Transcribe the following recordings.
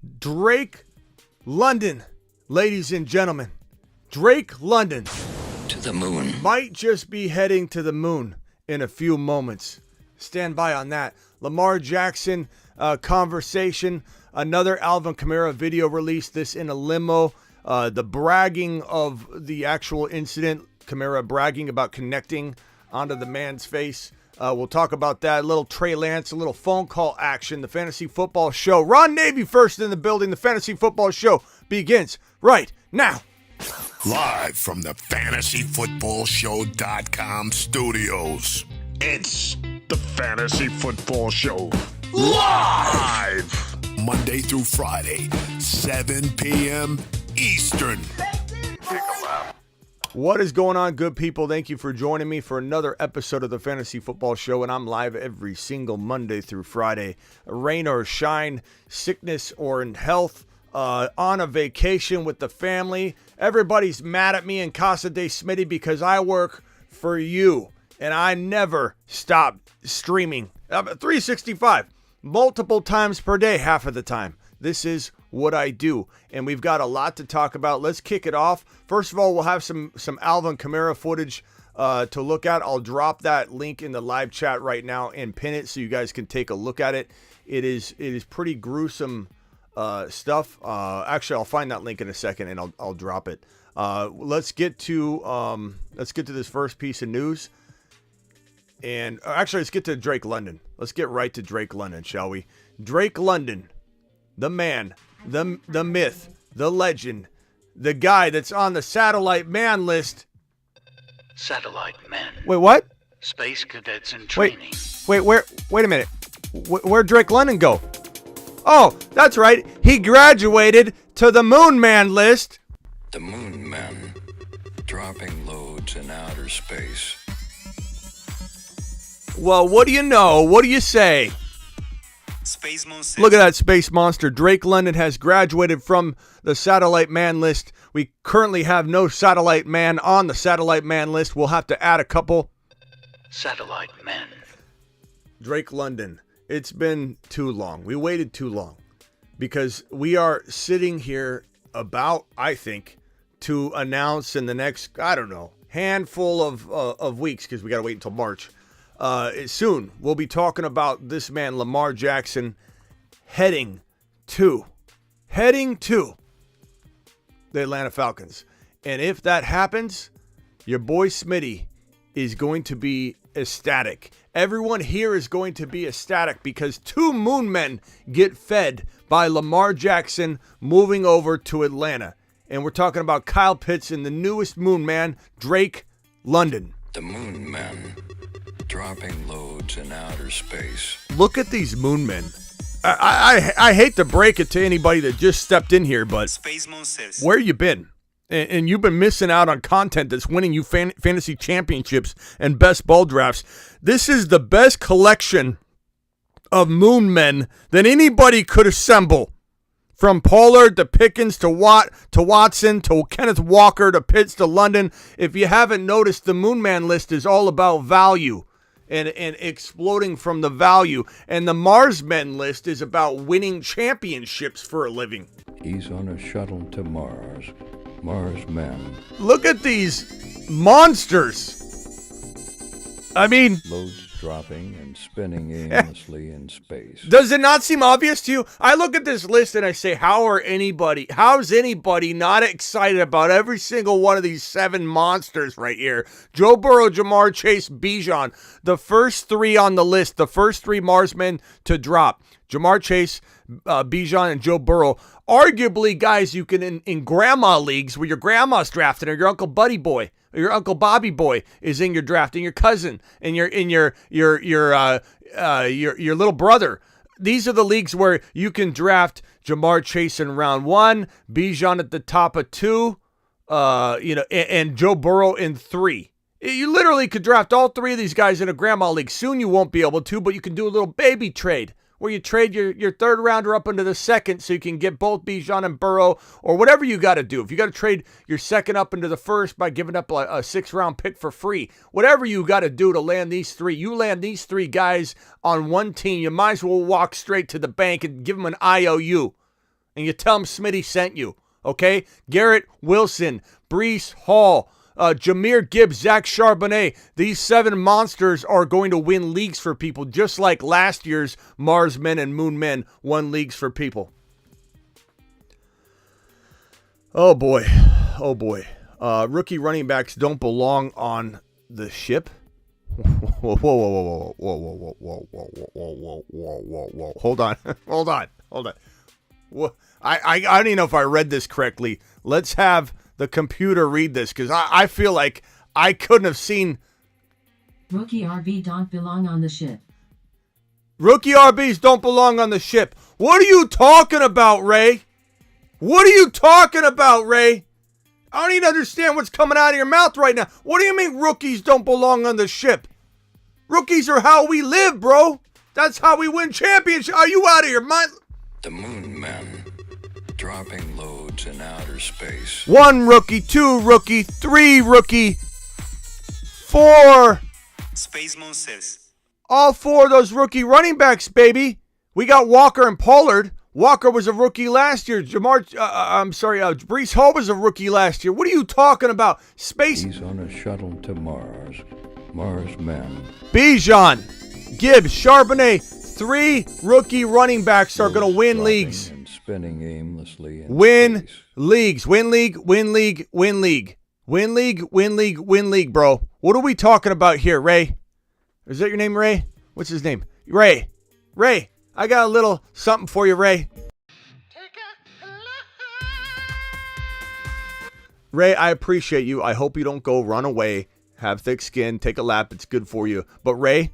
Drake London, ladies and gentlemen. Drake London. To the moon. Might just be heading to the moon in a few moments. Stand by on that. Lamar Jackson conversation. Another Alvin Kamara video release. This in a limo. The bragging of the actual incident. Kamara bragging about connecting onto the man's face. We'll talk about that. A little Trey Lance, a little phone call action. The Fantasy Football Show. Ron Navy first in the building. The Fantasy Football Show begins right now. Live from the FantasyFootballShow.com studios. It's the Fantasy Football Show. Live! Monday through Friday, 7 p.m. Eastern. What is going on, good people? Thank you for joining me for another episode of the Fantasy Football Show, and I'm live every single Monday through Friday. Rain or shine, sickness or in health, on a vacation with the family. Everybody's mad at me in Casa de Smitty because I work for you, and I never stop streaming. 365, multiple times per day, half of the time. This is what I do, and we've got a lot to talk about. Let's kick it off. First of all, we'll have some Alvin Kamara footage to look at. I'll drop that link in the live chat right now and pin it so you guys can take a look at it. It is pretty gruesome stuff. Actually, I'll find that link in a second and I'll drop it. Let's get to this first piece of news. And actually, let's get to Drake London. Let's get right to Drake London, shall we? Drake London, the man, the myth, the legend, the guy that's on the satellite man list. Satellite men. Wait, what? Space cadets in training. Wait a minute. Where'd Drake London go? Oh, that's right. He graduated to the Moon Man list. The Moon Men. Dropping loads in outer space. Well, what do you know? What do you say? Space Monster. Look at that space monster. Drake London has graduated from the satellite man list. We currently have no satellite man on the satellite man list. We'll have to add a couple. Satellite men. Drake London. It's been too long. We waited too long because we are sitting here about, I think, to announce in the next, I don't know, handful of weeks, because we got to wait until March. Soon, we'll be talking about this man, Lamar Jackson, heading to the Atlanta Falcons. And if that happens, your boy Smitty is going to be ecstatic. Everyone here is going to be ecstatic because two moon men get fed by Lamar Jackson moving over to Atlanta. And we're talking about Kyle Pitts and the newest moon man, Drake London. The Moon Men. Dropping loads in outer space. Look at these moon men. I hate to break it to anybody that just stepped in here, but Space Monsters. where you been? And you've been missing out on content that's winning you fantasy championships and best ball drafts. This is the best collection of moon men that anybody could assemble. From Pollard to Pickens to Watt to Watson to Kenneth Walker to Pitts to London. If you haven't noticed, the moon man list is all about value and exploding from the value. And the Mars men list is about winning championships for a living. He's on a shuttle to Mars. Mars men. Look at these monsters. I mean, Loads dropping and spinning aimlessly in space. does it not seem obvious to you? I look at this list and I say, how's anybody not excited about every single one of these 7 monsters right here? Joe Burrow, Jamar Chase, Bijan. The first 3 on the list, the first 3 Marsmen to drop. Jamar Chase, Bijan, and Joe Burrow. Arguably, guys, you can in grandma leagues where your grandma's drafting or your Uncle Buddy Boy or your Uncle Bobby Boy is in your draft, and your cousin and your little brother. These are the leagues where you can draft Jamar Chase in round 1, Bijan at the top of 2, and Joe Burrow in 3. You literally could draft all 3 of these guys in a grandma league. Soon you won't be able to, but you can do a little baby trade where you trade your third rounder up into the second so you can get both Bijan and Burrow, or whatever you got to do. If you got to trade your second up into the first by giving up a 6th-round pick for free, whatever you got to do to land these 3, you land these 3 guys on one team, you might as well walk straight to the bank and give them an IOU and you tell them Smitty sent you, okay? Garrett Wilson, Breece Hall, Jahmyr Gibbs, Zach Charbonnet. These 7 monsters are going to win leagues for people, just like last year's Mars Men and Moon Men won leagues for people. Oh, boy. Oh, boy. Rookie running backs don't belong on the ship. Whoa, whoa, whoa, whoa, whoa, whoa, whoa, whoa, whoa, whoa, whoa, whoa, whoa. Hold on. Hold on. Hold on. I don't even know if I read this correctly. Let's have the computer read this, because I feel like I couldn't have seen. Rookie RB don't belong on the ship. Rookie RBs don't belong on the ship. What are you talking about, Ray? What are you talking about, Ray? I don't even understand what's coming out of your mouth right now. What do you mean rookies don't belong on the ship? Rookies are how we live, bro. That's how we win championships. Are you out of your mind? The Moon Men, dropping loads in outer space. 1 rookie, 2 rookie, 3 rookie, 4. Space Monsters. All 4 of those rookie running backs, baby. We got Walker and Pollard. Walker was a rookie last year. Breece Hall was a rookie last year. What are you talking about? Space. He's on a shuttle to Mars. Mars Men. Bijan, Gibbs, Charbonnet. 3 rookie running backs are going to win leagues. And spinning aimlessly in Win space. leagues. Win league, win league, win league. Win league, win league, win league, bro. What are we talking about here, Ray? Is that your name, Ray? What's his name? Ray. Ray, I got a little something for you, Ray. Ray, I appreciate you. I hope you don't go run away. Have thick skin. Take a lap. It's good for you. But Ray,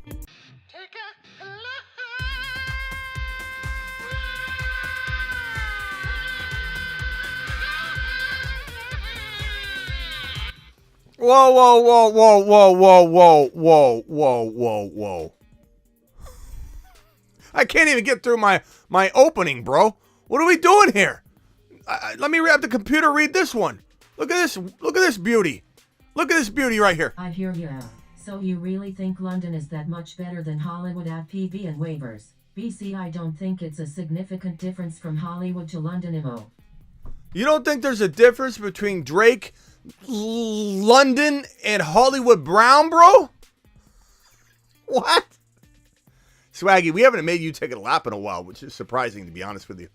whoa, whoa, whoa, whoa, whoa, whoa, whoa, whoa, whoa, whoa, whoa. I can't even get through my opening, bro. What are we doing here? Let me have the computer read this one. Look at this. Look at this beauty. Look at this beauty right here. I hear you. So you really think London is that much better than Hollywood at PB and waivers? BC, I don't think it's a significant difference from Hollywood to London MO. You don't think there's a difference between Drake, London, and Hollywood Brown, bro? What? Swaggy, we haven't made you take a lap in a while, which is surprising, to be honest with you.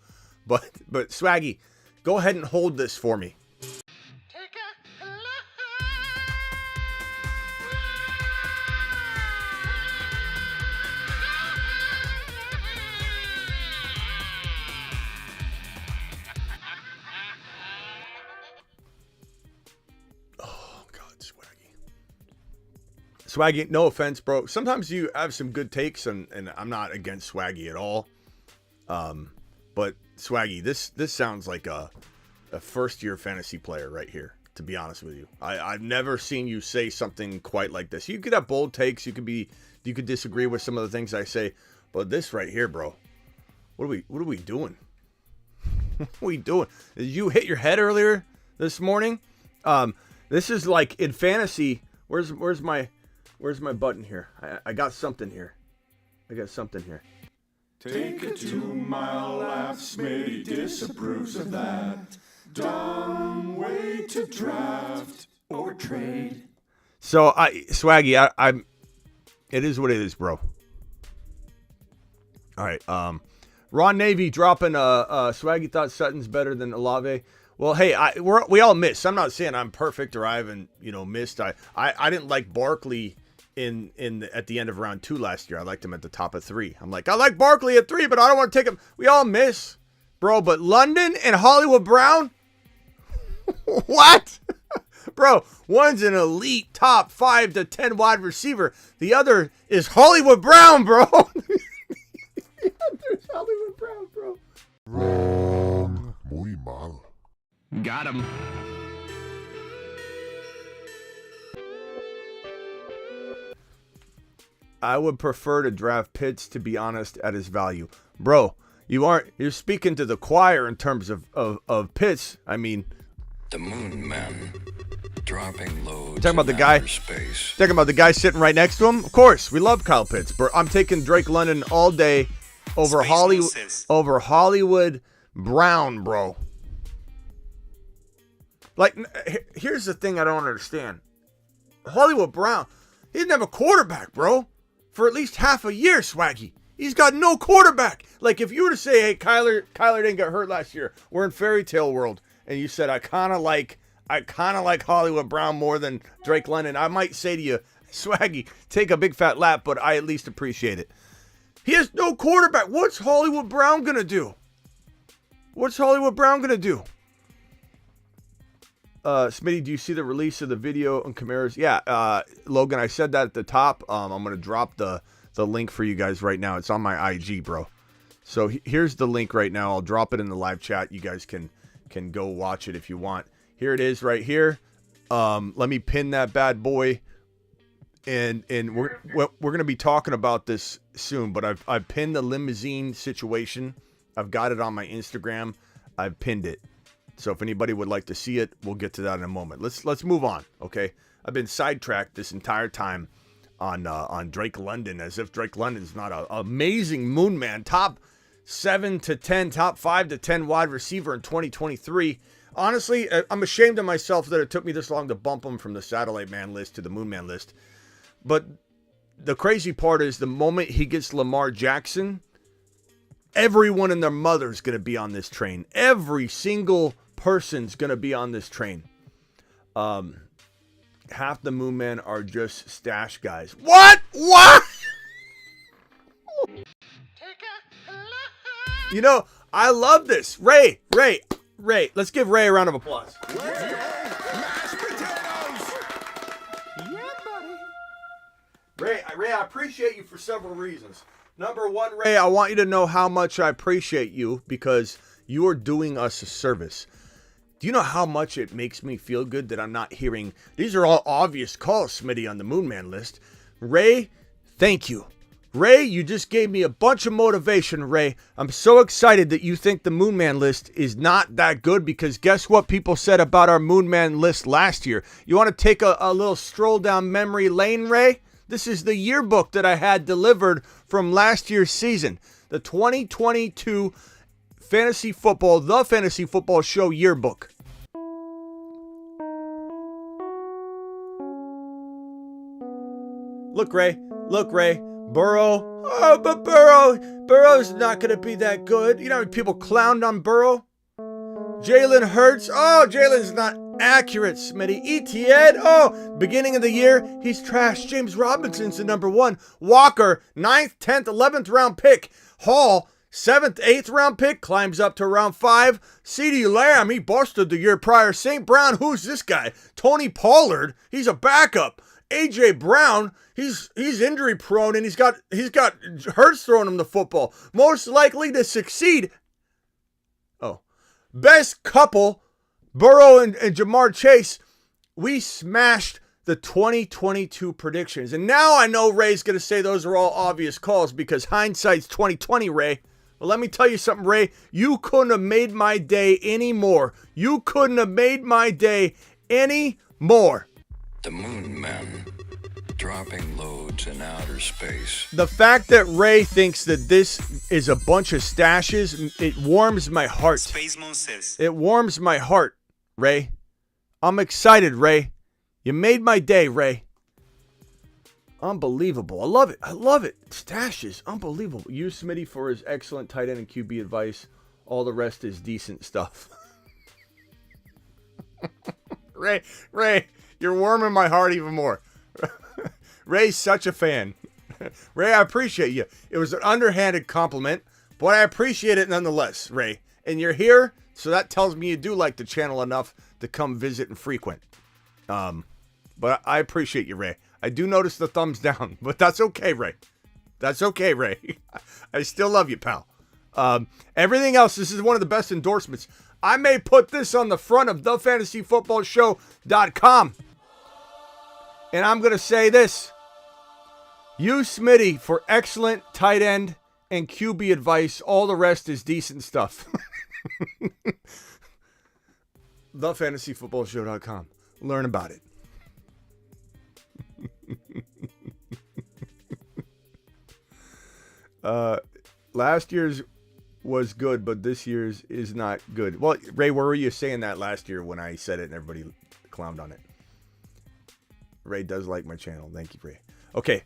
But Swaggy, go ahead and hold this for me. Swaggy, no offense, bro. Sometimes you have some good takes, and I'm not against Swaggy at all. But Swaggy, this sounds like a first-year fantasy player right here, to be honest with you. I've never seen you say something quite like this. You could have bold takes. You could disagree with some of the things I say. But this right here, bro, what are we doing? What are we doing? Did you hit your head earlier this morning? This is like in fantasy. Where's my button here? I got something here. Take a 2-mile lap, Smitty disapproves of that. Dumb way to draft or trade. So Swaggy, I'm. It is what it is, bro. All right. Ron Navy dropping. Swaggy thought Sutton's better than Olave. Well, hey, we all miss. I'm not saying I'm perfect or I haven't missed. I didn't like Barkley at the end of round 2 last year. I liked him at the top of 3. I'm like, I like Barkley at 3, but I don't want to take him. We all miss, bro. But London and Hollywood Brown, what, bro? One's an elite top 5 to 10 wide receiver. The other is Hollywood Brown, bro. The other's Hollywood Brown, bro. Wrong. Muy mal. Got him. I would prefer to draft Pitts, to be honest, at his value. Bro, you're speaking to the choir in terms of Pitts. I mean, The Moon Men, dropping loads talking about in the guy, outer space. talking about the guy sitting right next to him. Of course, we love Kyle Pitts, but I'm taking Drake London all day over Space Hollywood, Monsters. over Hollywood Brown, bro. Like, here's the thing I don't understand. Hollywood Brown, he didn't have a quarterback, bro, for at least half a year, Swaggy. He's got no quarterback. Like, if you were to say, hey, Kyler didn't get hurt last year. We're in fairy tale world. And you said, I kind of like Hollywood Brown more than Drake London. I might say to you, Swaggy, take a big fat lap, but I at least appreciate it. He has no quarterback. What's Hollywood Brown going to do? Smitty, do you see the release of the video on Kamara's? Yeah, Logan, I said that at the top. I'm going to drop the link for you guys right now. It's on my IG, bro. So here's the link right now. I'll drop it in the live chat. You guys can go watch it if you want. Here it is right here. Let me pin that bad boy. And we're going to be talking about this soon, but I've pinned the limousine situation. I've got it on my Instagram. I've pinned it. So if anybody would like to see it, we'll get to that in a moment. Let's move on, okay? I've been sidetracked this entire time on Drake London, as if Drake London's not an amazing moon man, top 7 to 10, top 5 to 10 wide receiver in 2023. Honestly, I'm ashamed of myself that it took me this long to bump him from the satellite man list to the moon man list. But the crazy part is the moment he gets Lamar Jackson, everyone and their mother's going to be on this train. Every single person's going to be on this train. Half the moon men are just stash guys. What? You know, I love this. Ray. Let's give Ray a round of applause. Ray, I appreciate you for several reasons. Number one, Ray, I want you to know how much I appreciate you because you are doing us a service. Do you know how much it makes me feel good that I'm not hearing, these are all obvious calls, Smitty, on the Moon Man list. Ray, thank you. Ray, you just gave me a bunch of motivation, Ray. I'm so excited that you think the Moon Man list is not that good because guess what people said about our Moon Man list last year? You want to take a little stroll down memory lane, Ray? This is the yearbook that I had delivered from last year's season. The 2022 the Fantasy Football Show yearbook. Look, Ray. Burrow. Oh, but Burrow's not going to be that good. You know how many people clowned on Burrow? Jalen Hurts. Oh, Jalen's not accurate, Smitty. Etienne. Oh, beginning of the year, he's trash. James Robinson's the number one. Walker, 9th, 10th, 11th round pick. Hall, 7th, 8th round pick, climbs up to round 5. CeeDee Lamb, he busted the year prior. St. Brown, who's this guy? Tony Pollard, he's a backup. A.J. Brown, he's injury prone and he's got Hurts throwing him the football. Most likely to succeed. Oh. Best couple, Burrow and Jamar Chase. We smashed the 2022 predictions. And now I know Ray's going to say those are all obvious calls because hindsight's 2020, Ray. Well, let me tell you something, Ray. You couldn't have made my day any more. The Moon Men, dropping loads in outer space. The fact that Ray thinks that this is a bunch of stashes, it warms my heart. Space Monsters. It warms my heart, Ray. I'm excited, Ray. You made my day, Ray. Unbelievable. I love it. Stashes. Unbelievable. Use Smitty for his excellent tight end and QB advice. All the rest is decent stuff. Ray, you're warming my heart even more. Ray's such a fan. Ray, I appreciate you. It was an underhanded compliment, but I appreciate it nonetheless, Ray. And you're here, so that tells me you do like the channel enough to come visit and frequent. But I appreciate you, Ray. I do notice the thumbs down, but that's okay, Ray. That's okay, Ray. I still love you, pal. Everything else, this is one of the best endorsements. I may put this on the front of thefantasyfootballshow.com. And I'm going to say this. Use Smitty for excellent tight end and QB advice. All the rest is decent stuff. thefantasyfootballshow.com. Learn about it. Last year's was good, but this year's is not good. Well, Ray, where were you saying that last year when I said it and everybody clowned on it? Ray does like my channel. Thank you, Ray. Okay,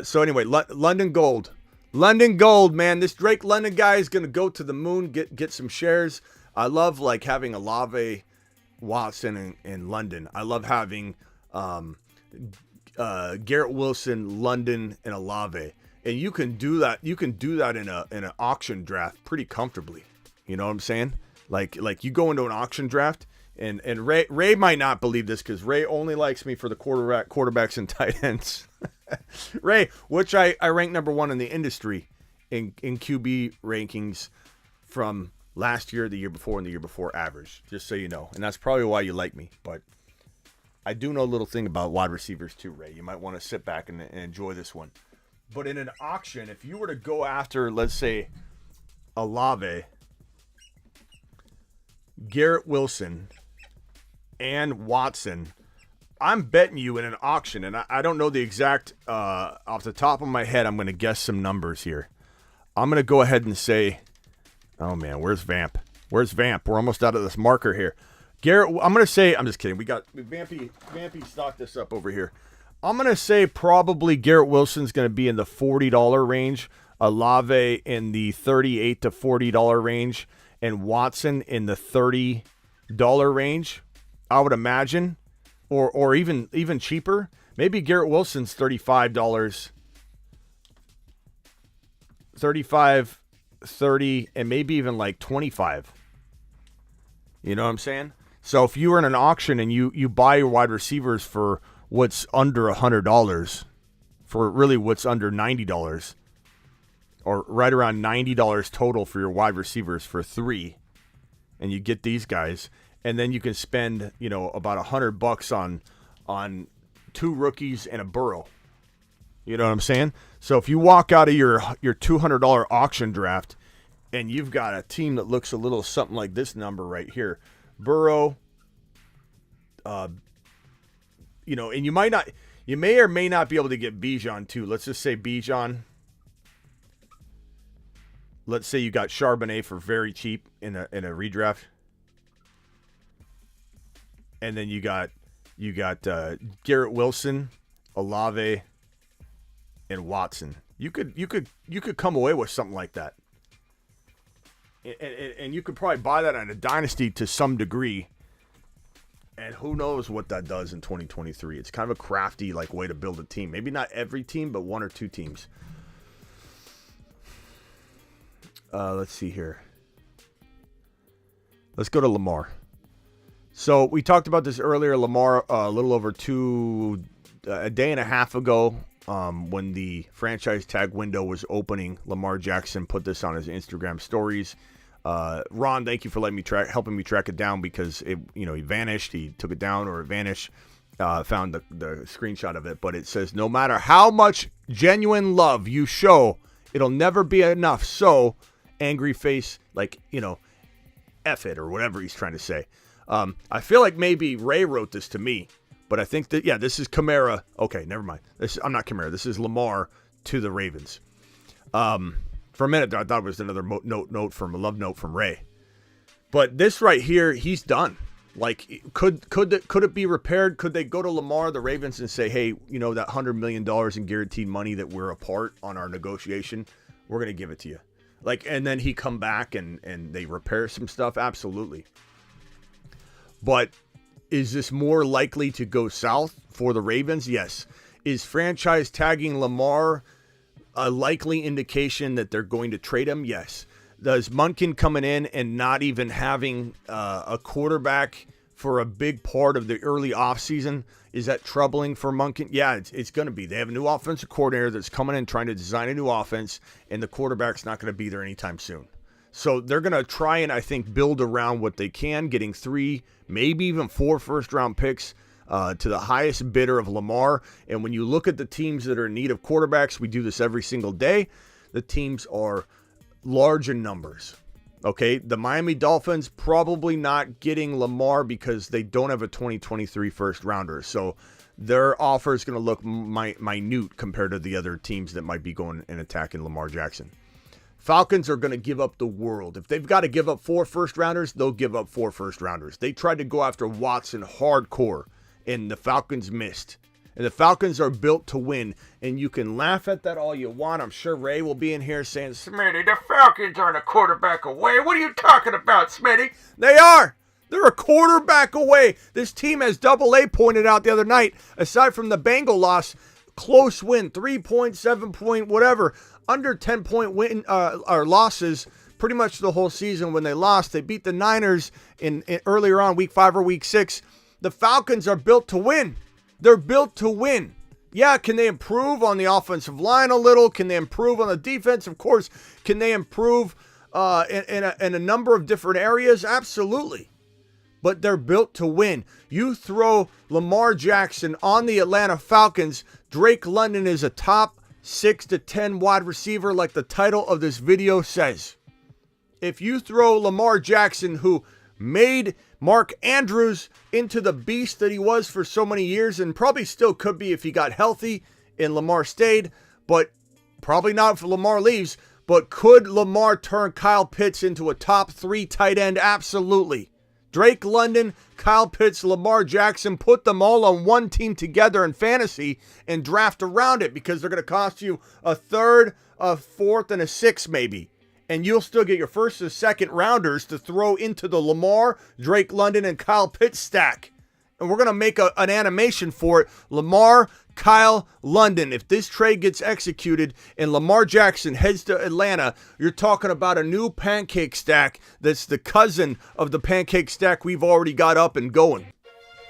so anyway, London Gold. London Gold, man. This Drake London guy is going to go to the moon, get some shares. I love like having Olave, Watson, and London. I love having Garrett Wilson, London, and Olave. And you can do that. You can do that in an auction draft pretty comfortably. You know what I'm saying? Like you go into an auction draft, and Ray might not believe this because Ray only likes me for the quarterbacks and tight ends. Ray, which I rank number 1 in the industry in QB rankings from last year, the year before, and the year before average. Just so you know, and that's probably why you like me. But I do know a little thing about wide receivers too, Ray. You might want to sit back and enjoy this one. But in an auction, if you were to go after, let's say, Olave, Garrett Wilson, and Watson, I'm betting you in an auction, and I don't know the exact, off the top of my head, I'm going to guess some numbers here. I'm going to go ahead and say, oh man, where's Vamp? Where's Vamp? We're almost out of this marker here. Garrett, I'm going to say, I'm just kidding. Vampy stocked this up over here. I'm going to say probably Garrett Wilson's going to be in the $40 range, Olave in the $38 to $40 range, and Watson in the $30 range, I would imagine, or even cheaper. Maybe Garrett Wilson's $35, 35, 30, and maybe even like 25. You know what I'm saying? So if you were in an auction and you buy your wide receivers for what's under $100, for really what's under $90, or right around $90 total for your wide receivers for 3, and you get these guys, and then you can spend, about $100 on 2 rookies and a Burrow. You know what I'm saying? So if you walk out of your $200 auction draft and you've got a team that looks a little something like this number right here, Burrow, and you may or may not be able to get Bijan too. Let's just say Bijan. Let's say you got Charbonnet for very cheap in a redraft, and then you got Garrett Wilson, Olave, and Watson. You could come away with something like that, and you could probably buy that on a dynasty to some degree. And who knows what that does in 2023. It's kind of a crafty way to build a team. Maybe not every team, but 1 or 2 teams. Let's see here. Let's go to Lamar. So we talked about this earlier. Lamar, a little over a day and a half ago, when the franchise tag window was opening, Lamar Jackson put this on his Instagram stories. Ron, thank you for helping me track it down, because he vanished. He took it down, or it vanished. Found the screenshot of it, but it says, no matter how much genuine love you show, it'll never be enough. So, angry face, F it, or whatever he's trying to say. I feel like maybe Ray wrote this to me, but I think that, this is Kamara. Okay, never mind. I'm not Kamara. This is Lamar to the Ravens. For a minute, I thought it was another a love note from Ray. But this right here, he's done. Could it be repaired? Could they go to Lamar, the Ravens, and say, hey, that $100 million in guaranteed money that we're apart on our negotiation, we're going to give it to you. And then he come back and they repair some stuff? Absolutely. But is this more likely to go south for the Ravens? Yes. Is franchise tagging Lamar a likely indication that they're going to trade him? Yes. Does Munkin coming in and not even having a quarterback for a big part of the early offseason, is that troubling for Munkin? Yeah, it's going to be. They have a new offensive coordinator that's coming in trying to design a new offense, and the quarterback's not going to be there anytime soon. So they're going to try and, I think, build around what they can, getting 3, maybe even 4 first-round picks to the highest bidder of Lamar. And when you look at the teams that are in need of quarterbacks, we do this every single day. The teams are large in numbers. Okay, the Miami Dolphins probably not getting Lamar because they don't have a 2023 first rounder. So their offer is going to look minute compared to the other teams that might be going and attacking Lamar Jackson. Falcons are going to give up the world. If they've got to give up 4 first-rounders, they'll give up 4 first-rounders. They tried to go after Watson hardcore, and the Falcons missed. And the Falcons are built to win, and you can laugh at that all you want. I'm sure Ray will be in here saying, Smitty, the Falcons aren't a quarterback away. What are you talking about, Smitty? They are. They're a quarterback away. This team, as Double A pointed out the other night, aside from the Bengal loss, close win, 3-point, 7-point, whatever, under 10-point win or losses pretty much the whole season. When they lost, they beat the Niners in earlier on, week 5 or week 6. The Falcons are built to win. They're built to win. Yeah, can they improve on the offensive line a little? Can they improve on the defense? Of course. Can they improve in a number of different areas? Absolutely. But they're built to win. You throw Lamar Jackson on the Atlanta Falcons, Drake London is a top 6 to 10 wide receiver like the title of this video says. If you throw Lamar Jackson, who made Mark Andrews into the beast that he was for so many years, and probably still could be if he got healthy and Lamar stayed, but probably not if Lamar leaves. But could Lamar turn Kyle Pitts into a top 3 tight end? Absolutely. Drake London, Kyle Pitts, Lamar Jackson, put them all on one team together in fantasy and draft around it, because they're going to cost you a 3rd, a 4th, and a 6th maybe. And you'll still get your 1st and 2nd rounders to throw into the Lamar, Drake London, and Kyle Pitts stack. And we're going to make an animation for it. Lamar, Kyle, London. If this trade gets executed and Lamar Jackson heads to Atlanta, you're talking about a new pancake stack that's the cousin of the pancake stack we've already got up and going.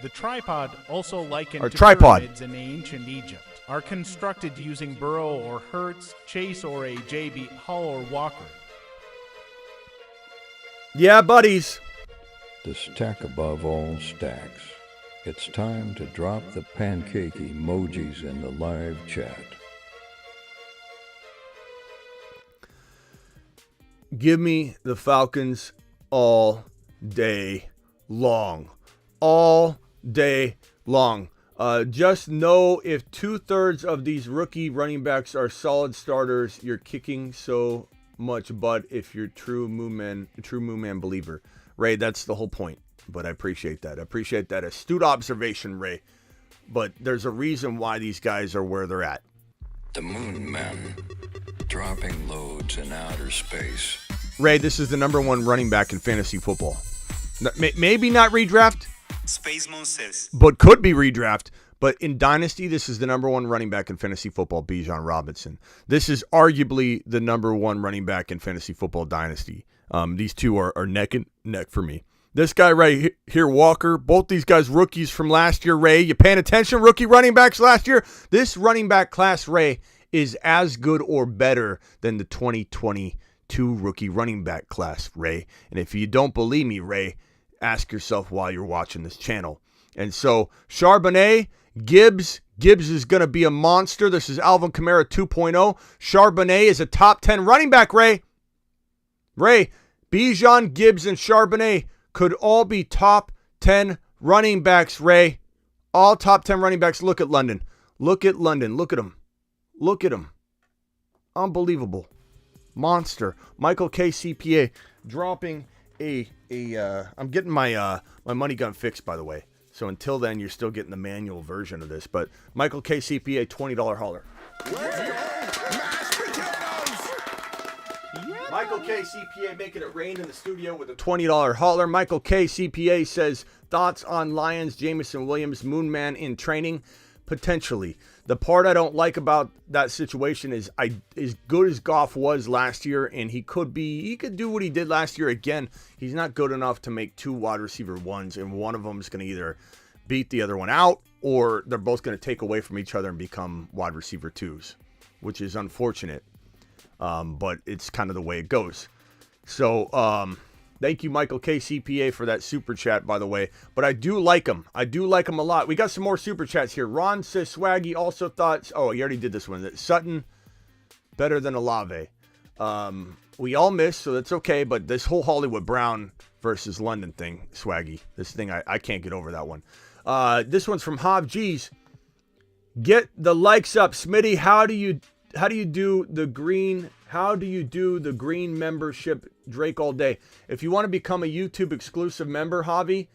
The tripod, also likened to tripod pyramids in ancient Egypt, are constructed using Burrow or Hertz, Chase or a JB Hull or Walker. Yeah, buddies. The stack above all stacks. It's time to drop the pancake emojis in the live chat. Give me the Falcons all day long. All day long. Just know if 2/3 of these rookie running backs are solid starters, you're kicking so much butt if you're true moon man believer. Ray, that's the whole point. But I appreciate that. I appreciate that astute observation, Ray. But there's a reason why these guys are where they're at. The Moon Men, dropping loads in outer space. Ray, this is the number 1 running back in fantasy football. Maybe not redraft, Space Monsters. but could be redraft. But in Dynasty, this is the number 1 running back in fantasy football, Bijan Robinson. This is arguably the number 1 running back in fantasy football Dynasty. These two are neck and neck for me. This guy right here, Walker, both these guys rookies from last year, Ray. You paying attention, rookie running backs last year? This running back class, Ray, is as good or better than the 2022 rookie running back class, Ray. And if you don't believe me, Ray, ask yourself while you're watching this channel. And so, Charbonnet, Gibbs is going to be a monster. This is Alvin Kamara 2.0. Charbonnet is a top 10 running back, Ray. Ray, Bijan, Gibbs, and Charbonnet could all be top 10 running backs, Ray. All top 10 running backs. Look at London. Look at London. Look at him. Look at him. Unbelievable. Monster. Michael K. CPA dropping I'm getting my money gun fixed, by the way. So until then, you're still getting the manual version of this. But Michael K. CPA, $20 hauler. Michael K. CPA making it rain in the studio with a $20 hauler. Michael K. CPA says, thoughts on Lions, Jameson Williams, Moonman in training? Potentially. The part I don't like about that situation is as good as Goff was last year, and he could do what he did last year again. He's not good enough to make 2 wide receiver 1s, and one of them is going to either beat the other one out, or they're both going to take away from each other and become wide receiver 2s, which is unfortunate. But it's kind of the way it goes. So, thank you, Michael K. CPA, for that super chat, by the way. But I do like him. I do like him a lot. We got some more super chats here. Ron says, Swaggy also thought, oh, he already did this one, that Sutton better than Olave. We all missed, so that's okay. But this whole Hollywood Brown versus London thing, Swaggy, this thing, I can't get over that one. This one's from Hav G's. Get the likes up, Smitty. do you do the green? How do you do the green membership, Drake all day? If you want to become a YouTube exclusive member, Javi,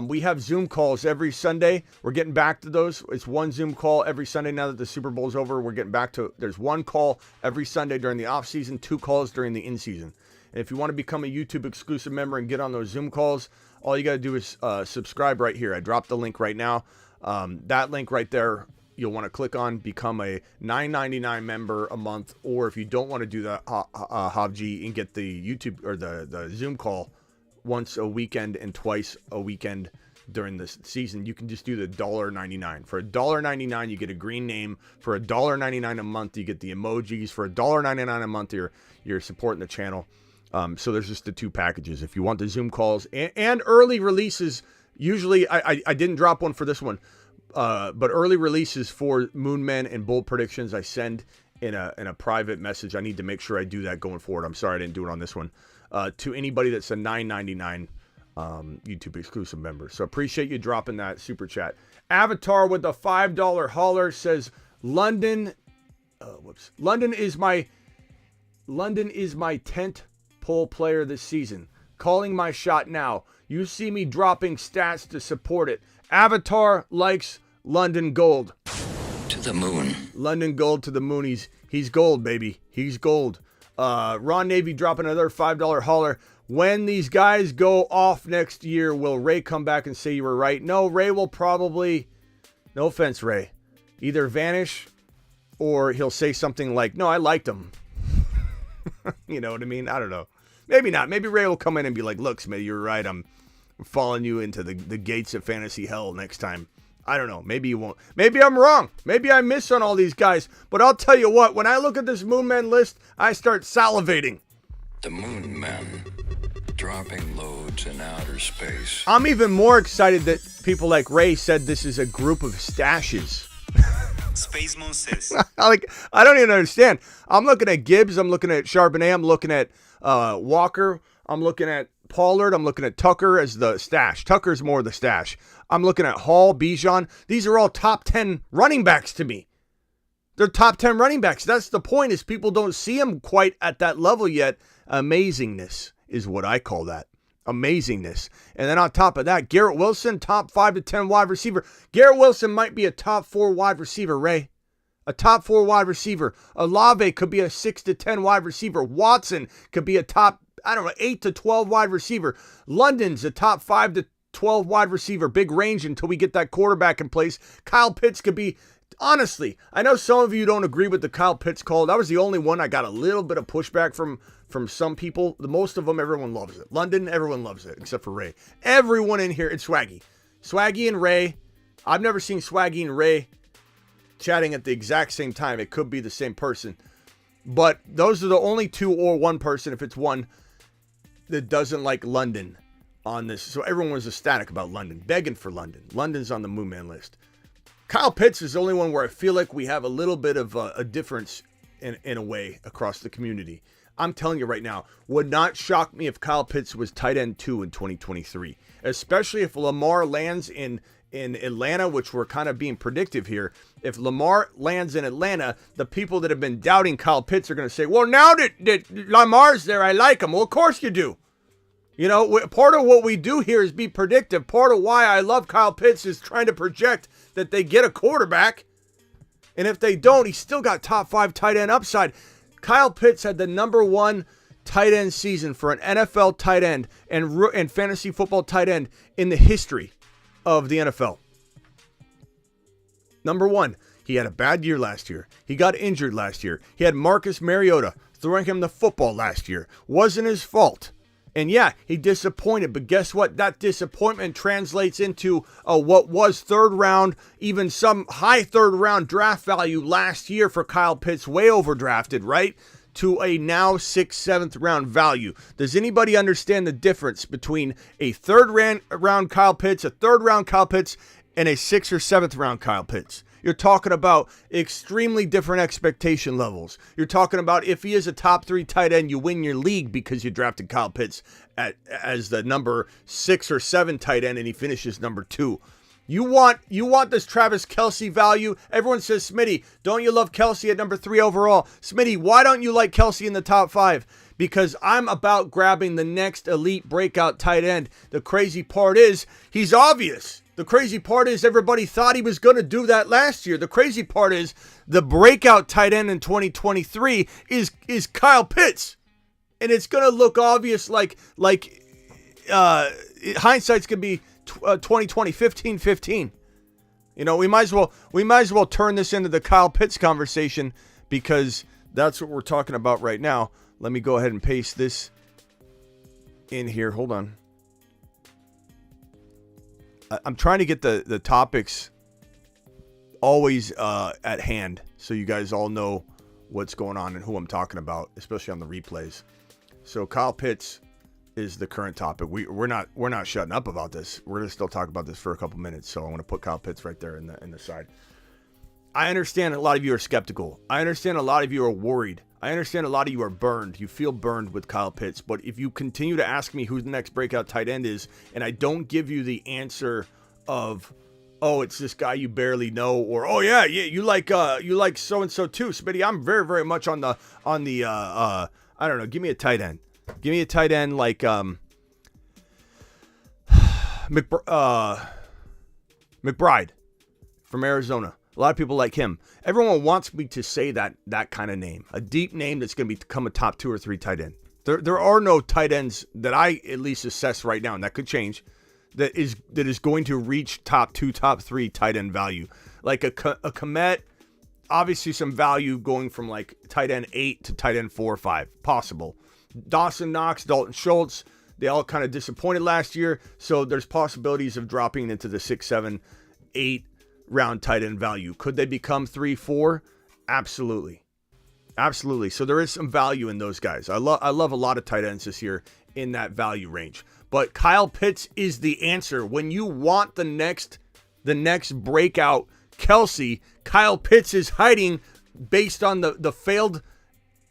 we have Zoom calls every Sunday. We're getting back to those. It's one Zoom call every Sunday now that the Super Bowl is over. We're getting back to, there's one call every Sunday during the off season, 2 calls during the in season. And if you want to become a YouTube exclusive member and get on those Zoom calls, all you got to do is subscribe right here. I dropped the link right now. That link right there, you'll want to click on, become a $9.99 member a month. Or if you don't want to do that, Havji, and get the YouTube or the Zoom call once a weekend and twice a weekend during the season, you can just do the $1.99. For $1.99, you get a green name. For $1.99 a month, you get the emojis. For $1.99 a month, you're supporting the channel. So there's just the 2 packages. If you want the Zoom calls and early releases, usually I didn't drop one for this one, but early releases for Moonmen and Bold Predictions I send in a private message. I need to make sure I do that going forward. I'm sorry I didn't do it on this one. To anybody that's a $9.99 YouTube exclusive member. So appreciate you dropping that super chat. Avatar with a $5 hauler says London is my 10th pole player this season. Calling my shot now. You see me dropping stats to support it. Avatar likes London Gold. To the moon. London Gold to the moon. He's gold, baby. He's gold. Ron Navy dropping another $5 hauler. When these guys go off next year, will Ray come back and say you were right? No, Ray will probably, no offense, Ray, either vanish or he'll say something like, no, I liked him. You know what I mean? I don't know. Maybe not. Maybe Ray will come in and be like, look, Smitty, you're right. I'm following you into the gates of fantasy hell next time. I don't know. Maybe you won't. Maybe I'm wrong. Maybe I miss on all these guys. But I'll tell you what, when I look at this Moonman list, I start salivating. The Moon Men, dropping loads in outer space. I'm even more excited that people like Ray said this is a group of stashes. Space Monsters. I don't even understand. I'm looking at Gibbs. I'm looking at Charbonnet. I'm looking at Walker. I'm looking at Pollard. I'm looking at Tucker as the stash. Tucker's more the stash. I'm looking at Hall, Bijan. These are all top 10 running backs to me. They're top 10 running backs. That's the point, is people don't see them quite at that level yet. Amazingness is what I call that. Amazingness. And then on top of that, Garrett Wilson, top 5 to 10 wide receiver. Garrett Wilson might be a top 4 wide receiver, Ray. A top 4 wide receiver. Olave could be a 6 to 10 wide receiver. Watson could be a top, 8 to 12 wide receiver. London's a top 5 to 12 wide receiver. Big range until we get that quarterback in place. Kyle Pitts could be, honestly, I know some of you don't agree with the Kyle Pitts call. That was the only one I got a little bit of pushback from some people. The most of them, everyone loves it. London, everyone loves it, except for Ray. Everyone in here, it's Swaggy. Swaggy and Ray. I've never seen Swaggy and Ray chatting at the exact same time. It could be the same person. But those are the only 2 or 1 person, if it's 1, that doesn't like London on this. So everyone was ecstatic about London, begging for London. London's on the Moonman list. Kyle Pitts is the only one where I feel like we have a little bit of a difference in a way across the community. I'm telling you right now, would not shock me if Kyle Pitts was tight end 2 in 2023, especially if Lamar lands in Atlanta, which we're kind of being predictive here. If Lamar lands in Atlanta, the people that have been doubting Kyle Pitts are going to say, well, now that Lamar's there, I like him. Well, of course you do. You know, part of what we do here is be predictive. Part of why I love Kyle Pitts is trying to project that they get a quarterback. And if they don't, he's still got top 5 tight end upside. Kyle Pitts had the number 1 tight end season for an NFL tight end and fantasy football tight end in the history of the NFL. Number 1, he had a bad year last year. He got injured last year. He had Marcus Mariota throwing him the football last year. Wasn't his fault. And yeah, he disappointed, but guess what? That disappointment translates into what was 3rd round, even some high 3rd round draft value last year for Kyle Pitts, way overdrafted, right? To a now 6th, 7th round value. Does anybody understand the difference between a 3rd round Kyle Pitts, a 3rd round Kyle Pitts, and a 6th or 7th round Kyle Pitts? You're talking about extremely different expectation levels. You're talking about if he is a top 3 tight end, you win your league because you drafted Kyle Pitts as the number 6 or 7 tight end and he finishes number 2. You want this Travis Kelce value? Everyone says, Smitty, don't you love Kelce at number 3 overall? Smitty, why don't you like Kelce in the top 5? Because I'm about grabbing the next elite breakout tight end. The crazy part is, he's obvious. The crazy part is everybody thought he was going to do that last year. The crazy part is the breakout tight end in 2023 is Kyle Pitts. And it's going to look obvious like hindsight's going to be 2020, 15. You know, we might as well turn this into the Kyle Pitts conversation because that's what we're talking about right now. Let me go ahead and paste this in here. Hold on. I'm trying to get the topics always at hand so you guys all know what's going on and who I'm talking about, especially on the replays. So Kyle Pitts is the current topic. We're not shutting up about this. We're gonna still talk about this for a couple minutes. So I'm gonna put Kyle Pitts right there in the side. I understand a lot of you are skeptical. I understand a lot of you are worried. I understand a lot of you are burned. You feel burned with Kyle Pitts. But if you continue to ask me who the next breakout tight end is, and I don't give you the answer of, oh, it's this guy you barely know, or oh yeah, you like so and so too, Smitty. I'm very, very much on the I don't know. Give me a tight end. Give me a tight end like McBride from Arizona. A lot of people like him. Everyone wants me to say that kind of name, a deep name that's going to become a top 2 or 3 tight end. There are no tight ends that I at least assess right now, and that could change, that is going to reach top 2, top 3 tight end value. Like a Komet, obviously some value going from like tight end 8 to tight end 4 or 5, possible. Dawson Knox, Dalton Schultz, they all kind of disappointed last year, so there's possibilities of dropping into the 6, 7, 8 round tight end value. Could they become 3, 4? Absolutely. So there is some value in those guys. I love a lot of tight ends this year in that value range. But Kyle Pitts is the answer. When you want the next breakout Kelce, Kyle Pitts is hiding based on the failed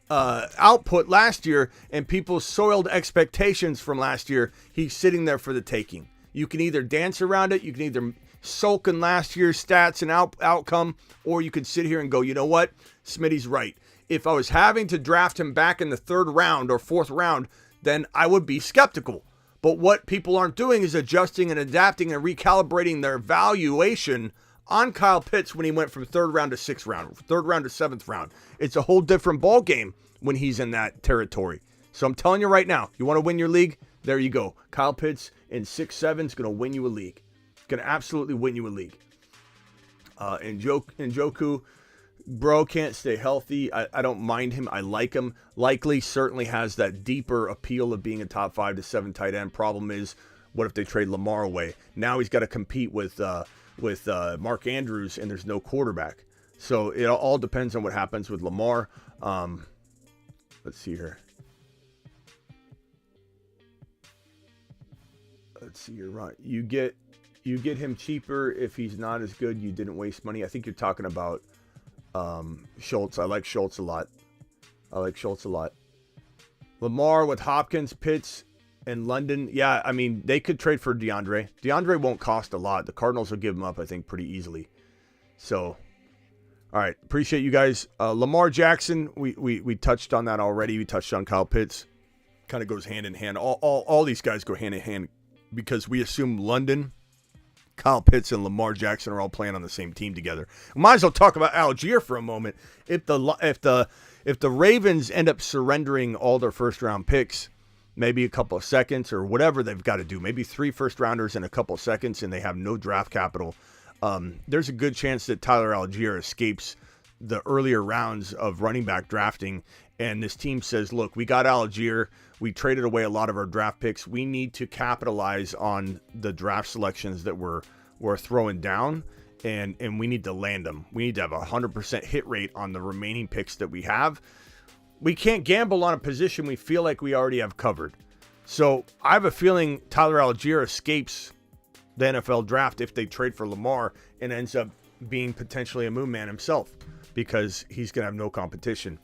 output last year and people's soiled expectations from last year. He's sitting there for the taking. You can either dance around it, you can either sulk in last year's stats and outcome, or you could sit here and go, you know what? Smitty's right. If I was having to draft him back in the 3rd round or 4th round, then I would be skeptical. But what people aren't doing is adjusting and adapting and recalibrating their valuation on Kyle Pitts when he went from 3rd round to 6th round, 3rd round to 7th round. It's a whole different ball game when he's in that territory. So I'm telling you right now, you want to win your league? There you go. Kyle Pitts in 6, 7 is going to win you a league. Going to absolutely win you a league. Njoku, bro, can't stay healthy. I don't mind him. I like him. Likely certainly has that deeper appeal of being a top 5 to 7 tight end. Problem is, what if they trade Lamar away? Now he's got to compete with Mark Andrews, and there's no quarterback. So it all depends on what happens with Lamar. Let's see here. Right. You get him cheaper if he's not as good. You didn't waste money. I think you're talking about Schultz. I like Schultz a lot. Lamar with Hopkins, Pitts, and London. Yeah, I mean, they could trade for DeAndre. DeAndre won't cost a lot. The Cardinals will give him up, I think, pretty easily. So, all right. Appreciate you guys. Lamar Jackson, we touched on that already. We touched on Kyle Pitts. Kind of goes hand in hand. All these guys go hand in hand because we assume London, Kyle Pitts, and Lamar Jackson are all playing on the same team together. We might as well talk about Algier for a moment. If the Ravens end up surrendering all their first round picks, maybe a couple of seconds or whatever they've got to do, maybe 3 first rounders and a couple of seconds, and they have no draft capital, there's a good chance that Tyler Algier escapes the earlier rounds of running back drafting. And this team says, look, we got Algier. We traded away a lot of our draft picks. We need to capitalize on the draft selections that we're throwing down, and we need to land them. We need to have a 100% hit rate on the remaining picks that we have. We can't gamble on a position we feel like we already have covered. So I have a feeling Tyler Algier escapes the NFL draft if they trade for Lamar and ends up being potentially a moon man himself because he's going to have no competition.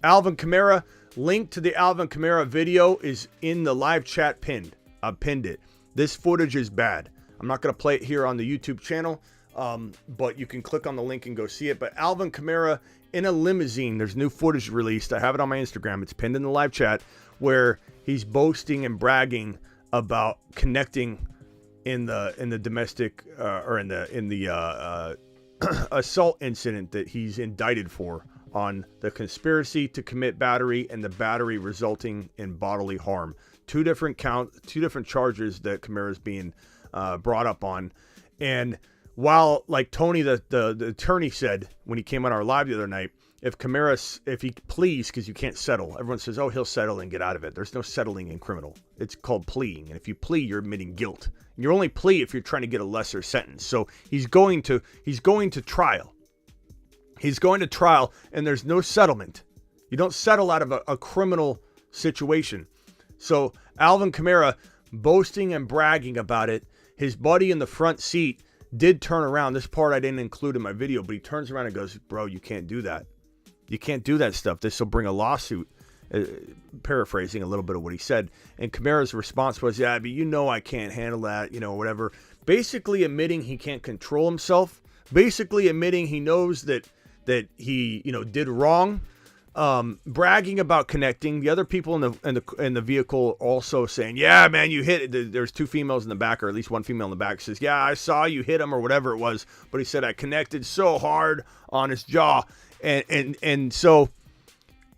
Alvin Kamara, link to the Alvin Kamara video is in the live chat pinned. I pinned it. This footage is bad. I'm not going to play it here on the YouTube channel, but you can click on the link and go see it. But Alvin Kamara in a limousine, there's new footage released. I have it on my Instagram. It's pinned in the live chat, where he's boasting and bragging about connecting in the domestic or in the assault incident that he's indicted for, on the conspiracy to commit battery and the battery resulting in bodily harm. Two different charges that Kamara is being brought up on. And while, like Tony, the attorney, said when he came on our live the other night, if he pleads, because you can't settle. Everyone says, oh, he'll settle and get out of it. There's no settling in criminal. It's called pleading. And if you plea, you're admitting guilt. And you're only plea if you're trying to get a lesser sentence. So he's going to trial. He's going to trial, and there's no settlement. You don't settle out of a criminal situation. So Alvin Kamara boasting and bragging about it. His buddy in the front seat did turn around. This part I didn't include in my video, but he turns around and goes, bro, you can't do that. You can't do that stuff. This will bring a lawsuit. Paraphrasing a little bit of what he said. And Kamara's response was, yeah, but I can't handle that, whatever. Basically admitting he can't control himself. Basically admitting he knows that he, did wrong. Bragging about connecting. The other people in the vehicle also saying, yeah, man, you hit it. There's two females in the back, or at least one female in the back, says, yeah, I saw you hit him, or whatever it was. But he said, I connected so hard on his jaw. And so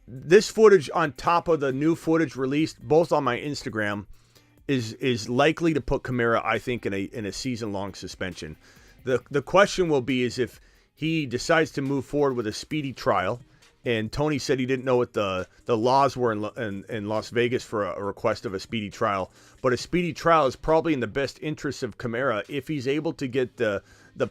this footage, on top of the new footage released both on my Instagram, is likely to put Kamara, I think, in a season-long suspension. The question will be is if he decides to move forward with a speedy trial. And Tony said he didn't know what the laws were in Las Vegas for a request of a speedy trial. But a speedy trial is probably in the best interest of Kamara if he's able to get the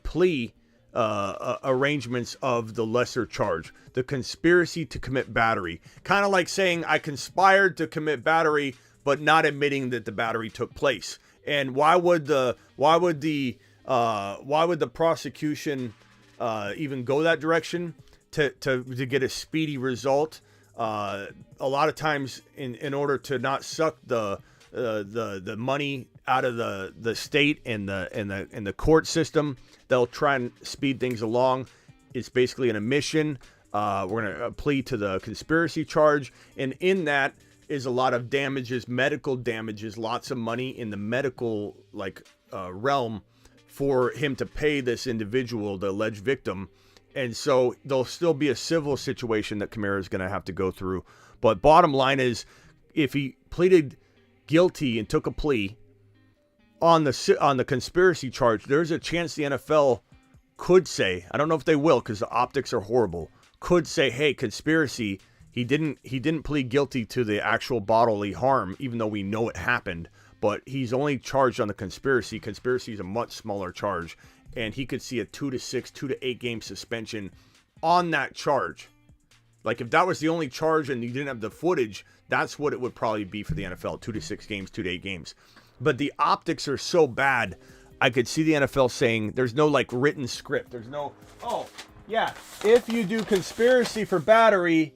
plea arrangements of the lesser charge, the conspiracy to commit battery. Kind of like saying I conspired to commit battery, but not admitting that the battery took place. And why would the prosecution even go that direction? To get a speedy result, a lot of times in order to not suck the money out of the state and the court system, they'll try and speed things along. It's basically an admission. We're gonna plead to the conspiracy charge, and in that is a lot of damages, medical damages, lots of money in the medical realm for him to pay this individual, the alleged victim. And so there'll still be a civil situation that Kamara is going to have to go through. But bottom line is, if he pleaded guilty and took a plea on the conspiracy charge, there's a chance the NFL could say, I don't know if they will because the optics are horrible, could say, hey, conspiracy, he didn't plead guilty to the actual bodily harm, even though we know it happened, but he's only charged on the conspiracy. Conspiracy is a much smaller charge. And he could see a 2 to 6, 2 to 8 game suspension on that charge. Like if that was the only charge and you didn't have the footage, that's what it would probably be for the NFL, 2 to 6 games, 2 to 8 games. But the optics are so bad, I could see the NFL saying there's no written script. There's no, oh yeah, if you do conspiracy for battery,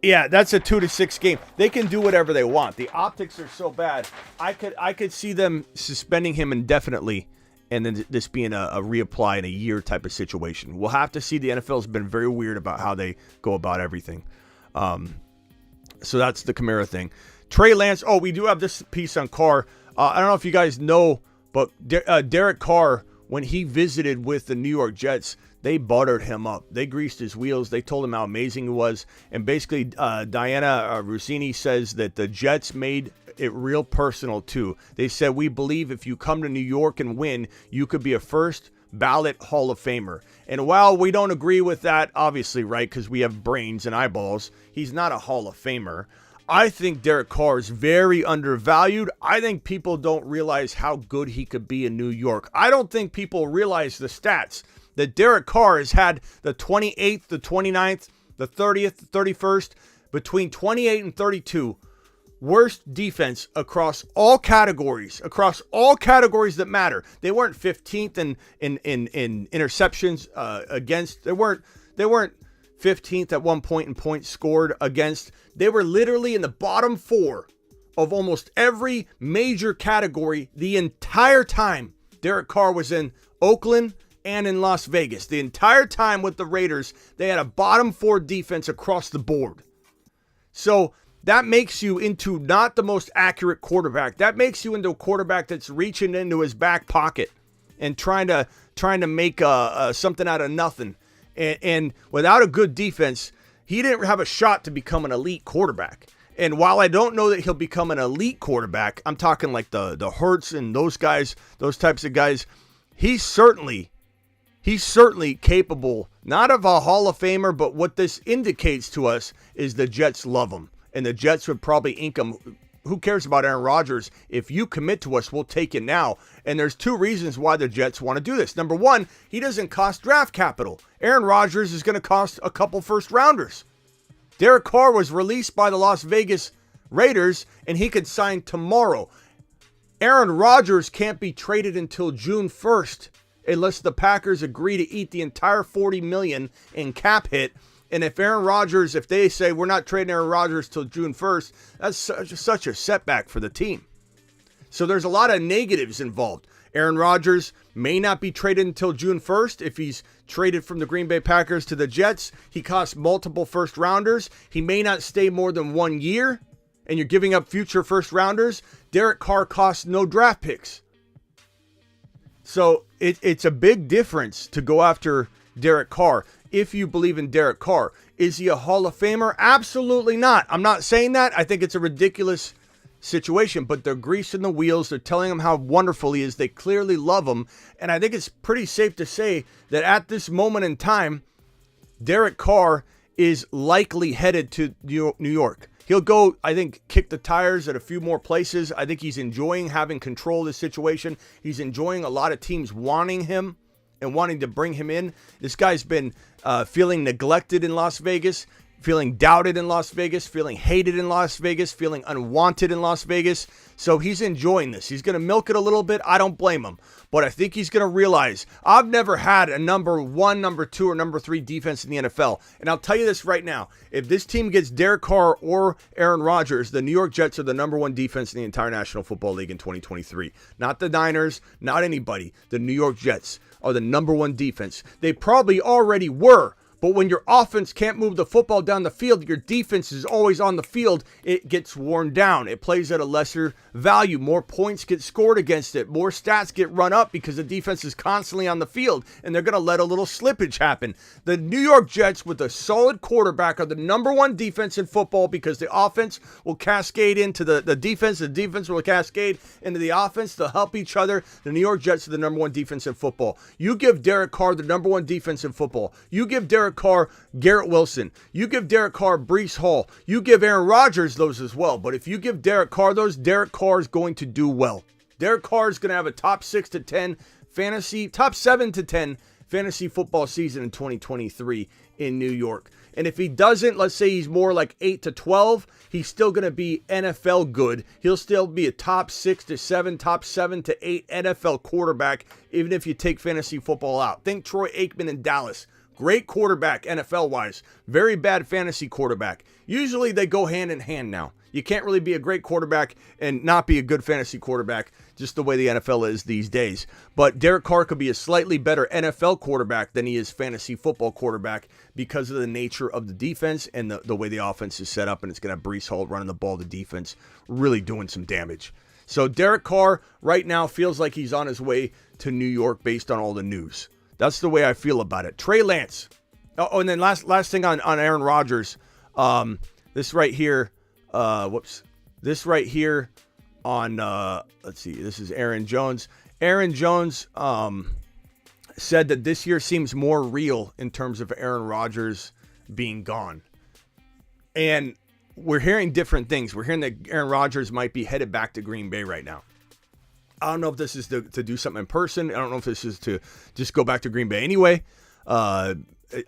yeah, that's a 2 to 6 game. They can do whatever they want. The optics are so bad. I could see them suspending him indefinitely, and then this being a reapply in a year type of situation. We'll have to see. The NFL has been very weird about how they go about everything. So that's the Kamara thing. Trey Lance. Oh, we do have this piece on Carr. I don't know if you guys know, but Derek Carr, when he visited with the New York Jets, they buttered him up. They greased his wheels. They told him how amazing he was. And basically, Diana Rossini says that the Jets made it real personal too. They said, we believe if you come to New York and win, you could be a first ballot Hall of Famer. And while we don't agree with that, obviously, right, because we have brains and eyeballs, he's not a Hall of Famer. I think Derek Carr is very undervalued. I think people don't realize how good he could be in New York. I don't think people realize the stats that Derek Carr has had the 28th, the 29th, the 30th, the 31st, between 28 and 32. Worst defense across all categories that matter. They weren't 15th in interceptions against. They weren't 15th at one point in points scored against. They were literally in the bottom 4 of almost every major category the entire time Derek Carr was in Oakland and in Las Vegas. The entire time with the Raiders, they had a bottom 4 defense across the board. So that makes you into not the most accurate quarterback. That makes you into a quarterback that's reaching into his back pocket and trying to make something out of nothing. And without a good defense, he didn't have a shot to become an elite quarterback. And while I don't know that he'll become an elite quarterback, I'm talking like the Hurts and those guys, those types of guys, he's certainly capable, not of a Hall of Famer, but what this indicates to us is the Jets love him. And the Jets would probably ink him. Who cares about Aaron Rodgers? If you commit to us, we'll take it now. And there's 2 reasons why the Jets want to do this. Number 1, he doesn't cost draft capital. Aaron Rodgers is going to cost a couple first-rounders. Derek Carr was released by the Las Vegas Raiders, and he could sign tomorrow. Aaron Rodgers can't be traded until June 1st unless the Packers agree to eat the entire $40 million in cap hit. And if they say we're not trading Aaron Rodgers till June 1st, that's such a setback for the team. So there's a lot of negatives involved. Aaron Rodgers may not be traded until June 1st. If he's traded from the Green Bay Packers to the Jets, he costs multiple first rounders. He may not stay more than 1 year, and you're giving up future first rounders. Derek Carr costs no draft picks. So it's a big difference to go after Derek Carr. If you believe in Derek Carr, is he a Hall of Famer? Absolutely not. I'm not saying that. I think it's a ridiculous situation, but they're greasing the wheels. They're telling him how wonderful he is. They clearly love him. And I think it's pretty safe to say that at this moment in time, Derek Carr is likely headed to New York. He'll go, I think, kick the tires at a few more places. I think he's enjoying having control of the situation. He's enjoying a lot of teams wanting him and wanting to bring him in. This guy's been feeling neglected in Las Vegas, feeling doubted in Las Vegas, feeling hated in Las Vegas, feeling unwanted in Las Vegas. So he's enjoying this. He's going to milk it a little bit. I don't blame him. But I think he's going to realize I've never had a number 1, number 2, or number 3 defense in the NFL. And I'll tell you this right now. If this team gets Derek Carr or Aaron Rodgers, the New York Jets are the number 1 defense in the entire National Football League in 2023. Not the Niners, not anybody. The New York Jets are the number 1 defense. They probably already were. But when your offense can't move the football down the field, your defense is always on the field, it gets worn down. It plays at a lesser value. More points get scored against it. More stats get run up because the defense is constantly on the field, and they're going to let a little slippage happen. The New York Jets, with a solid quarterback, are the number 1 defense in football because the offense will cascade into the defense. The defense will cascade into the offense. They'll help each other. The New York Jets are the number 1 defense in football. You give Derek Carr the number 1 defense in football. You give Derek Carr Garrett Wilson. You give Derek Carr Breece Hall. You give Aaron Rodgers those as well. But if you give Derek Carr those, Derek Carr is going to do well. Derek Carr is going to have a top 6 to 10 fantasy, top 7 to 10 fantasy football season in 2023 in New York. And if he doesn't, let's say he's more like 8 to 12, he's still going to be NFL good. He'll still be a top 6 to 7, top 7 to 8 NFL quarterback, even if you take fantasy football out. Think Troy Aikman in Dallas. Great quarterback, NFL-wise. Very bad fantasy quarterback. Usually they go hand in hand now. You can't really be a great quarterback and not be a good fantasy quarterback, just the way the NFL is these days. But Derek Carr could be a slightly better NFL quarterback than he is fantasy football quarterback because of the nature of the defense and the way the offense is set up. And it's going to have Breece Hall running the ball, the defense really doing some damage. So Derek Carr right now feels like he's on his way to New York based on all the news. That's the way I feel about it. Trey Lance. Oh, and then last thing on Aaron Rodgers. This right here. This right here on, let's see. This is Aaron Jones. Aaron Jones said that this year seems more real in terms of Aaron Rodgers being gone. And we're hearing different things. We're hearing that Aaron Rodgers might be headed back to Green Bay right now. I don't know if this is to do something in person. I don't know if this is to just go back to Green Bay anyway. I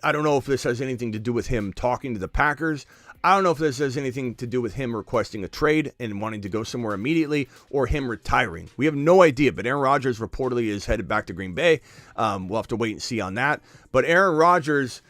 don't know if this has anything to do with him talking to the Packers. I don't know if this has anything to do with him requesting a trade and wanting to go somewhere immediately or him retiring. We have no idea, but Aaron Rodgers reportedly is headed back to Green Bay. We'll have to wait and see on that. But Aaron Rodgers,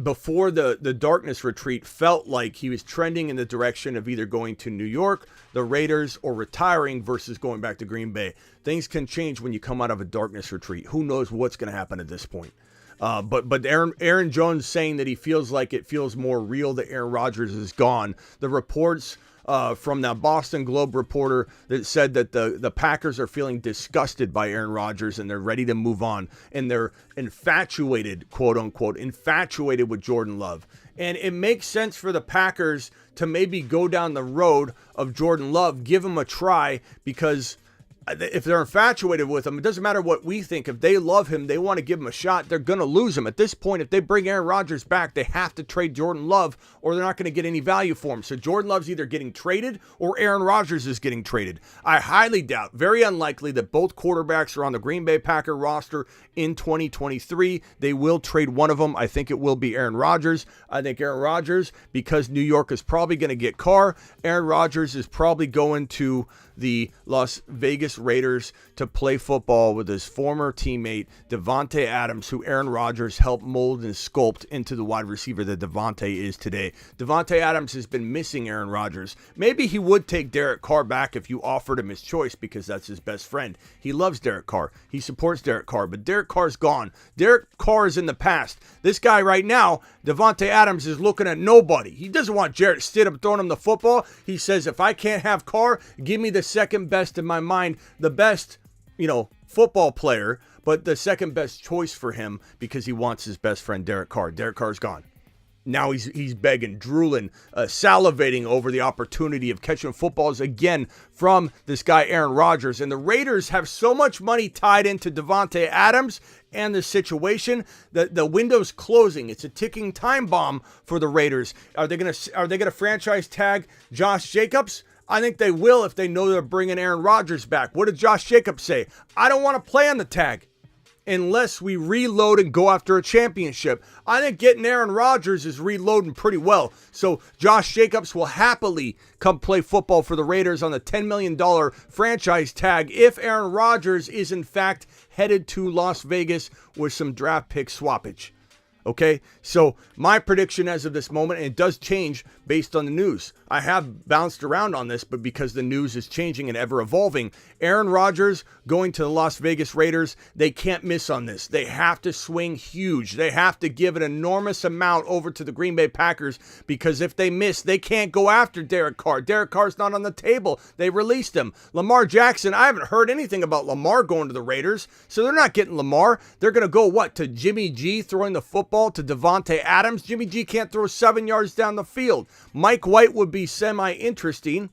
before the darkness retreat, felt like he was trending in the direction of either going to New York, the Raiders, or retiring versus going back to Green Bay. Things can change when you come out of a darkness retreat. Who knows what's going to happen at this point? But Aaron Jones saying that he feels like it feels more real that Aaron Rodgers is gone. The reports from that Boston Globe reporter that said that the Packers are feeling disgusted by Aaron Rodgers and they're ready to move on. And they're infatuated, quote unquote, infatuated with Jordan Love. And it makes sense for the Packers to maybe go down the road of Jordan Love, give him a try, because if they're infatuated with him, it doesn't matter what we think. If they love him, they want to give him a shot, they're going to lose him. At this point, if they bring Aaron Rodgers back, they have to trade Jordan Love or they're not going to get any value for him. So Jordan Love's either getting traded or Aaron Rodgers is getting traded. I highly doubt, very unlikely, that both quarterbacks are on the Green Bay Packer roster in 2023. They will trade one of them. I think it will be Aaron Rodgers. I think Aaron Rodgers, because New York is probably going to get Carr, Aaron Rodgers is probably going to the Las Vegas Raiders to play football with his former teammate Davante Adams, who Aaron Rodgers helped mold and sculpt into the wide receiver that Davante is today. Davante Adams has been missing Aaron Rodgers. Maybe he would take Derek Carr back if you offered him his choice, because that's his best friend. He loves Derek Carr. He supports Derek Carr, but Derek Carr's gone. Derek Carr is in the past. This guy right now, Davante Adams, is looking at nobody. He doesn't want Jarrett Stidham throwing him the football. He says, if I can't have Carr, give me the second best in my mind, the best, football player, but the second best choice for him, because he wants his best friend Derek Carr. Derek Carr's gone. Now he's begging, drooling, salivating over the opportunity of catching footballs again from this guy Aaron Rodgers. And the Raiders have so much money tied into Davante Adams and the situation that the window's closing. It's a ticking time bomb for the Raiders. Are they gonna franchise tag Josh Jacobs? I think they will if they know they're bringing Aaron Rodgers back. What did Josh Jacobs say? I don't want to play on the tag unless we reload and go after a championship. I think getting Aaron Rodgers is reloading pretty well. So Josh Jacobs will happily come play football for the Raiders on the $10 million franchise tag if Aaron Rodgers is in fact headed to Las Vegas with some draft pick swappage. Okay, so my prediction as of this moment, and it does change based on the news. I have bounced around on this, but because the news is changing and ever evolving, Aaron Rodgers going to the Las Vegas Raiders, they can't miss on this. They have to swing huge. They have to give an enormous amount over to the Green Bay Packers, because if they miss, they can't go after Derek Carr. Derek Carr's not on the table. They released him. Lamar Jackson, I haven't heard anything about Lamar going to the Raiders, so they're not getting Lamar. They're going to go, to Jimmy G throwing the football to Davante Adams? Jimmy G can't throw 7 yards down the field. Mike White would be semi-interesting.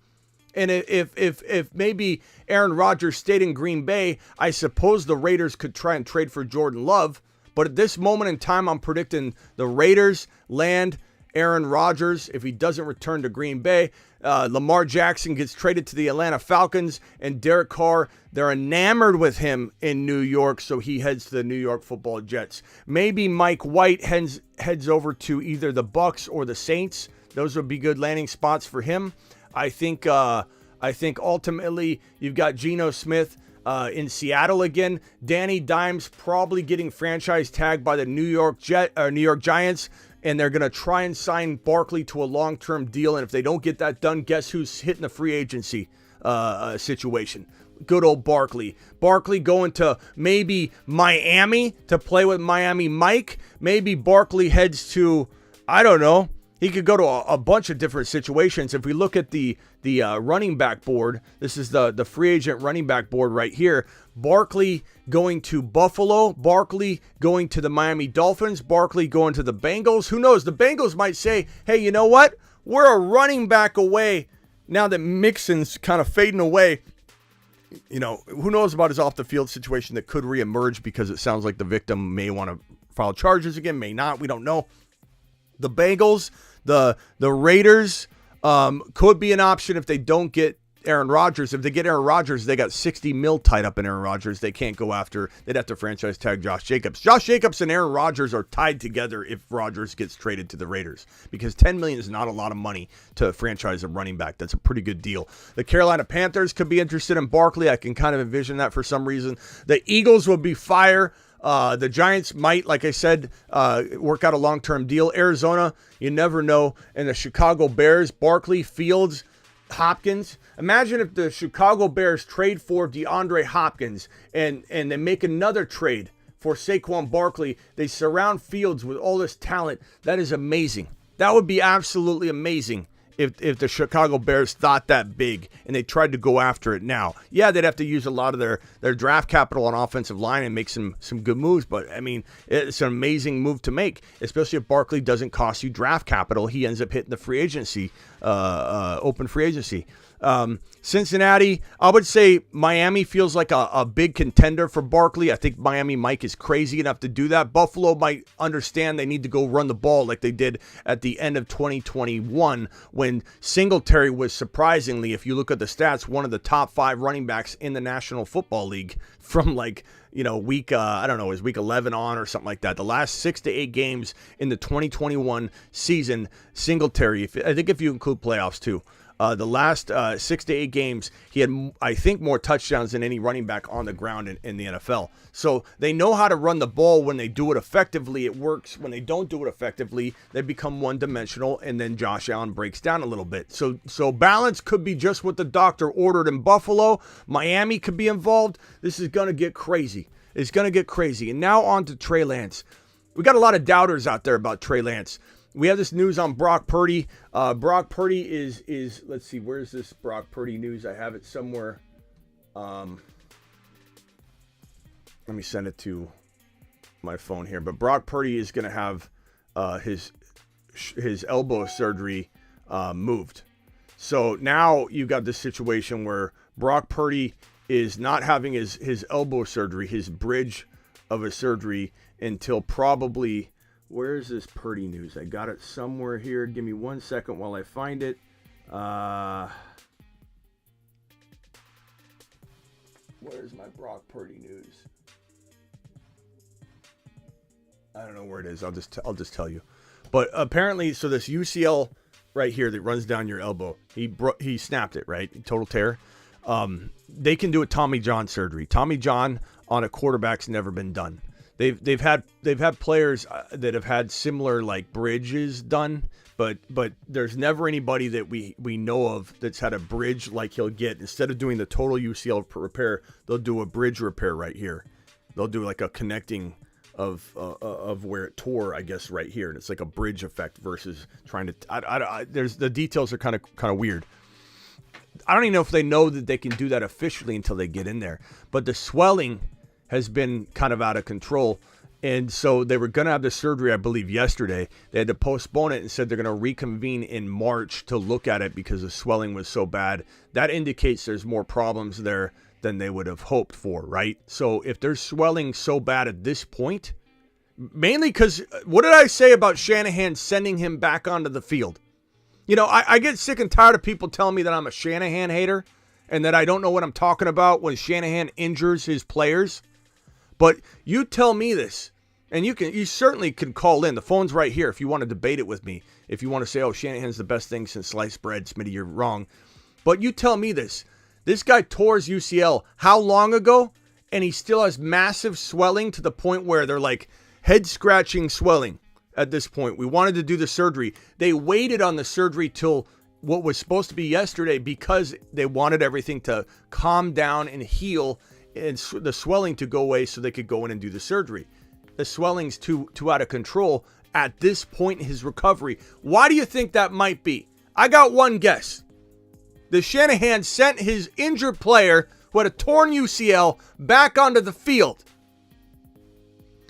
And if maybe Aaron Rodgers stayed in Green Bay, I suppose the Raiders could try and trade for Jordan Love. But at this moment in time, I'm predicting the Raiders land Aaron Rodgers if he doesn't return to Green Bay. Lamar Jackson gets traded to the Atlanta Falcons, and Derek Carr, they're enamored with him in New York, so he heads to the New York Football Jets. Maybe Mike White heads over to either the Bucs or the Saints. Those would be good landing spots for him. I think ultimately you've got Geno Smith in Seattle again. Danny Dimes probably getting franchise tagged by the New York Giants. And they're going to try and sign Barkley to a long-term deal. And if they don't get that done, guess who's hitting the free agency situation? Good old Barkley. Barkley going to maybe Miami to play with Miami Mike. Maybe Barkley heads to, I don't know. He could go to a bunch of different situations. If we look at the running back board, this is the free agent running back board right here. Barkley going to Buffalo, Barkley going to the Miami Dolphins, Barkley going to the Bengals. Who knows? The Bengals might say, hey, you know what? We're a running back away now that Mixon's kind of fading away. Who knows about his off-the-field situation that could reemerge, because it sounds like the victim may want to file charges again, may not. We don't know. The Bengals, the Raiders could be an option if they don't get Aaron Rodgers. If they get Aaron Rodgers, they got $60 million tied up in Aaron Rodgers. They can't go after. They'd have to franchise tag Josh Jacobs. Josh Jacobs and Aaron Rodgers are tied together if Rodgers gets traded to the Raiders, because $10 million is not a lot of money to franchise a running back. That's a pretty good deal. The Carolina Panthers could be interested in Barkley. I can kind of envision that for some reason. The Eagles would be fire The Giants might, like I said, work out a long-term deal. Arizona, you never know. And the Chicago Bears, Barkley, Fields, Hopkins. Imagine if the Chicago Bears trade for DeAndre Hopkins and they make another trade for Saquon Barkley. They surround Fields with all this talent. That is amazing. That would be absolutely amazing if the Chicago Bears thought that big and they tried to go after it now. Yeah, they'd have to use a lot of their draft capital on offensive line and make some good moves, but I mean, it's an amazing move to make, especially if Barkley doesn't cost you draft capital. He ends up hitting the free agency, open free agency. Cincinnati, I would say Miami feels like a big contender for Barkley. I think Miami Mike is crazy enough to do that. Buffalo might understand they need to go run the ball like they did at the end of 2021 when Singletary was surprisingly, if you look at the stats, one of the top 5 running backs in the National Football League from week, I don't know, it was week 11 on or something like that. The last 6 to 8 games in the 2021 season, Singletary, I think if you include playoffs too, the last 6 to 8 games, he had, I think, more touchdowns than any running back on the ground in the NFL. So they know how to run the ball. When they do it effectively, it works. When they don't do it effectively, they become one-dimensional, and then Josh Allen breaks down a little bit. So balance could be just what the doctor ordered in Buffalo. Miami could be involved. This is going to get crazy. It's going to get crazy. And now on to Trey Lance. We got a lot of doubters out there about Trey Lance. We have this news on Brock Purdy. Brock Purdy is let's see, where's this Brock Purdy news? I have it somewhere. Let me send it to my phone here. But Brock Purdy is going to have his elbow surgery moved. So now you've got this situation where Brock Purdy is not having his elbow surgery, his bridge of a surgery, until probably... Where's this Purdy news? I got it somewhere here. Give me 1 second while I find it. Where's my Brock Purdy news? I don't know where it is. I'll just tell you. But apparently, so this UCL right here that runs down your elbow, he snapped it, right? Total tear. They can do a Tommy John surgery. Tommy John on a quarterback's never been done. They've had players that have had similar like bridges done, but there's never anybody that we know of that's had a bridge like he'll get. Instead of doing the total UCL repair, they'll do a bridge repair right here. They'll do like a connecting of where it tore, I guess, right here, and it's like a bridge effect versus trying to. There's the details are kind of weird. I don't even know if they know that they can do that officially until they get in there. But the swelling has been kind of out of control. And so they were going to have the surgery, I believe, yesterday. They had to postpone it and said they're going to reconvene in March to look at it because the swelling was so bad. That indicates there's more problems there than they would have hoped for, right? So if there's swelling so bad at this point, mainly because what did I say about Shanahan sending him back onto the field? You know, I get sick and tired of people telling me that I'm a Shanahan hater and that I don't know what I'm talking about when Shanahan injures his players. But you tell me this, and you certainly can call in. The phone's right here if you want to debate it with me. If you want to say, oh, Shanahan's the best thing since sliced bread, Smitty, you're wrong. But you tell me this. This guy tore his UCL how long ago? And he still has massive swelling to the point where they're like head-scratching swelling at this point. We wanted to do the surgery. They waited on the surgery till what was supposed to be yesterday because they wanted everything to calm down and heal and the swelling to go away so they could go in and do the surgery. The swelling's too out of control at this point in his recovery. Why do you think that might be? I got one guess. The Shanahan sent his injured player who had a torn UCL back onto the field.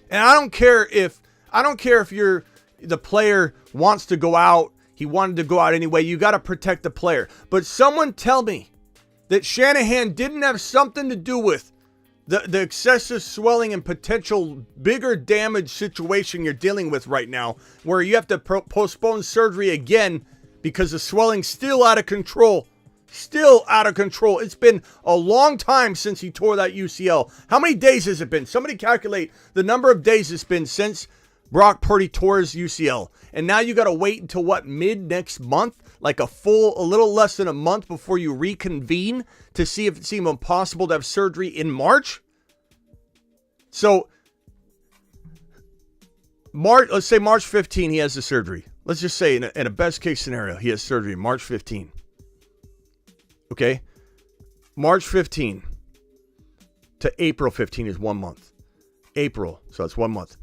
And I don't care if you're the player wants to go out. He wanted to go out anyway. You got to protect the player. But someone tell me that Shanahan didn't have something to do with the excessive swelling and potential bigger damage situation you're dealing with right now, where you have to postpone surgery again because the swelling's still out of control. Still out of control. It's been a long time since he tore that UCL. How many days has it been? Somebody calculate the number of days it's been since Brock Purdy tore his UCL. And now you got to wait until what, mid next month? Like a little less than a month before you reconvene to see if it's even possible to have surgery in March? So let's say March 15, he has the surgery. Let's just say in a best case scenario, he has surgery March 15. Okay? March 15 to April 15 is 1 month. April, so that's 1 month.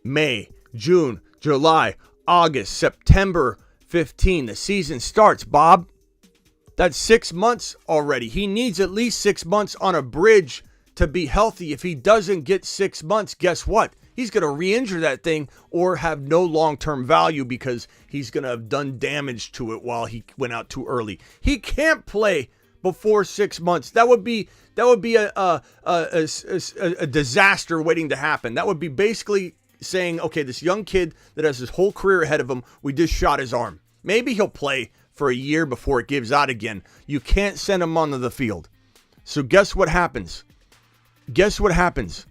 May, June, July, August, September 15. The season starts, Bob. That's 6 months already. He needs at least 6 months on a bridge to be healthy. If he doesn't get 6 months, guess what? He's going to re-injure that thing or have no long-term value because he's going to have done damage to it while he went out too early. He can't play before 6 months. That would be a disaster waiting to happen. That would be basically saying, okay, this young kid that has his whole career ahead of him, we just shot his arm. Maybe he'll play for a year before it gives out again. You can't send him onto the field. So guess what happens? Guess what happens?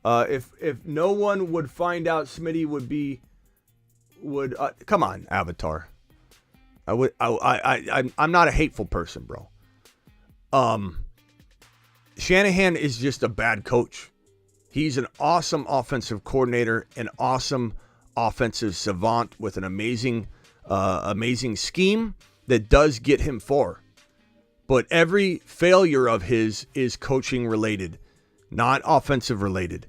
If no one would find out, Smitty would come on, Avatar. I'm not a hateful person, bro. Shanahan is just a bad coach. He's an awesome offensive coordinator, an awesome offensive savant with an amazing scheme that does get him far. But every failure of his is coaching related, not offensive related.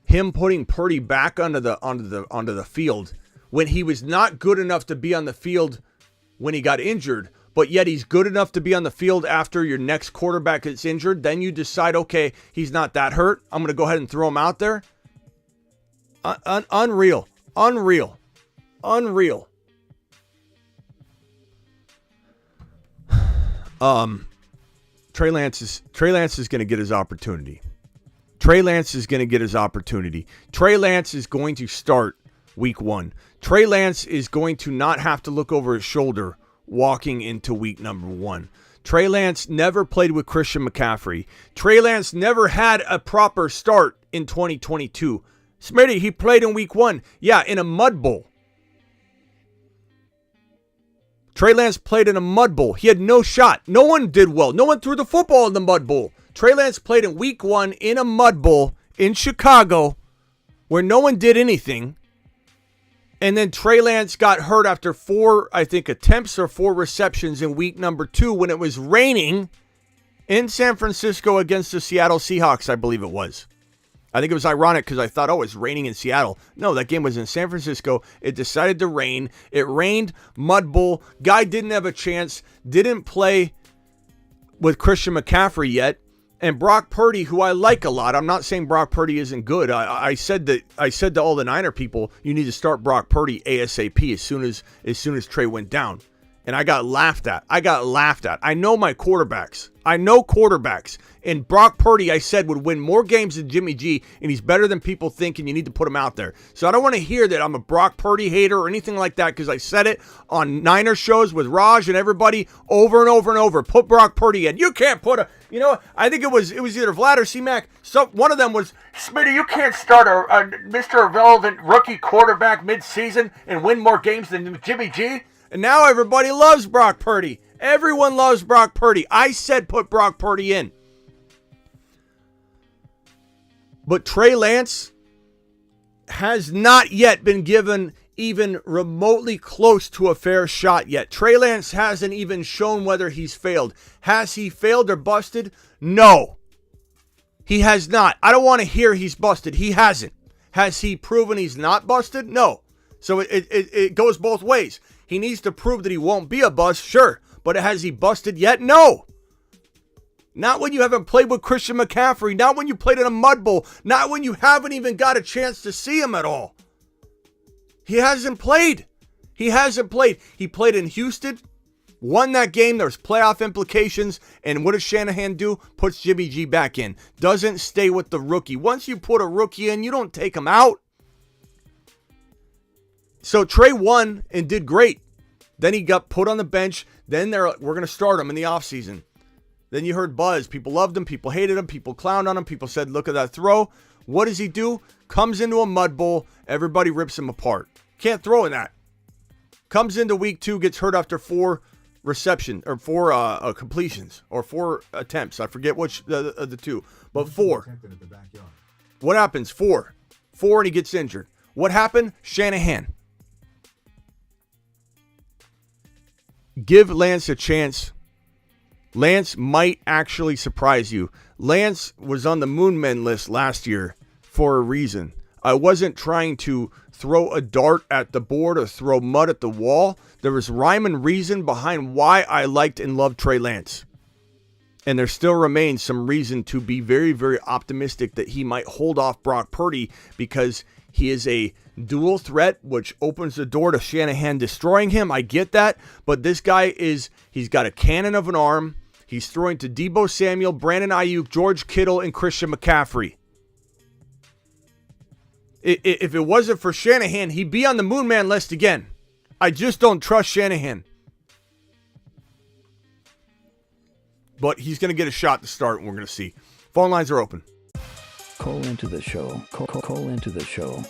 Him putting Purdy back onto the field when he was not good enough to be on the field when he got injured, but yet he's good enough to be on the field after your next quarterback gets injured. Then you decide, okay, he's not that hurt. I'm going to go ahead and throw him out there. Unreal. Trey Lance is going to get his opportunity. Trey Lance is going to start week 1. Trey Lance is going to not have to look over his shoulder walking into week number 1. Trey Lance never played with Christian McCaffrey. Trey Lance never had a proper start in 2022. Smitty, he played in week 1. Yeah, in a mud bowl. Trey Lance played in a mud bowl. He had no shot. No one did well. No one threw the football in the mud bowl. Trey Lance played in week 1 in a mud bowl in Chicago where no one did anything. And then Trey Lance got hurt after 4 attempts or 4 receptions in week number 2 when it was raining in San Francisco against the Seattle Seahawks, I believe it was. I think it was ironic because I thought, oh, it's raining in Seattle. No, that game was in San Francisco. It decided to rain. It rained, mud bowl. Guy didn't have a chance, didn't play with Christian McCaffrey yet. And Brock Purdy, who I like a lot, I'm not saying Brock Purdy isn't good. I said to all the Niner people, you need to start Brock Purdy ASAP as soon as Trey went down. And I got laughed at. I know my quarterbacks. And Brock Purdy, I said, would win more games than Jimmy G, and he's better than people think, and you need to put him out there. So I don't want to hear that I'm a Brock Purdy hater or anything like that, because I said it on Niner shows with Raj and everybody over and over and over. Put Brock Purdy in. You can't put I think it was either Vlad or C-Mac. So one of them was, Smitty, you can't start a Mr. Irrelevant rookie quarterback mid-season and win more games than Jimmy G. And now everybody loves Brock Purdy. Everyone loves Brock Purdy. I said put Brock Purdy in. But Trey Lance has not yet been given even remotely close to a fair shot yet. Trey Lance hasn't even shown whether he's failed. Has he failed or busted? No. He has not. I don't want to hear he's busted. He hasn't. Has he proven he's not busted? No. So it goes both ways. He needs to prove that he won't be a bust, sure. But has he busted yet? No. Not when you haven't played with Christian McCaffrey. Not when you played in a mud bowl. Not when you haven't even got a chance to see him at all. He hasn't played. He played in Houston, won that game. There's playoff implications. And what does Shanahan do? Puts Jimmy G back in. Doesn't stay with the rookie. Once you put a rookie in, you don't take him out. So Trey won and did great. Then he got put on the bench. Then they're like, we're going to start him in the offseason. Then you heard buzz. People loved him. People hated him. People clowned on him. People said, look at that throw. What does he do? Comes into a mud bowl. Everybody rips him apart. Can't throw in that. Comes into week 2, gets hurt after 4 reception or 4 completions or 4 attempts. I forget which the 2, but 4. What happens? 4 and he gets injured. What happened? Shanahan. Give Lance a chance. Lance might actually surprise you. Lance was on the Moon Men list last year for a reason. I wasn't trying to throw a dart at the board or throw mud at the wall. There was rhyme and reason behind why I liked and loved Trey Lance. And there still remains some reason to be very, very optimistic that he might hold off Brock Purdy because he is a dual threat, which opens the door to Shanahan destroying him. I get that. But this guy he's got a cannon of an arm. He's throwing to Deebo Samuel, Brandon Ayuk, George Kittle, and Christian McCaffrey. If it wasn't for Shanahan, he'd be on the Moon Man list again. I just don't trust Shanahan. But he's going to get a shot to start, and we're going to see. Phone lines are open. Call into the show. Call into the show.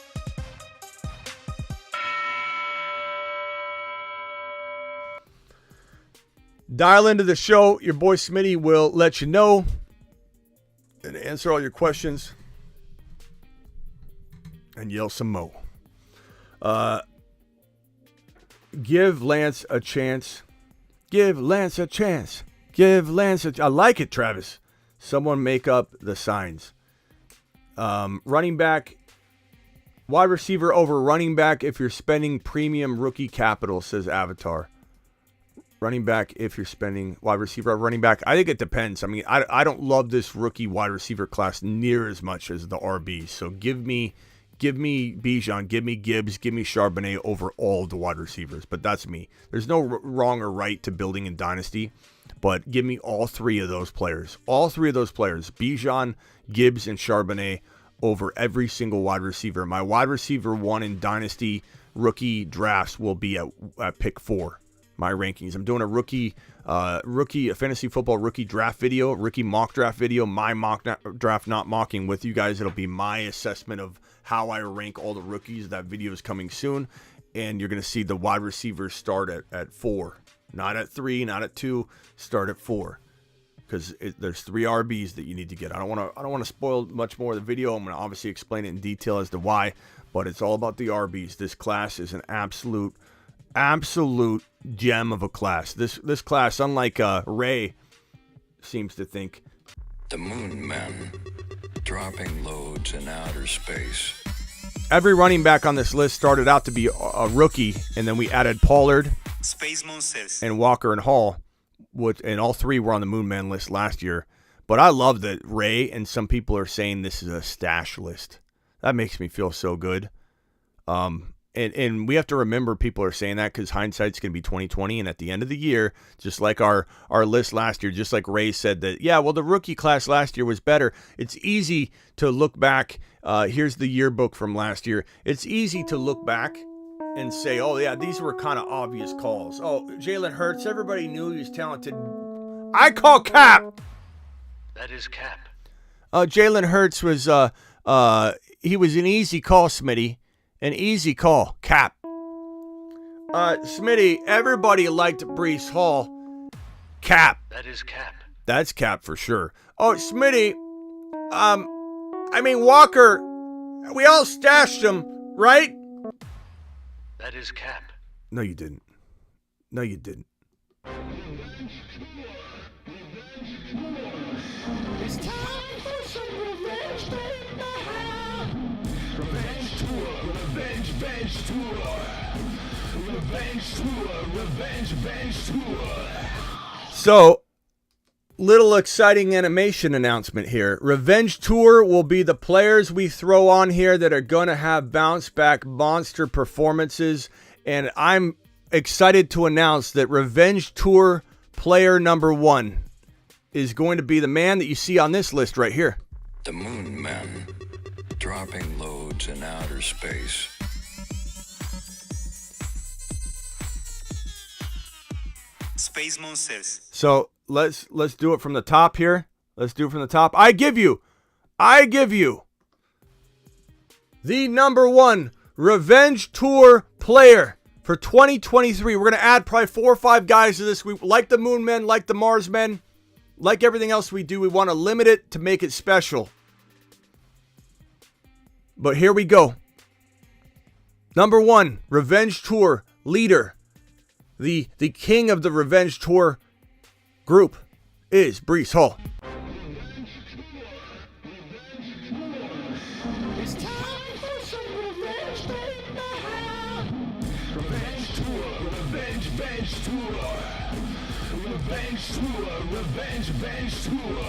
Dial into the show. Your boy Smitty will let you know and answer all your questions. And yell some mo. Give Lance a chance. Give Lance a chance. Give Lance a... I like it, Travis. Someone make up the signs. Running back. Wide receiver over running back if you're spending premium rookie capital, says Avatar. Running back if you're spending wide receiver over running back. I think it depends. I mean, I don't love this rookie wide receiver class near as much as the RBs. So give me Bijan, give me Gibbs, give me Charbonnet over all of the wide receivers. But that's me. There's no wrong or right to building in Dynasty. But give me all three of those players. All three of those players. Bijan, Gibbs, and Charbonnet over every single wide receiver. My wide receiver one in Dynasty rookie drafts will be at pick 4. My rankings. I'm doing a rookie fantasy football rookie draft video, rookie mock draft video, my mock draft not mocking with you guys. It'll be my assessment of how I rank all the rookies. That video is coming soon, and you're going to see the wide receivers start at 4, not at 3, not at 2. Start at 4 because there's 3 RBs that you need to get. I don't want to spoil much more of the video. I'm going to obviously explain it in detail as to why, but it's all about the RBs. This class is an absolute gem of a class. This class, unlike Ray seems to think, The Moon Men, dropping loads in outer space. Every running back on this list started out to be a rookie, and then we added Pollard, Space Moses. and Walker and Hall, and all 3 were on the Moon Man list last year. But I love that Ray and some people are saying this is a stash list. That makes me feel so good. And we have to remember people are saying that because hindsight's going to be 2020. And at the end of the year, just like our list last year, just like Ray said that, yeah, well, the rookie class last year was better. It's easy to look back. Here's the yearbook from last year. It's easy to look back and say, oh, yeah, these were kind of obvious calls. Oh, Jalen Hurts, everybody knew he was talented. I call cap. That is cap. Jalen Hurts was, he was an easy call, Smitty. An easy call. Cap. Smitty, everybody liked Breece Hall. Cap. That is cap. That's cap for sure. Oh, Smitty, Walker, we all stashed him, right? That is cap. No, you didn't. No, you didn't. It's time for some revenge, Revenge tour, revenge tour. Revenge tour, revenge tour. So, little exciting animation announcement here. Revenge Tour will be the players we throw on here that are going to have bounce back monster performances. And I'm excited to announce that Revenge Tour player number 1 is going to be the man that you see on this list right here. The Moon Men, dropping loads in outer space. Space Moses. So let's do it from the top here. Let's do it from the top. I give you the number 1 Revenge Tour player for 2023. We're going to add probably 4 or 5 guys to this. We like the Moon Men, like the Mars Men, like everything else we do. We want to limit it to make it special. But here we go. Number 1, Revenge Tour leader. The king of the Revenge Tour group is Breece Hall. It's time for some revenge, baby. Revenge tour, revenge tour. Revenge tour, revenge tour.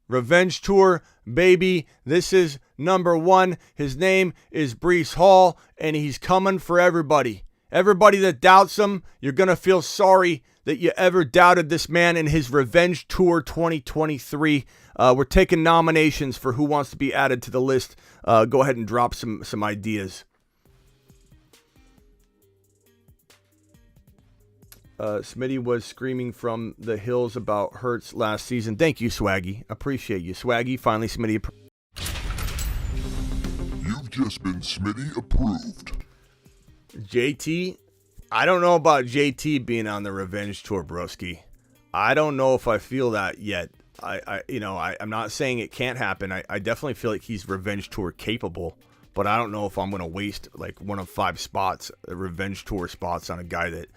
Revenge Tour, baby. This is number 1. His name is Breece Hall, and he's coming for everybody. Everybody that doubts him, you're going to feel sorry that you ever doubted this man in his Revenge Tour 2023. We're taking nominations for who wants to be added to the list. Go ahead and drop some ideas. Smitty was screaming from the hills about Hurts last season. Thank you, Swaggy. Appreciate you. Swaggy, finally, Smitty. You've just been Smitty approved. JT, I don't know about JT being on the Revenge Tour, broski. I don't know if I feel that yet. I'm not saying it can't happen. I definitely feel like he's Revenge Tour capable, but I don't know if I'm going to waste like one of 5 spots, Revenge Tour spots, on a guy that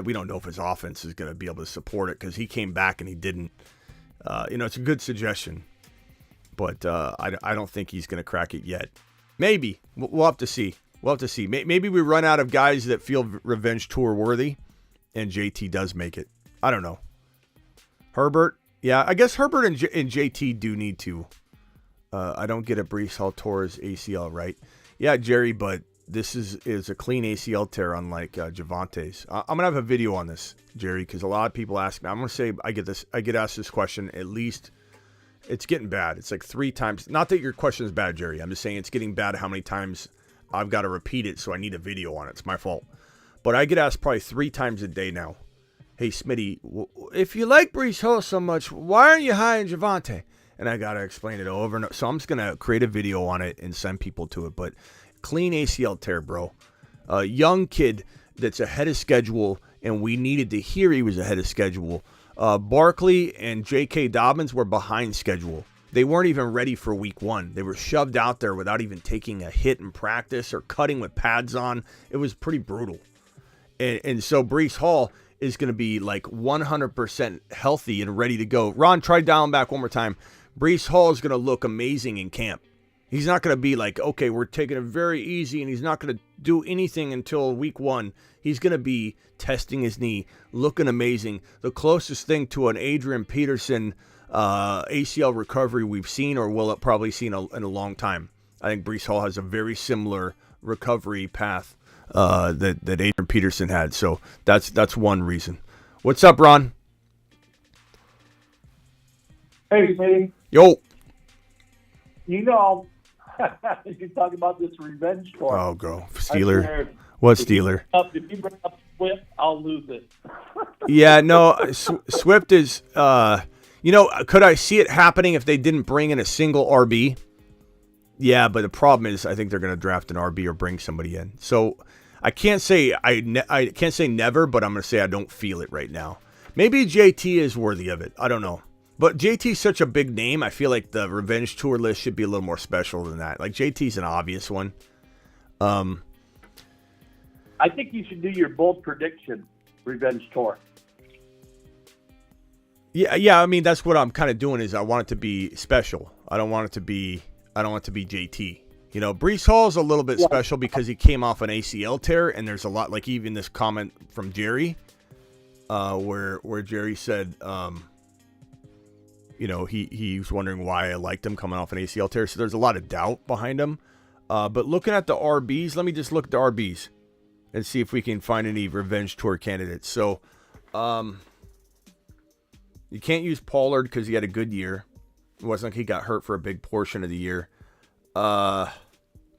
we don't know if his offense is going to be able to support it, because he came back and he didn't. It's a good suggestion, but I don't think he's going to crack it yet. Maybe. We'll have to see. Maybe we run out of guys that feel Revenge Tour worthy, and JT does make it. I don't know. Herbert. Yeah, I guess Herbert and JT do need to. I don't get a Breece Hall tore his ACL, right? Yeah, Jerry, but this is a clean ACL tear, unlike Javante's. I'm going to have a video on this, Jerry, because a lot of people ask me. I'm going to say I get asked this question at least. It's getting bad. It's like 3 times. Not that your question is bad, Jerry. I'm just saying it's getting bad how many times I've got to repeat it, so I need a video on it. It's my fault. But I get asked probably 3 times a day now. Hey, Smitty, if you like Breece Hall so much, why aren't you high on Javante? And I got to explain it over and over. So I'm just going to create a video on it and send people to it. But clean ACL tear, bro. A young kid that's ahead of schedule, and we needed to hear he was ahead of schedule. Barkley and J.K. Dobbins were behind schedule. They weren't even ready for week 1. They were shoved out there without even taking a hit in practice or cutting with pads on. It was pretty brutal. And so Breece Hall is going to be like 100% healthy and ready to go. Ron, try dialing back one more time. Breece Hall is going to look amazing in camp. He's not going to be like, okay, we're taking it very easy, and he's not going to do anything until week 1. He's going to be testing his knee, looking amazing. The closest thing to an Adrian Peterson ACL recovery we've seen, or will it probably seen in a long time. I think Breece Hall has a very similar recovery path that Adrian Peterson had. So that's one reason. What's up, Ron? Hey, Smitty. Yo. You talk about this revenge tour. Oh, go. Steeler. What Steeler? If you bring up Swift, I'll lose it. Yeah, no, Swift is, could I see it happening if they didn't bring in a single RB? Yeah, but the problem is I think they're going to draft an RB or bring somebody in. So I can't say I can't say never, but I'm going to say I don't feel it right now. Maybe JT is worthy of it. I don't know. But JT's such a big name, I feel like the Revenge Tour list should be a little more special than that. Like, JT's an obvious one. I think you should do your bold prediction, Revenge Tour. Yeah. I mean, that's what I'm kind of doing. Is I want it to be special. I don't want it to be JT. Breece Hall is a little bit special because he came off an ACL tear, and there's a lot, like even this comment from Jerry, where Jerry said, he was wondering why I liked him coming off an ACL tear. So there's a lot of doubt behind him. But looking at the RBs, let me just look at the RBs and see if we can find any Revenge Tour candidates. So you can't use Pollard because he had a good year. It wasn't like he got hurt for a big portion of the year.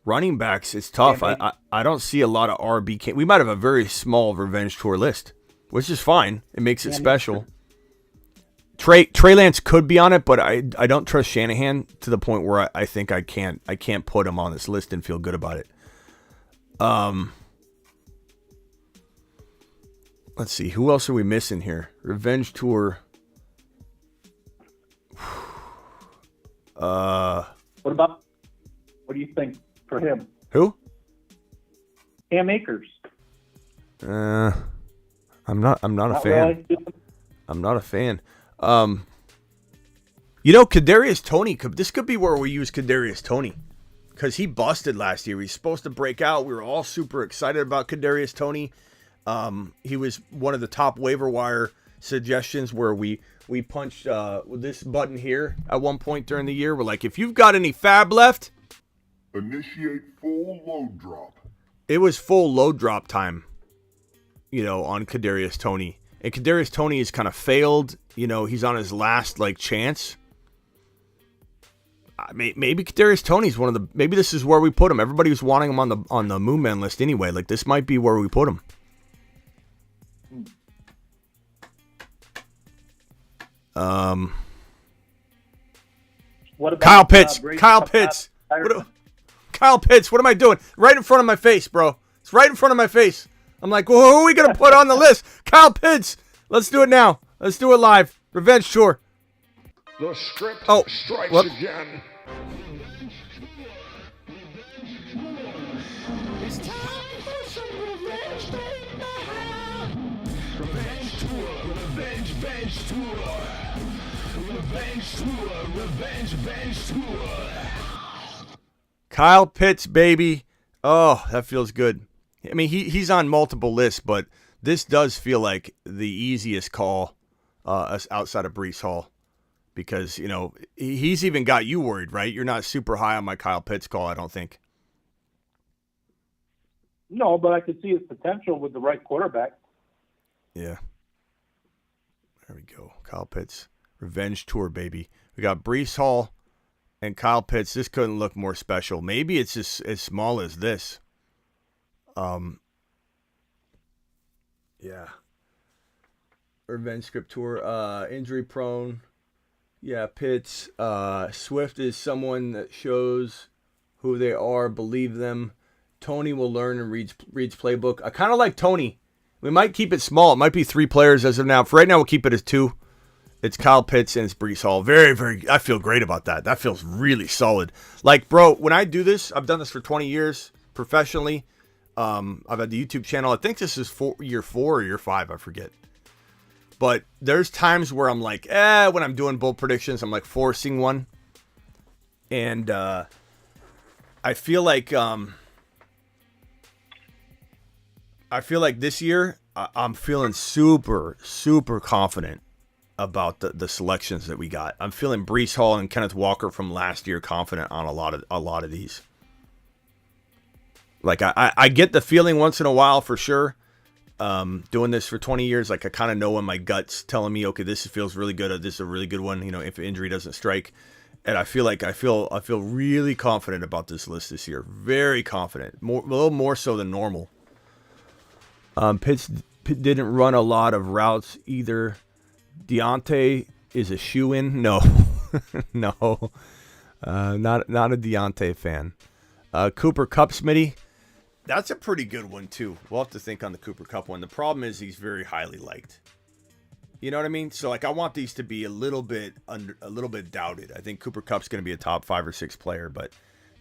Running backs, it's tough. I don't see a lot of RB. We might have a very small Revenge Tour list, which is fine. It makes it special. Trey Lance could be on it, but I don't trust Shanahan to the point where I think I can't put him on this list and feel good about it. Let's see, who else are we missing here? Revenge Tour. What do you think for him? Who? Cam Akers. I'm not a fan. Really? I'm not a fan. You know, Kadarius Toney, this could be where we use Kadarius Toney, because he busted last year. He's supposed to break out. We were all super excited about Kadarius Toney. He was one of the top waiver wire suggestions where we punched this button here at one point during the year. We're like, if you've got any fab left, initiate full load drop. It was full load drop time, you know, on Kadarius Toney. And Kadarius Toney has kind of failed. You know, he's on his last, chance. Maybe Kadarius Toney's one of the... Maybe this is where we put him. Everybody was wanting him on the Moon Man list anyway. This might be where we put him. What about Kyle Pitts. Brady? Kyle Pitts. Kyle Pitts. What am I doing? Right in front of my face, bro. It's right in front of my face. I'm like, well, who are we going to put on the list? Kyle Pitts. Let's do it now. Let's do it live. Revenge tour. The script strikes again. It's time for some revenge, baby. Revenge tour, revenge tour. Revenge tour, revenge tour. Kyle Pitts, baby. Oh, that feels good. I mean, he's on multiple lists, but this does feel like the easiest call outside of Breece Hall, because, you know, he's even got you worried, right? You're not super high on my Kyle Pitts call, I don't think. No, but I could see his potential with the right quarterback. Yeah. There we go. Kyle Pitts. Revenge tour, baby. We got Breece Hall and Kyle Pitts. This couldn't look more special. Maybe it's just as small as this. Yeah. Revenge script tour. Injury prone. Yeah, Pitts. Swift is someone that shows who they are. Believe them. Toney will learn and reads playbook. I kind of like Toney. We might keep it small. It might be 3 players as of now. For right now, we'll keep it as 2. It's Kyle Pitts and it's Breece Hall. Very, very, I feel great about that. That feels really solid. Like, bro, when I do this, I've done this for 20 years professionally. I've had the YouTube channel. I think this is year 4 or year 5. I forget. But there's times where I'm like, when I'm doing bold predictions, I'm like forcing one. And I feel like this year I'm feeling super, super confident about the selections that we got. I'm feeling Breece Hall and Kenneth Walker from last year confident on a lot of these. Like I get the feeling once in a while for sure. Doing this for 20 years, like I kind of know when my gut's telling me, okay, this feels really good. This is a really good one. You know, if injury doesn't strike, and I feel really confident about this list this year. Very confident, a little more so than normal. Pitts didn't run a lot of routes either. Deontay is a shoe-in. No, no, not a Deontay fan. Cooper Kupp, Smitty. That's a pretty good one, too. We'll have to think on the Cooper Kupp one. The problem is he's very highly liked. You know what I mean? So, I want these to be a little bit doubted. I think Cooper Kupp's going to be a top 5 or 6 player, but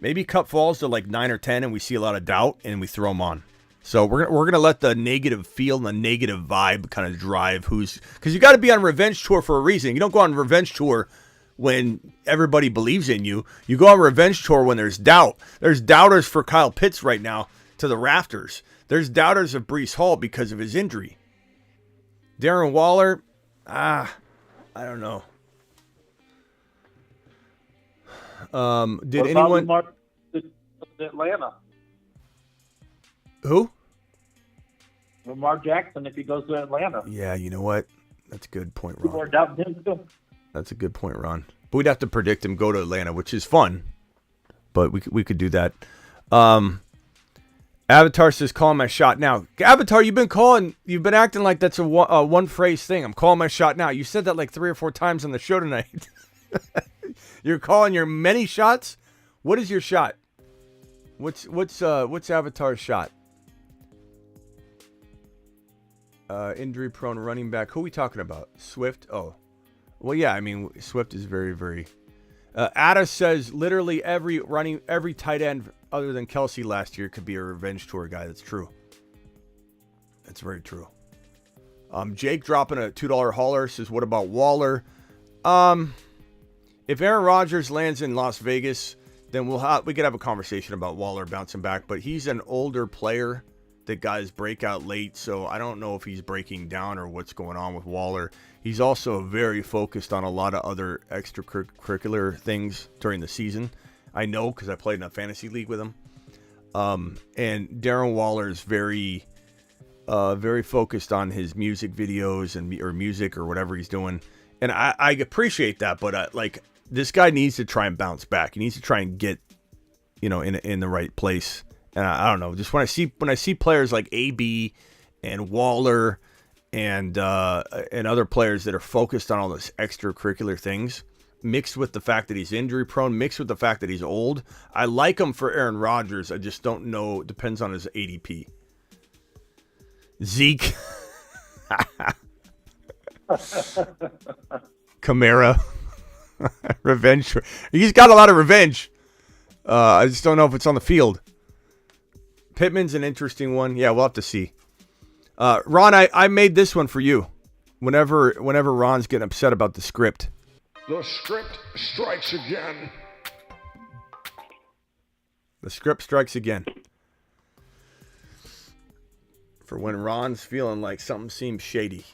maybe Kupp falls to 9 or 10 and we see a lot of doubt and we throw him on. So, we're going to let the negative feel and the negative vibe kind of drive because you got to be on revenge tour for a reason. You don't go on revenge tour when everybody believes in you. You go on revenge tour when there's doubt. There's doubters for Kyle Pitts right now to the rafters. There's doubters of Breece Hall because of his injury. Darren Waller, I don't know. Did anyone? Atlanta. Who? Lamar Jackson if he goes to Atlanta. Yeah, you know what? That's a good point, Ron. People are doubting him too. That's a good point, Ron. But we'd have to predict him go to Atlanta, which is fun. But we could do that. Avatar says, calling my shot now. Avatar, you've been acting like that's a one phrase thing. I'm calling my shot now. You said that 3 or 4 times on the show tonight. You're calling your many shots? What is your shot? What's Avatar's shot? Injury prone running back. Who are we talking about? Swift? Oh. Well, yeah, I mean, Swift is very, very... Ada says literally every tight end other than Kelsey last year could be a revenge tour guy. That's true. That's very true. Jake dropping a $2 hauler says, what about Waller? If Aaron Rodgers lands in Las Vegas, then we could have a conversation about Waller bouncing back. But he's an older player that guys break out late, so I don't know if he's breaking down or what's going on with Waller. He's also very focused on a lot of other extracurricular things during the season. I know because I played in a fantasy league with him. And Darren Waller is very focused on his music videos or music or whatever he's doing. And I appreciate that, but this guy needs to try and bounce back. He needs to try and get, in the right place. And I don't know, just when I see players like AB and Waller and other players that are focused on all this extracurricular things, mixed with the fact that he's injury prone, mixed with the fact that he's old, I like him for Aaron Rodgers. I just don't know. It depends on his ADP. Zeke, Kamara, revenge. He's got a lot of revenge. I just don't know if it's on the field. Pittman's an interesting one. Yeah, we'll have to see. Ron, I made this one for you. Whenever Ron's getting upset about the script. The script strikes again. The script strikes again. For when Ron's feeling like something seems shady.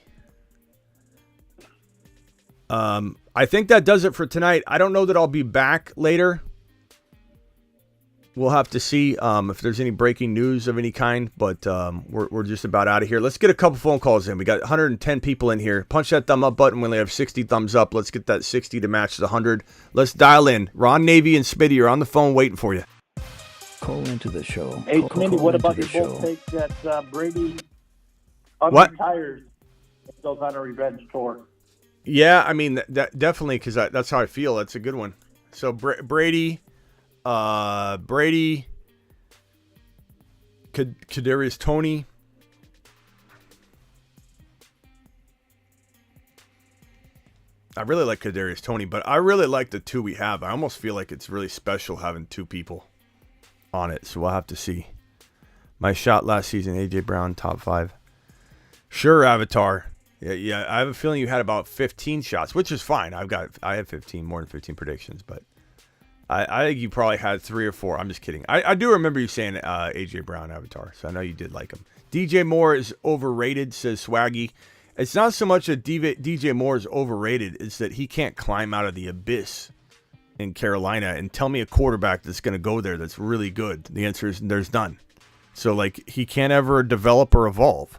I think that does it for tonight. I don't know that I'll be back later. We'll have to see if there's any breaking news of any kind, but we're just about out of here. Let's get a couple phone calls in. We got 110 people in here. Punch that thumb up button when they have 60 thumbs up. Let's get that 60 to match the 100. Let's dial in. Ron, Navy, and Smitty are on the phone waiting for you. Call into the show. Hey, Smitty, what about your bold take that Brady What? unretires and goes on a revenge tour? Yeah, I mean, that definitely, because that's how I feel. That's a good one. So Brady, Kadarius Toney, I really like Kadarius Toney, but I really like the two we have. I almost feel like it's really special having two people on it, so we'll have to see. My shot last season, A.J. Brown, top 5. Sure, Avatar. Yeah. I have a feeling you had about 15 shots, which is fine. I have 15, more than 15 predictions, but I think you probably had 3 or 4. I'm just kidding. I do remember you saying A.J. Brown, Avatar, so I know you did like him. DJ Moore is overrated, says Swaggy. It's not so much that DJ Moore is overrated, it's that he can't climb out of the abyss in Carolina and tell me a quarterback that's going to go there that's really good. The answer is there's none. So, he can't ever develop or evolve.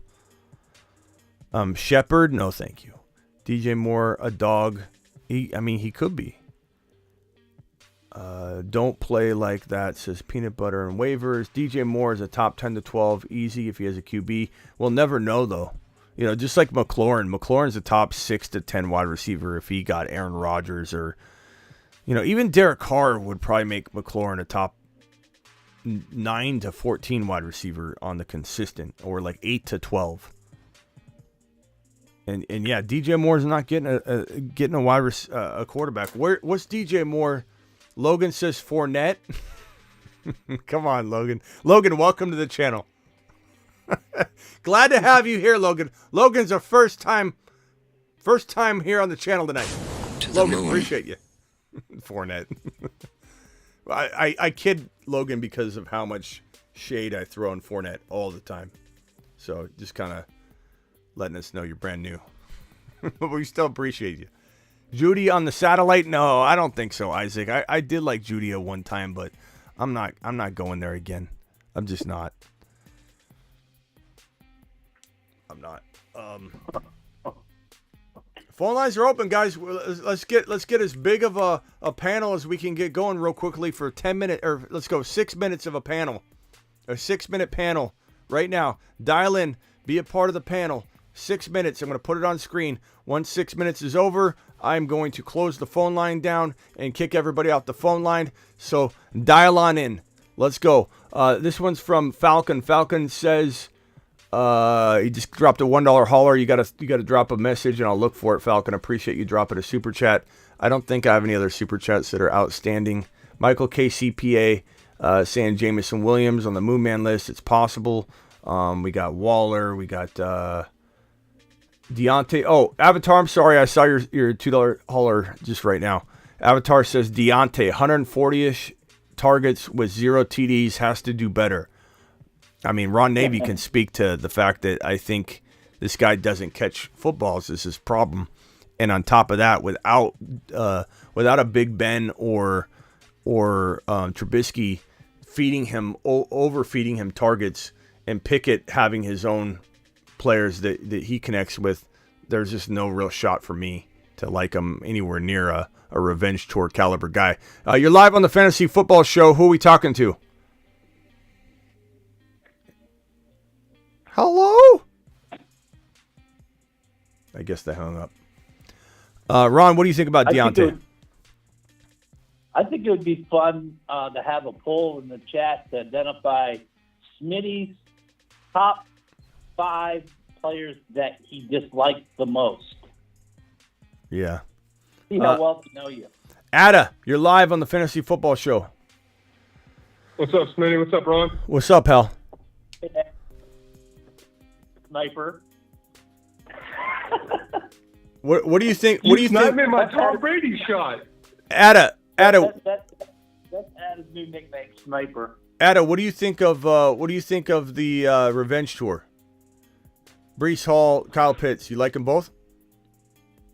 Shepard, no thank you. DJ Moore, a dog. He could be. Don't play like that, says Peanut Butter and Waivers. DJ Moore is a top 10 to 12, easy if he has a QB. We'll never know, though. Just like McLaurin. McLaurin's a top 6 to 10 wide receiver if he got Aaron Rodgers or, even Derek Carr would probably make McLaurin a top 9 to 14 wide receiver on the consistent, or 8 to 12. And yeah, DJ Moore's not getting a quarterback. What's DJ Moore? Logan says Fournette. Come on, Logan. Logan, welcome to the channel. Glad to have you here, Logan. Logan's a first time here on the channel tonight. Logan, appreciate you. Fournette. I kid Logan because of how much shade I throw on Fournette all the time. So just kind of letting us know you're brand new. But we still appreciate you. Judy on the satellite? No, I don't think so, Isaac. I did like Judy at one time, but I'm not going there again. I'm just not. I'm not. Phone lines are open, guys. Let's get as big of a panel as we can get going real quickly for 10 minutes, or let's go 6 minutes of a panel. A 6-minute panel right now. Dial in. Be a part of the panel. 6 minutes. I'm going to put it on screen. Once 6 minutes is over, I'm going to close the phone line down and kick everybody off the phone line. So dial on in. Let's go. This one's from Falcon. Falcon says he just dropped a $1 hauler. You gotta drop a message and I'll look for it, Falcon. Appreciate you dropping a super chat. I don't think I have any other super chats that are outstanding. Michael KCPA saying Jamison Williams on the Moon Man list. It's possible. We got Waller. We got Deontay. Oh, Avatar, I'm sorry. I saw your $2 hauler just right now. Avatar says Deontay, 140-ish targets with 0 TDs, has to do better. I mean, Ron Navy can speak to the fact that I think this guy doesn't catch footballs is his problem. And on top of that, without a Big Ben or Trubisky overfeeding him targets, and Pickett having his own players that he connects with, there's just no real shot for me to like him anywhere near a revenge tour caliber guy. You're live on the Fantasy Football Show. Who are we talking to? Hello? I guess they hung up. Ron, what do you think about Deontay? I think it would be fun to have a poll in the chat to identify Smitty's top 5 players that he dislikes the most. Yeah. See how well to know you. Ada, you're live on the Fantasy Football Show. What's up, Smitty? What's up, Ron? What's up, pal? Sniper. What do you think? What do you think? Me my Tom Brady shot. Ada. That's Ada's new nickname, Sniper. Ada, what do you think of the revenge tour? Brees Hall, Kyle Pitts. You like them both?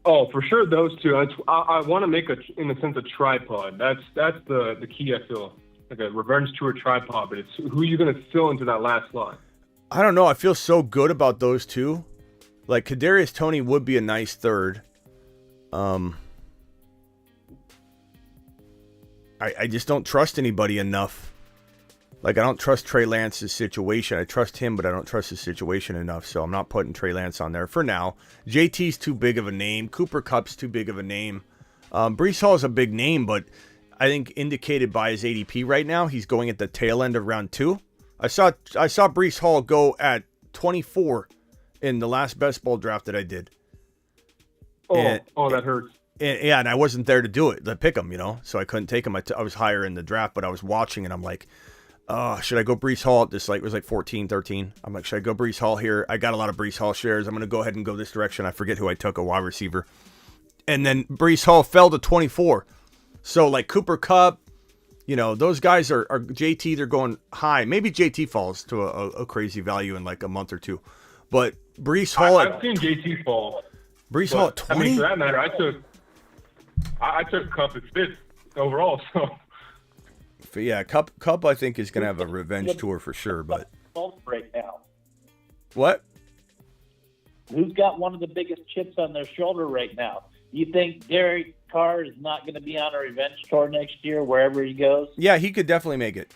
Oh, for sure, those two. I want to make in a sense, a tripod. That's the key. I feel like a revenge tour tripod, but it's who you're going to fill into that last slot. I don't know. I feel so good about those two. Like Kadarius Toney would be a nice third. I just don't trust anybody enough. Like I don't trust Trey Lance's situation. I trust him, but I don't trust his situation enough. So I'm not putting Trey Lance on there for now. JT's too big of a name. Cooper Kupp's too big of a name. Brees Hall is a big name, but I think indicated by his ADP right now, he's going at the tail end of round 2. I saw Brees Hall go at 24 in the last best ball draft that I did. That hurts. And I wasn't there to do it, to pick him, so I couldn't take him. I was higher in the draft, but I was watching, and I'm like, should I go Brees Hall at this? Like, it was like 14, 13. I'm like, should I go Brees Hall here? I got a lot of Brees Hall shares. I'm going to go ahead and go this direction. I forget who I took, a wide receiver. And then Brees Hall fell to 24. So, like, Cooper Kupp, those guys are JT, they're going high. Maybe JT falls to a crazy value in like a month or two. But Brees Hall... I've seen JT fall. Brees Hall at 20? I mean, for that matter, I took Kupp at 5th overall, so... Yeah, Kupp I think is going to have a revenge tour for sure, but... Right now. What? Who's got one of the biggest chips on their shoulder right now? You think Derek Carr is not going to be on a revenge tour next year wherever he goes? Yeah, he could definitely make it.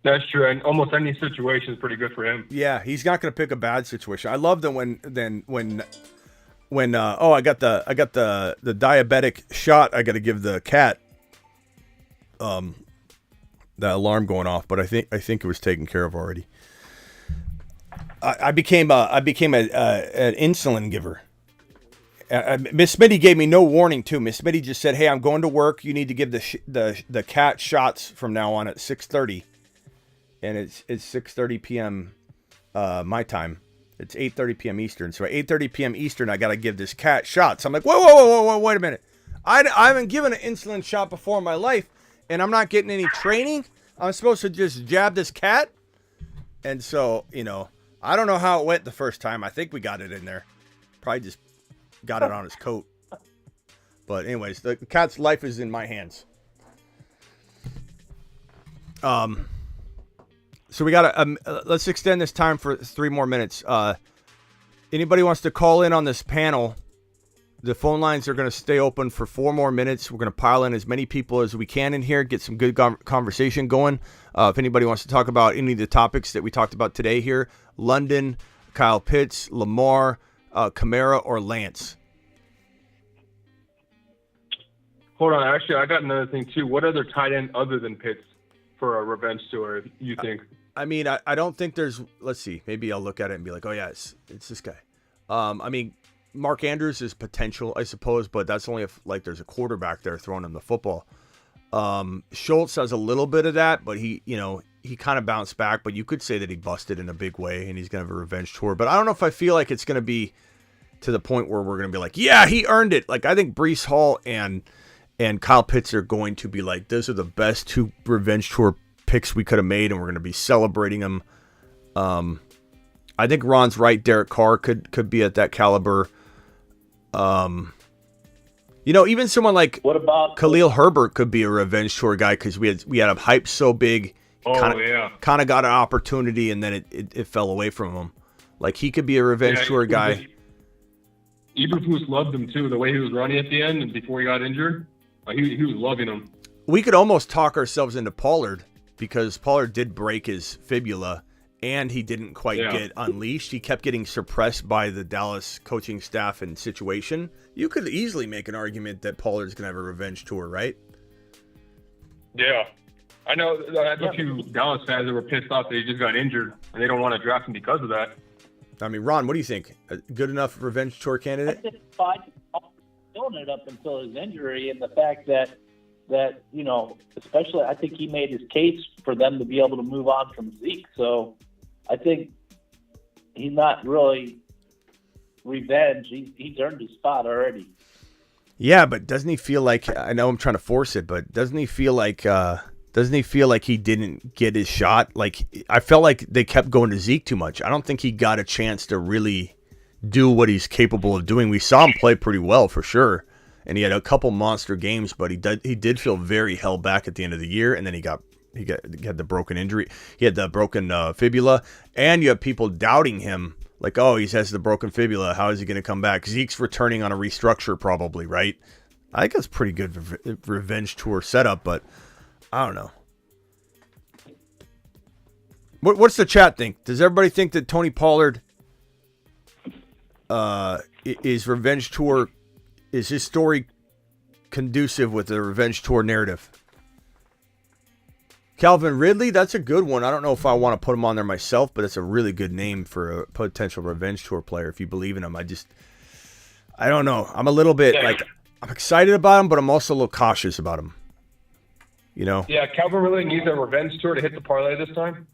That's true, and almost any situation is pretty good for him. Yeah, he's not going to pick a bad situation. I love that when I got the diabetic shot. I got to give the cat the alarm going off, but I think it was taken care of already. I became an insulin giver. Miss Smitty gave me no warning too. Miss Smitty just said, "Hey, I'm going to work. You need to give the cat shots from now on at 6:30." And it's 6:30 p.m. My time. It's 8:30 p.m. Eastern. So at 8:30 p.m. Eastern, I got to give this cat shots. I'm like, whoa, wait a minute. I haven't given an insulin shot before in my life, and I'm not getting any training. I'm supposed to just jab this cat. And so, I don't know how it went the first time. I think we got it in there. Probably just got it on his coat. But anyways, the cat's life is in my hands. So we got to let's extend this time for 3 more minutes. Anybody wants to call in on this panel? The phone lines are going to stay open for 4 more minutes. We're going to pile in as many people as we can in here, get some good conversation going. If anybody wants to talk about any of the topics that we talked about today here, London, Kyle Pitts, Lamar, Kamara, or Lance. Hold on. Actually, I got another thing, too. What other tight end other than Pitts for a revenge tour, you think? I mean, I don't think there's... Let's see. Maybe I'll look at it and be like, oh, yeah, it's this guy. I mean, Mark Andrews is potential, I suppose, but that's only if like there's a quarterback there throwing him the football. Schultz has a little bit of that, but he kind of bounced back, but you could say that he busted in a big way and he's going to have a revenge tour. But I don't know if I feel like it's going to be to the point where we're going to be like, yeah, he earned it. Like I think Breece Hall and Kyle Pitts are going to be like, those are the best 2 revenge tour picks we could have made, and we're going to be celebrating them. I think Ron's right. Derek Carr could be at that caliber. Even someone like what about Khalil Herbert could be a revenge tour guy because we had him hyped so big. Kind of got an opportunity and then it fell away from him. Like he could be a revenge tour guy. Eberflus loved him too, the way he was running at the end and before he got injured. He was loving him. We could almost talk ourselves into Pollard because Pollard did break his fibula and he didn't quite get unleashed. He kept getting suppressed by the Dallas coaching staff and situation. You could easily make an argument that Pollard's going to have a revenge tour, right? Yeah. I know I have a few Dallas fans that were pissed off that he just got injured and they don't want to draft him because of that. I mean, Ron, what do you think? A good enough revenge tour candidate? I think fine doing it up until his injury, and the fact that especially I think he made his case for them to be able to move on from Zeke. So I think he's not really revenge. He's earned his spot already. Yeah, but doesn't he feel like, I know I'm trying to force it, but doesn't he feel like he didn't get his shot? Like I felt like they kept going to Zeke too much. I don't think he got a chance to really do what he's capable of doing. We saw him play pretty well for sure, and he had a couple monster games, but he did feel very held back at the end of the year, and then he had the broken injury. He had the broken fibula, and you have people doubting him, like, oh, he has the broken fibula. How is he going to come back? Zeke's returning on a restructure probably, right? I think that's pretty good revenge tour setup, but I don't know. What's the chat think? Does everybody think that Tony Pollard is revenge tour? Is his story conducive with the revenge tour narrative? Calvin Ridley, that's a good one. I don't know if I want to put him on there myself, but it's a really good name for a potential revenge tour player if you believe in him. I don't know. I'm a little bit I'm excited about him, but I'm also a little cautious about him. Yeah, Calvin Ridley needs a revenge tour to hit the parlay this time.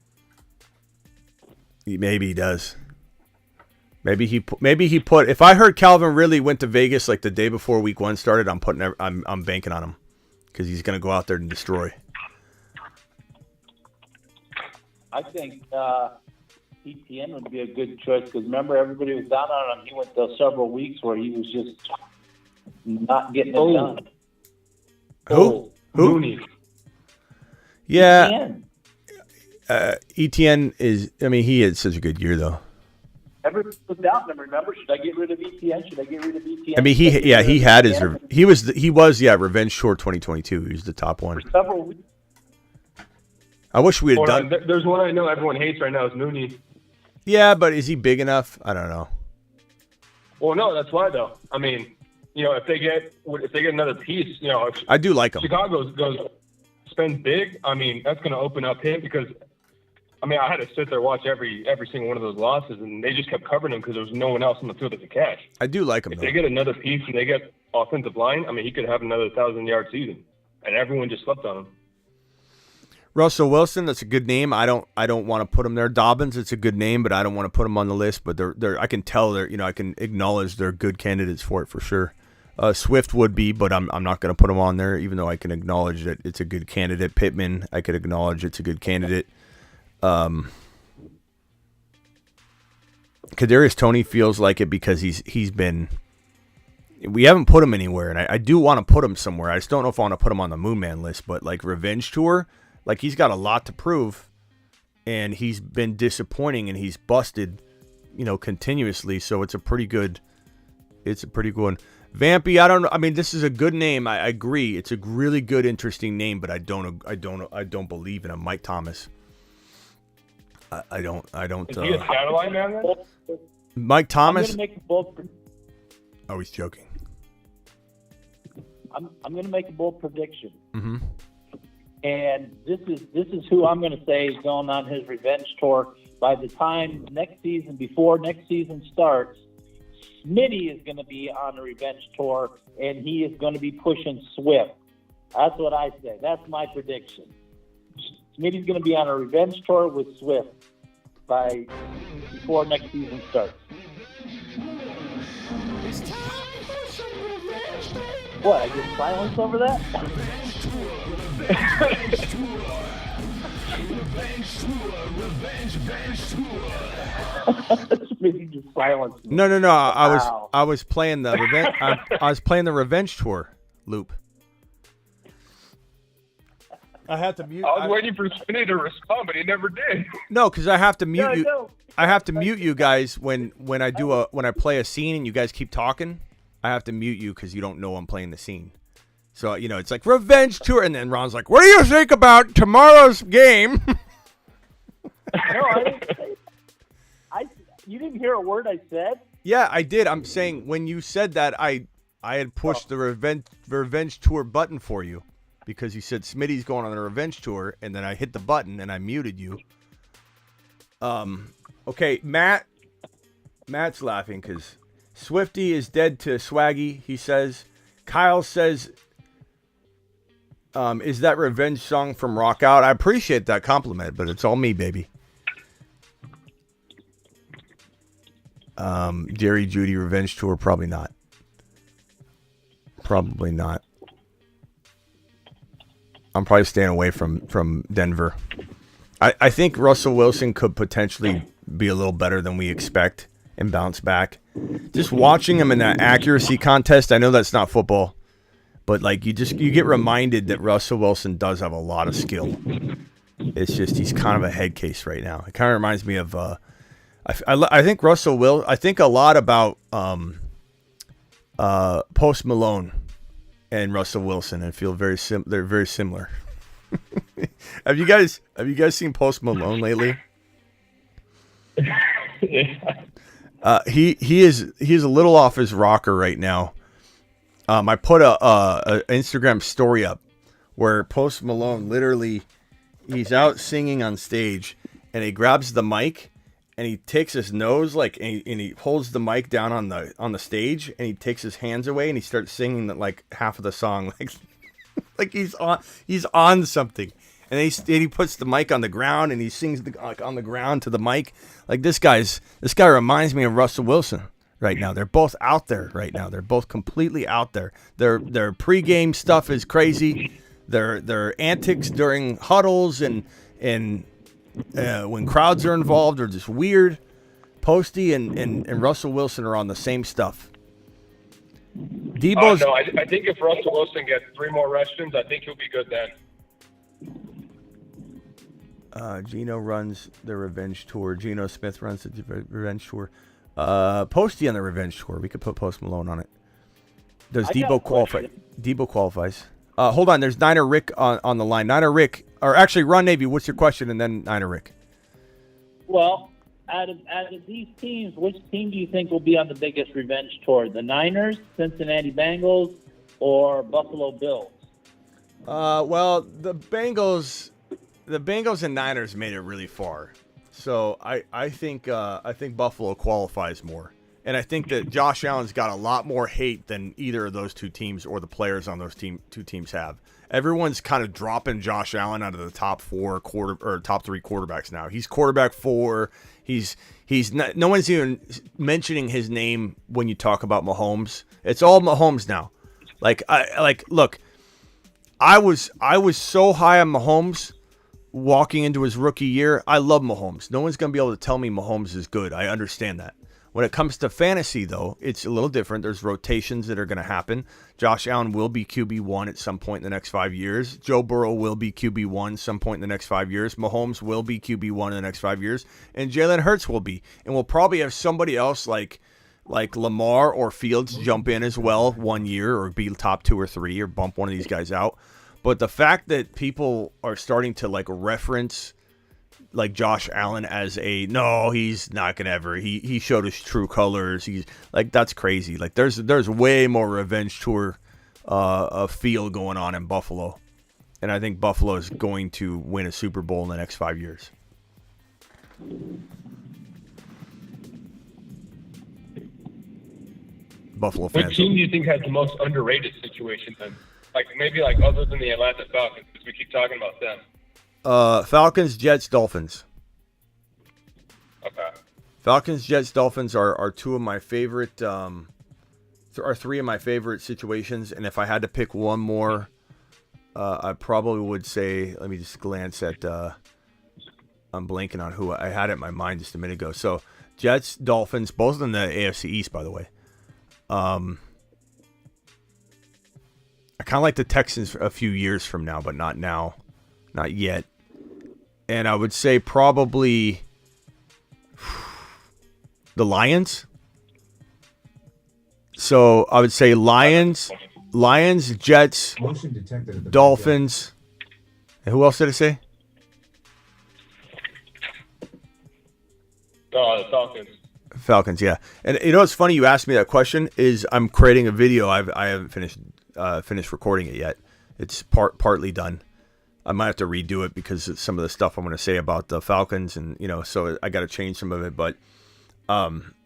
Maybe he does. Maybe he put. If I heard Calvin Ridley went to Vegas like the day before Week 1 started, I'm banking on him because he's going to go out there and destroy. I think ETN would be a good choice because remember everybody was down on him. He went those several weeks where he was just not getting it done. Who? Mooney. Yeah. ETN is. I mean, he had such a good year though. Everybody was down him. Remember, should I get rid of ETN? Should I get rid of ETN? I mean, he had his. He was Revenge Tour 2022. He was the top one. For several weeks. I wish we had done. There's one I know everyone hates right now. Is Mooney. Yeah, but is he big enough? I don't know. Well, no, that's why though. I mean, if they get another piece, I do like him. Chicago goes spend big. I mean, that's going to open up him because. I mean, I had to sit there and watch every single one of those losses, and they just kept covering him because there was no one else on the field that could catch. I do like him, If they get another piece and they get offensive line, I mean, he could have another 1,000-yard season, and everyone just slept on him. Russell Wilson, that's a good name. I don't want to put him there. Dobbins, it's a good name, but I don't want to put him on the list. But they're I can tell I can acknowledge they're good candidates for it for sure. Swift would be, but I'm not going to put him on there, even though I can acknowledge that it's a good candidate. Pittman, I could acknowledge it's a good candidate. Kadarius Toney feels like it because he's been. We haven't put him anywhere, and I do want to put him somewhere. I just don't know if I want to put him on the Moon Man list, but like Revenge Tour, like he's got a lot to prove, and he's been disappointing, and he's busted, continuously. So it's a pretty good one. Vampy, I don't know. I mean, this is a good name. I agree. It's a really good, interesting name, but I don't believe in him. Mike Thomas. I don't. Is he a satellite man then? Mike Thomas. I'm going to make a bold. Oh, he's joking. I'm going to make a bold prediction. Mm-hmm. And this is who I'm going to say is going on his revenge tour. By the time before next season starts, Smitty is going to be on a revenge tour, and he is going to be pushing Swift. That's what I say. That's my prediction. Smitty's going to be on a revenge tour with Swift before next season starts. What, I get silence over that? Smitty just silenced me. No. Wow. I was playing the revenge. I was playing the revenge tour loop. I had to mute. I was waiting for Smitty to respond, but he never did. No, because I have to mute Yeah, you. no. I have to mute you guys when I play a scene and you guys keep talking. I have to mute you because you don't know I'm playing the scene. So it's like revenge tour, and then Ron's like, "What do you think about tomorrow's game?" No, I didn't say. You didn't hear a word I said? Yeah, I did. I'm saying when you said that, I had pushed the revenge tour button for you because you said Smitty's going on a revenge tour, and then I hit the button and I muted you. Okay, Matt's laughing because Swifty is dead to Swaggy. He says. Kyle says, "Is that revenge song from Rock Out?" I appreciate that compliment, but it's all me, baby. Jerry Judy revenge tour, probably not. Probably not. I'm probably staying away from Denver. I think Russell Wilson could potentially be a little better than we expect and bounce back. Just watching him in that accuracy contest, I know that's not football, but like you get reminded that Russell Wilson does have a lot of skill. It's just he's kind of a head case right now. It kind of reminds me of I think I think a lot about Post Malone and Russell Wilson, and feel they're very similar. Have you guys seen Post Malone lately? Yeah. He's a little off his rocker right now. I put a Instagram story up where Post Malone literally he's out singing on stage and he grabs the mic and he takes his nose and he holds the mic down on the stage and he takes his hands away and he starts singing like half of the song like he's on something. And he puts the mic on the ground and he sings on the ground to the mic. Like this guy reminds me of Russell Wilson right now. They're both out there right now. They're both completely out there. Their pregame stuff is crazy. Their antics during huddles and when crowds are involved are just weird. Posty and Russell Wilson are on the same stuff. Debo's. No, I think if Russell Wilson gets 3 more rushes, I think he'll be good then. Geno runs the revenge tour. Geno Smith runs the revenge tour. Posty on the revenge tour. We could put Post Malone on it. Does Debo qualify? Debo qualifies. Hold on. There's Niner Rick on the line. Niner Rick, or actually Ron Navy. What's your question? And then Niner Rick. Well, out of these teams, which team do you think will be on the biggest revenge tour? The Niners, Cincinnati Bengals, or Buffalo Bills? Well, the Bengals and Niners made it really far, so I think Buffalo qualifies more, and I think that Josh Allen's got a lot more hate than either of those two teams or the players on those two teams have. Everyone's kind of dropping Josh Allen out of the top 4 top 3 quarterbacks now. He's quarterback 4. He's not, no one's even mentioning his name when you talk about Mahomes. It's all Mahomes now. Look. I was so high on Mahomes walking into his rookie year. I love Mahomes. No one's going to be able to tell me Mahomes is good. I understand that. When it comes to fantasy, though, it's a little different. There's rotations that are going to happen. Josh Allen will be QB1 at some point in the next 5 years. Joe Burrow will be QB1 some point in the next 5 years. Mahomes will be QB1 in the next 5 years. And Jalen Hurts will be. And we'll probably have somebody else like Lamar or Fields jump in as well 1 year or be top 2 or 3 or bump one of these guys out. But the fact that people are starting to reference Josh Allen as no, he's not gonna ever. He showed his true colors. He's that's crazy. There's way more revenge tour feel going on in Buffalo, and I think Buffalo is going to win a Super Bowl in the next 5 years. Buffalo fans. What team do you think has the most underrated situation then? Like maybe like other than the Atlanta Falcons, because we keep talking about them. Falcons, Jets, Dolphins. Okay. Falcons, Jets, Dolphins are two of my favorite. Are three of my favorite situations, and if I had to pick one more, I probably would say. Let me just glance at. I'm blanking on who I had it in my mind just a minute ago. So Jets, Dolphins, both in the AFC East, by the way. I kind of like the Texans a few years from now, but not now, not yet. And I would say probably the Lions. So I would say Lions, Jets, Dolphins. And who else did I say? Oh, the Falcons. Falcons, yeah. And you know what's funny? You asked me that question. Is I'm creating a video. I haven't finished recording it yet. It's partly done. I might have to redo it because of some of the stuff I'm going to say about the Falcons, and so I got to change some of it. But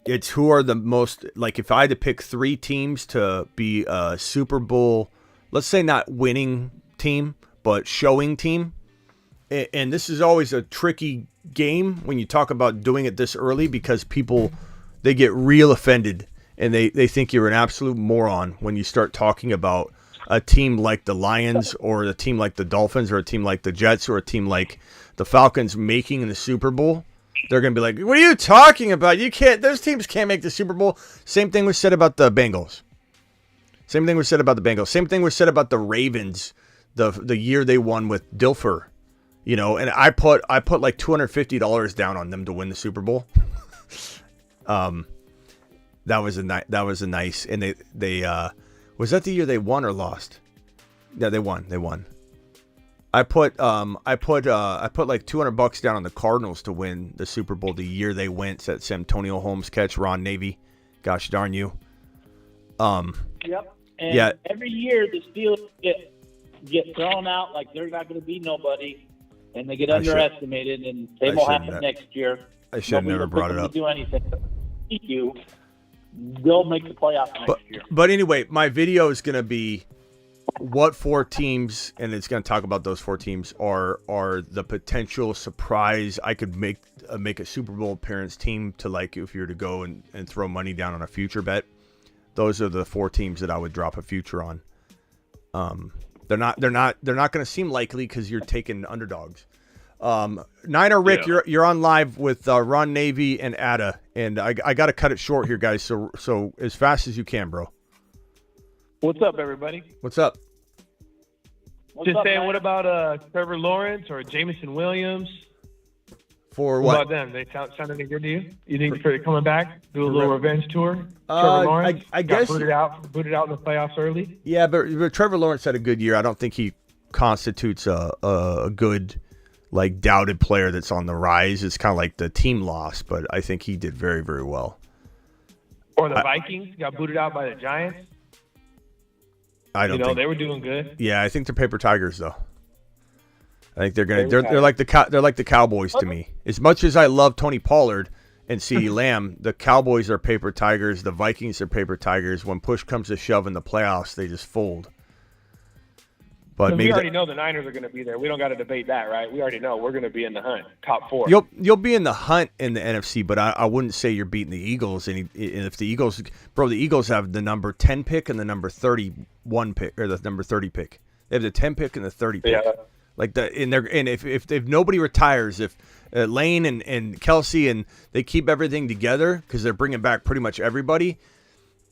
it's who are the most, like, if I had to pick three teams to be a Super Bowl, let's say not winning team, but showing team. And this is always a tricky game when you talk about doing it this early, because people, they get real offended and they think you're an absolute moron when you start talking about a team like the Lions or a team like the Dolphins or a team like the Jets or a team like the Falcons making the Super Bowl. They're going to be like, what are you talking about? You can't, those teams can't make the Super Bowl. Same thing was said about the Bengals. Same thing was said about the Bengals. Same thing was said about the Ravens the year they won with Dilfer. And I put like $250 down on them to win the Super Bowl. That was a nice, and they was that the year they won or lost? Yeah, they won. I put like $200 down on the Cardinals to win the Super Bowl the year they went. That Santonio Holmes catch, Ron Navy. Gosh darn you. Yep. And every year the Steelers get thrown out like they're not going to be nobody. And they get underestimated, and same will happen next year. I should have never brought it up. Do anything to beat you, they'll make the playoffs next year. But anyway, my video is going to be what four teams, and it's going to talk about those four teams are the potential surprise. I could make a Super Bowl appearance team to, like, if you were to go and throw money down on a future bet. Those are the four teams that I would drop a future on. They're not going to seem likely because you're taking underdogs. Niner Rick, you're on live with Ron Navy and Ada, and I got to cut it short here, guys. So as fast as you can, bro. What's up, everybody? What's up? Just saying, what about Trevor Lawrence or Jameson Williams? For what? What About them? They sound any good to you? You think they're coming back, do a little revenge tour? Trevor Lawrence I guess booted out in the playoffs early. Yeah, but Trevor Lawrence had a good year. I don't think he constitutes a good, like, doubted player that's on the rise. It's kind of like the team lost, but I think he did very, very well. Or the Vikings got booted out by the Giants. I don't think they were doing good. Yeah, I think they're paper tigers though. I think they're like the Cowboys to me. As much as I love Tony Pollard and CeeDee Lamb, the Cowboys are paper tigers. The Vikings are paper tigers. When push comes to shove in the playoffs, they just fold. But we already know the Niners are going to be there. We don't got to debate that, right? We already know we're going to be in the hunt, top four. You'll be in the hunt in the NFC, but I wouldn't say you're beating the Eagles. And if the Eagles, the Eagles have the number 10 pick and the number 31 pick, or the number 30 pick. They have the 10 pick and the 30 pick. Yeah. Like if nobody retires, if Lane and Kelsey and they keep everything together because they're bringing back pretty much everybody,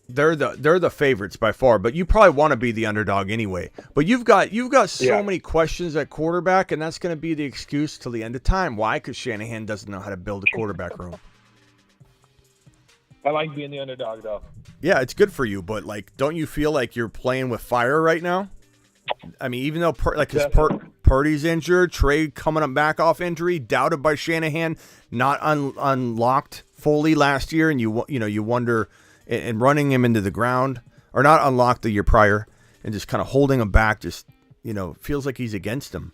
they're the favorites by far. But you probably want to be the underdog anyway. But you've got so many questions at quarterback, and that's going to be the excuse till the end of time. Why? Because Shanahan doesn't know how to build a quarterback room. I like being the underdog though. Yeah, it's good for you, but like, don't you feel like you're playing with fire right now? I mean, even though Purdy's injured, Trey coming back off injury, doubted by Shanahan, not unlocked fully last year, and you wonder, and running him into the ground, or not unlocked the year prior, and just kind of holding him back, just feels like he's against him.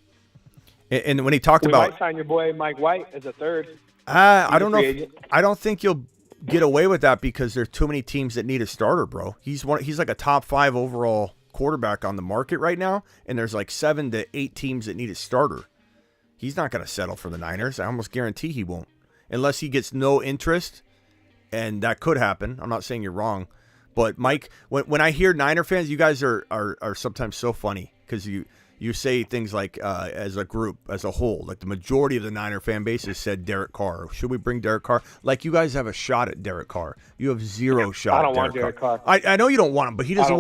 And when he talked about, might sign your boy Mike White as a third. I don't know. I don't think get away with that because there's too many teams that need a starter, bro. He's like a top 5 overall quarterback on the market right now, and there's like 7 to 8 teams that need a starter. He's not going to settle for the Niners. I almost guarantee he won't, unless he gets no interest, and that could happen. I'm not saying you're wrong, but Mike, when I hear Niner fans, you guys are sometimes so funny because you say things like, as a group, as a whole, like the majority of the Niner fan base has said Derek Carr. Should we bring Derek Carr? Like, you guys have a shot at Derek Carr. You have zero shot. I don't want Derek Carr. I know you don't want him, but he doesn't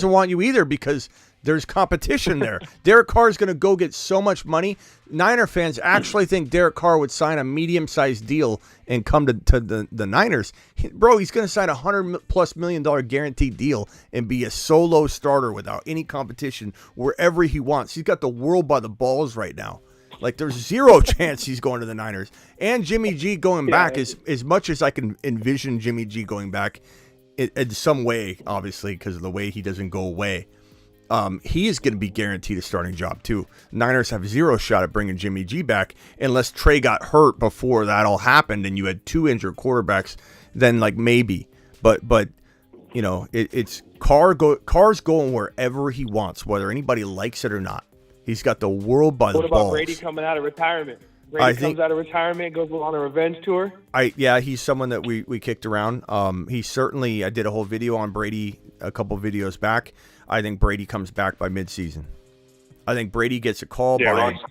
want you either because there's competition there. Derek Carr is going to go get so much money. Niner fans actually think Derek Carr would sign a medium-sized deal and come to the Niners. Bro, he's going to sign $100+ million guaranteed deal and be a solo starter without any competition wherever he wants. He's got the world by the balls right now. Like, there's zero chance he's going to the Niners. And Jimmy G going back, as much as I can envision Jimmy G going back in some way, obviously, because of the way he doesn't go away. He is going to be guaranteed a starting job too. Niners have zero shot at bringing Jimmy G back unless Trey got hurt before that all happened and you had 2 injured quarterbacks. Then like maybe, but you know it's Carr's going wherever he wants, whether anybody likes it or not. He's got the world by the balls. What about Brady coming out of retirement? Brady comes out of retirement, goes on a revenge tour. He's someone that we kicked around. He certainly. I did a whole video on Brady a couple videos back. I think Brady comes back by midseason. I think Brady gets a call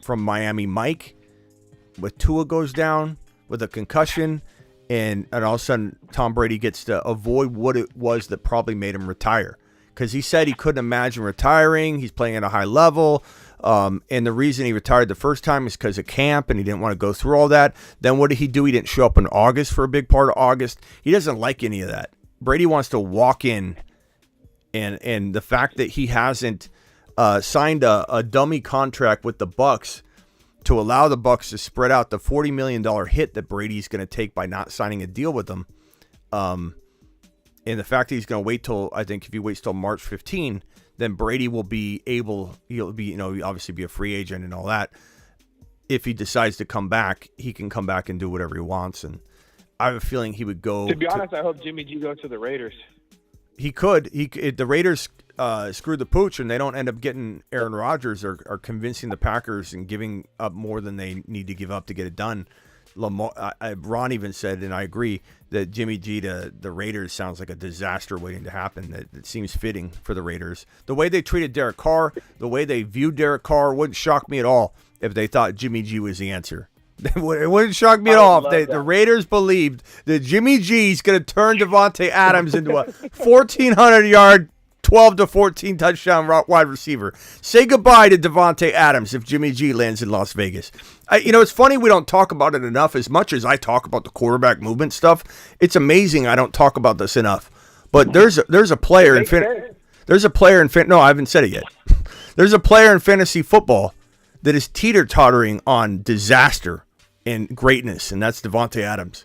from Miami Mike with Tua goes down with a concussion, and all of a sudden Tom Brady gets to avoid what it was that probably made him retire. Because he said he couldn't imagine retiring. He's playing at a high level. And the reason he retired the first time is because of camp, and he didn't want to go through all that. Then what did he do? He didn't show up in August for a big part of August. He doesn't like any of that. Brady wants to walk in. And the fact that he hasn't signed a dummy contract with the Bucs to allow the Bucs to spread out the $40 million hit that Brady's going to take by not signing a deal with them, and the fact that he's going to wait till, I think if he waits till March 15, then Brady will be able, he'll be, obviously be a free agent and all that. If he decides to come back, he can come back and do whatever he wants. And I have a feeling he would go. To be honest, I hope Jimmy G goes to the Raiders. He could. The Raiders screwed the pooch, and they don't end up getting Aaron Rodgers or convincing the Packers and giving up more than they need to give up to get it done. Lamar, Ron even said, and I agree, that Jimmy G to the Raiders sounds like a disaster waiting to happen. That seems fitting for the Raiders. The way they treated Derek Carr, the way they viewed Derek Carr, wouldn't shock me at all if they thought Jimmy G was the answer. It wouldn't shock me at all if the Raiders believed that Jimmy G's going to turn Davante Adams into a 1,400-yard, 12-14 touchdown wide receiver. Say goodbye to Davante Adams if Jimmy G lands in Las Vegas. It's funny we don't talk about it enough. As much as I talk about the quarterback movement stuff, it's amazing I don't talk about this enough. But there's a player in no, I haven't said it yet. There's a player in fantasy football that is teeter-tottering on disaster and greatness, and that's Davante Adams.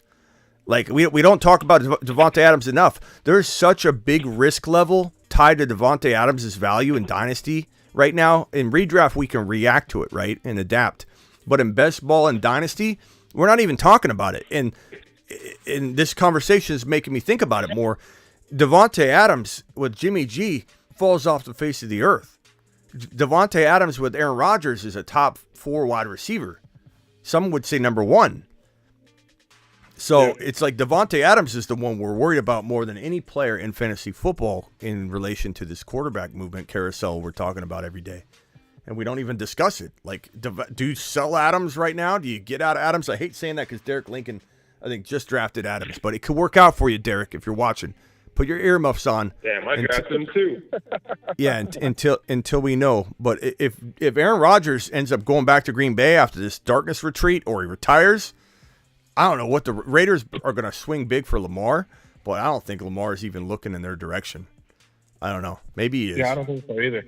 Like, we don't talk about Davante Adams enough. There's such a big risk level tied to Davante Adams' value in Dynasty right now. In redraft, we can react to it, right, and adapt. But in best ball and Dynasty, we're not even talking about it. And this conversation is making me think about it more. Davante Adams with Jimmy G falls off the face of the earth. Davante Adams with Aaron Rodgers is a top 4 wide receiver. Some would say number 1. So it's like Davante Adams is the one we're worried about more than any player in fantasy football in relation to this quarterback movement carousel we're talking about every day. And we don't even discuss it. Like, do you sell Adams right now? Do you get out of Adams? I hate saying that because Derek Lincoln, I think, just drafted Adams. But it could work out for you, Derek, if you're watching. Put your earmuffs on. Damn, I drafted him too. Yeah, until we know. But if Aaron Rodgers ends up going back to Green Bay after this darkness retreat, or he retires, I don't know what the Raiders are going to swing big for Lamar, but I don't think Lamar is even looking in their direction. I don't know. Maybe he is. Yeah, I don't think so either.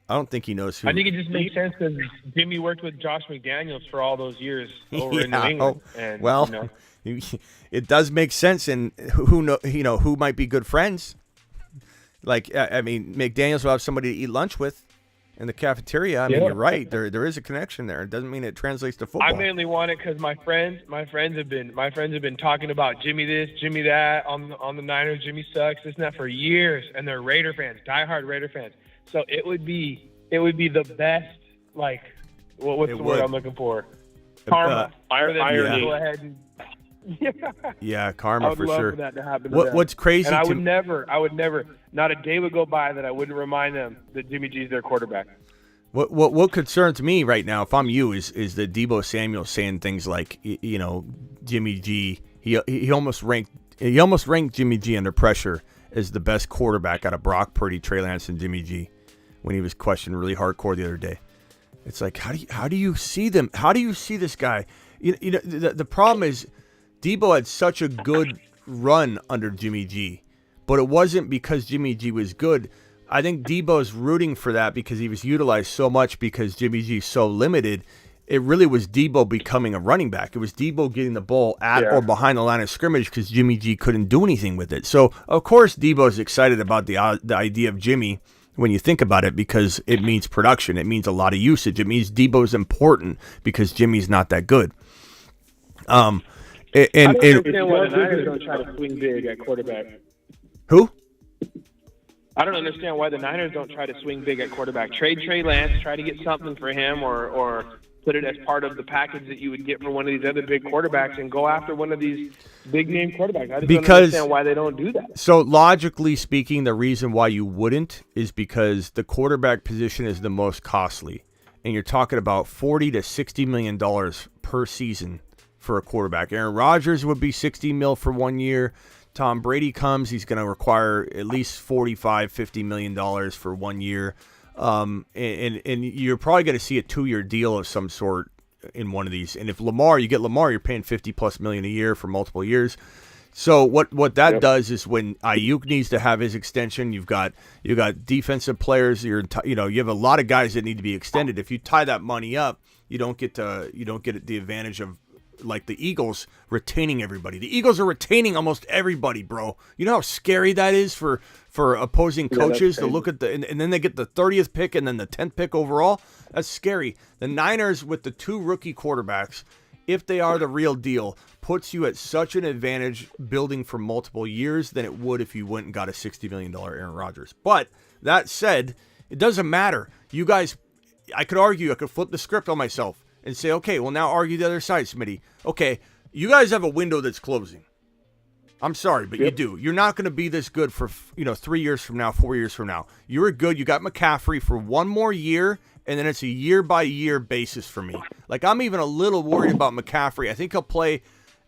I don't think he knows who. I think it just makes sense because Jimmy worked with Josh McDaniels for all those years over in New England. And, well, it does make sense, and who might be good friends. Like, I mean, McDaniels will have somebody to eat lunch with. in the cafeteria. I mean, you're right. There is a connection there. It doesn't mean it translates to football. I mainly want it because my friends have been talking about Jimmy this, Jimmy that on the Niners. Jimmy sucks, this and that for years, and they're Raider fans, diehard Raider fans. So it would be the best. Like, what's the word I'm looking for? Karma. Irony. Go ahead and. Yeah, karma I would for love sure. for that to happen to them. What's crazy? And I would never. Not a day would go by that I wouldn't remind them that Jimmy G's their quarterback. What concerns me right now, if I'm you, is that Deebo Samuel saying things like, Jimmy G. He almost ranked Jimmy G under pressure as the best quarterback out of Brock Purdy, Trey Lance, and Jimmy G when he was questioned really hardcore the other day. It's like, how do you see them? How do you see this guy? The problem is Deebo had such a good run under Jimmy G, but it wasn't because Jimmy G was good. I think Debo's rooting for that because he was utilized so much because Jimmy G's so limited. It really was Deebo becoming a running back. It was Deebo getting the ball at or behind the line of scrimmage because Jimmy G couldn't do anything with it. So, of course, Debo's excited about the idea of Jimmy when you think about it because it means production. It means a lot of usage. It means Debo's important because Jimmy's not that good. I don't understand why the Niners don't try to swing big at quarterback. Who? I don't understand why the Niners don't try to swing big at quarterback. Trade Trey Lance, try to get something for him, or put it as part of the package that you would get for one of these other big quarterbacks, and go after one of these big-name quarterbacks. I just don't understand why they don't do that. So logically speaking, the reason why you wouldn't is because the quarterback position is the most costly, and you're talking about $40 to $60 million per season for a quarterback. Aaron Rodgers would be $60 million for 1 year. Tom Brady comes, he's going to require at least $45-50 million for 1 year. And you're probably going to see a 2-year deal of some sort in one of these. And if you get Lamar, you're paying $50+ million a year for multiple years. So what that does is when Ayuk needs to have his extension, you've got defensive players. You have a lot of guys that need to be extended. If you tie that money up, you don't get the advantage of, like, the Eagles retaining everybody. The Eagles are retaining almost everybody, bro. You know how scary that is for opposing coaches to look at and then they get the 30th pick and then the 10th pick overall. That's scary. The Niners with the 2 rookie quarterbacks, if they are the real deal, puts you at such an advantage building for multiple years than it would if you went and got a $60 million Aaron Rodgers. But that said, it doesn't matter. You guys, I could flip the script on myself and say, okay, well, now argue the other side, Smitty. Okay, you guys have a window that's closing. I'm sorry, but you do. You're not going to be this good for 3 years from now, 4 years from now. You were good. You got McCaffrey for 1 more year, and then it's a year-by-year basis for me. Like, I'm even a little worried about McCaffrey. I think he'll play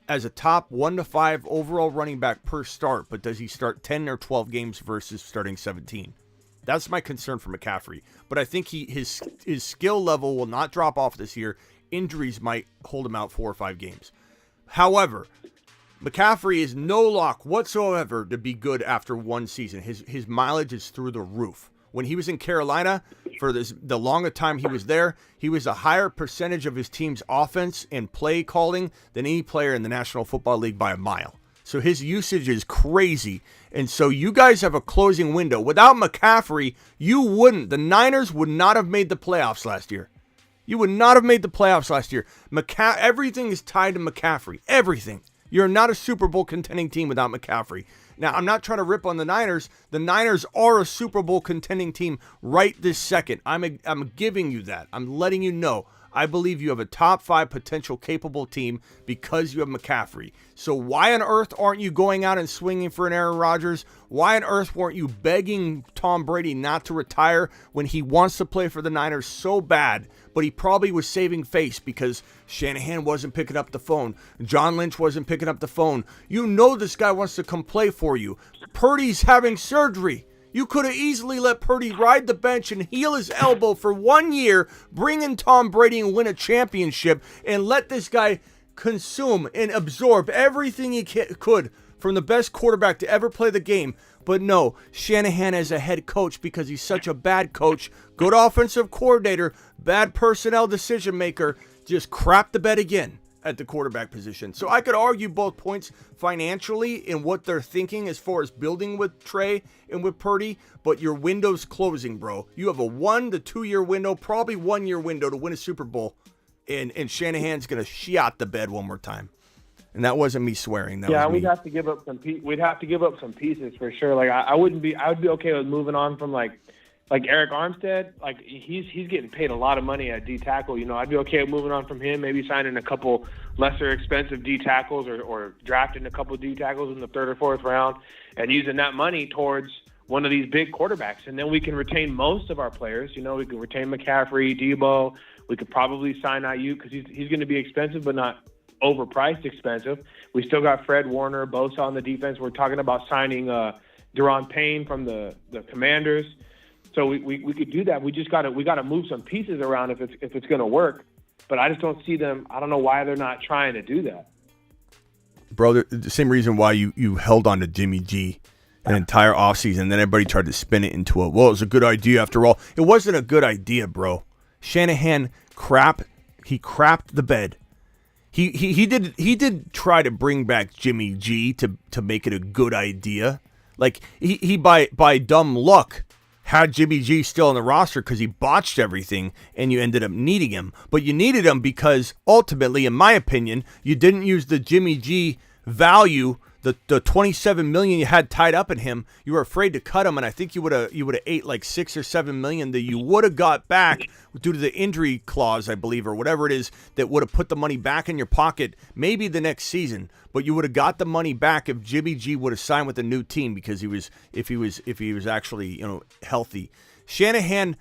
as a top 1 to 5 overall running back per start, but does he start 10 or 12 games versus starting 17? That's my concern for McCaffrey. But I think his skill level will not drop off this year. Injuries might hold him out 4 or 5 games. However, McCaffrey is no lock whatsoever to be good after 1 season. His mileage is through the roof. When he was in Carolina, for the longer time he was there, he was a higher percentage of his team's offense and play calling than any player in the National Football League by a mile. So his usage is crazy. And so you guys have a closing window. Without McCaffrey, the Niners would not have made the playoffs last year. You would not have made the playoffs last year. Everything is tied to McCaffrey. Everything. You're not a Super Bowl contending team without McCaffrey. Now, I'm not trying to rip on the Niners. The Niners are a Super Bowl contending team right this second. I'm giving you that. I'm letting you know. I believe you have a top 5 potential capable team because you have McCaffrey. So why on earth aren't you going out and swinging for an Aaron Rodgers? Why on earth weren't you begging Tom Brady not to retire when he wants to play for the Niners so bad? But he probably was saving face because Shanahan wasn't picking up the phone. John Lynch wasn't picking up the phone. You know this guy wants to come play for you. Purdy's having surgery. You could have easily let Purdy ride the bench and heal his elbow for 1 year, bring in Tom Brady and win a championship, and let this guy consume and absorb everything he could from the best quarterback to ever play the game. But no, Shanahan as a head coach, because he's such a bad coach, good offensive coordinator, bad personnel decision maker, just crapped the bed again. at the quarterback position. So I could argue both points financially in what they're thinking as far as building with Trey and with Purdy, but your window's closing, bro. You have a 1 to 2 year window, probably 1 year window to win a Super Bowl, and Shanahan's going to shit the bed one more time. And that wasn't me swearing. That was me. We'd have to give up some. We'd have to give up some pieces for sure. Like I would be okay with moving on from like Eric Armstead. Like he's getting paid a lot of money at D tackle. You know, I'd be okay with moving on from him. Maybe signing a couple lesser expensive D tackles or drafting a couple D tackles in the 3rd or 4th round and using that money towards one of these big quarterbacks. And then we can retain most of our players. You know, we can retain McCaffrey, Debo. We could probably sign Ayuk because he's going to be expensive, but not overpriced expensive. We still got Fred Warner, Bosa on the defense. We're talking about signing Daron Payne from the Commanders. So we could do that. We gotta move some pieces around if it's going to work. But I just don't see them. I don't know why they're not trying to do that. Bro, the same reason why you held on to Jimmy G an entire offseason, and then everybody tried to spin it into it was a good idea after all. It wasn't a good idea, bro. Shanahan crapped the bed. He did try to bring back Jimmy G to make it a good idea. Like he by dumb luck had Jimmy G still on the roster because he botched everything and you ended up needing him. But you needed him because ultimately, in my opinion, you didn't use the Jimmy G value, the $27 million you had tied up in him. You were afraid to cut him, and I think you would have ate like $6 or $7 million that you would have got back due to the injury clause, I believe, or whatever it is, that would have put the money back in your pocket maybe the next season. But you would have got the money back if Jimmy G would have signed with a new team because if he was actually healthy. Shanahan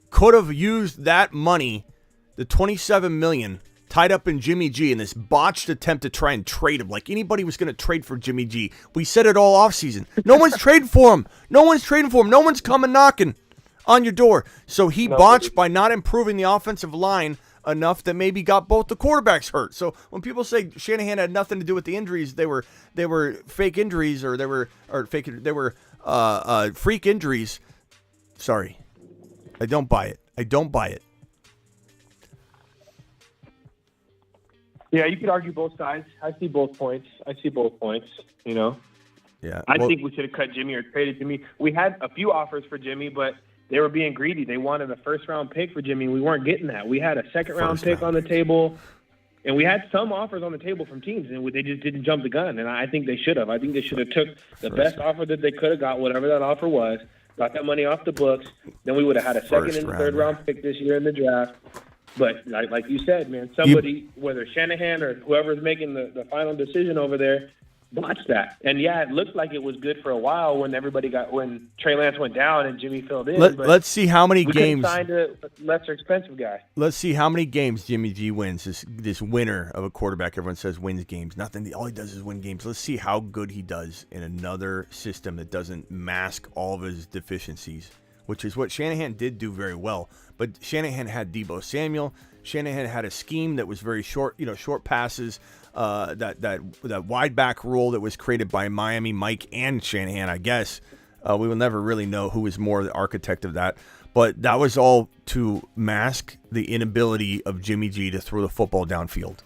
could have used that money, the $27 million. Tied up in Jimmy G in this botched attempt to try and trade him. Like anybody was going to trade for Jimmy G. We said it all offseason. No one's trading for him. No one's trading for him. No one's coming knocking on your door. So he botched by not improving the offensive line enough that maybe got both the quarterbacks hurt. So when people say Shanahan had nothing to do with the injuries, they were fake injuries or they were freak injuries. Sorry. I don't buy it. Yeah, you could argue both sides. I see both points. You know. Yeah. I think we should have cut Jimmy or traded Jimmy. We had a few offers for Jimmy, but they were being greedy. They wanted a 1st-round pick for Jimmy. We weren't getting that. We had a 2nd-round pick on the table, and we had some offers on the table from teams, and they just didn't jump the gun. And I think they should have. I think they should have took the best offer that they could have got, whatever that offer was, got that money off the books. Then we would have had a 2nd and 3rd-round pick this year in the draft. But like you said, man, somebody, whether Shanahan or whoever's making the final decision over there, botched that. And yeah, it looked like it was good for a while when Trey Lance went down and Jimmy filled in. Let's see how many games. We signed a lesser expensive guy. Let's see how many games Jimmy G wins. This winner of a quarterback, everyone says wins games. Nothing. All he does is win games. Let's see how good he does in another system that doesn't mask all of his deficiencies, which is what Shanahan did do very well. But Shanahan had Deebo Samuel. Shanahan had a scheme that was very short, short passes, that wide back rule that was created by Miami, Mike, and Shanahan, I guess. We will never really know who was more the architect of that. But that was all to mask the inability of Jimmy G to throw the football downfield.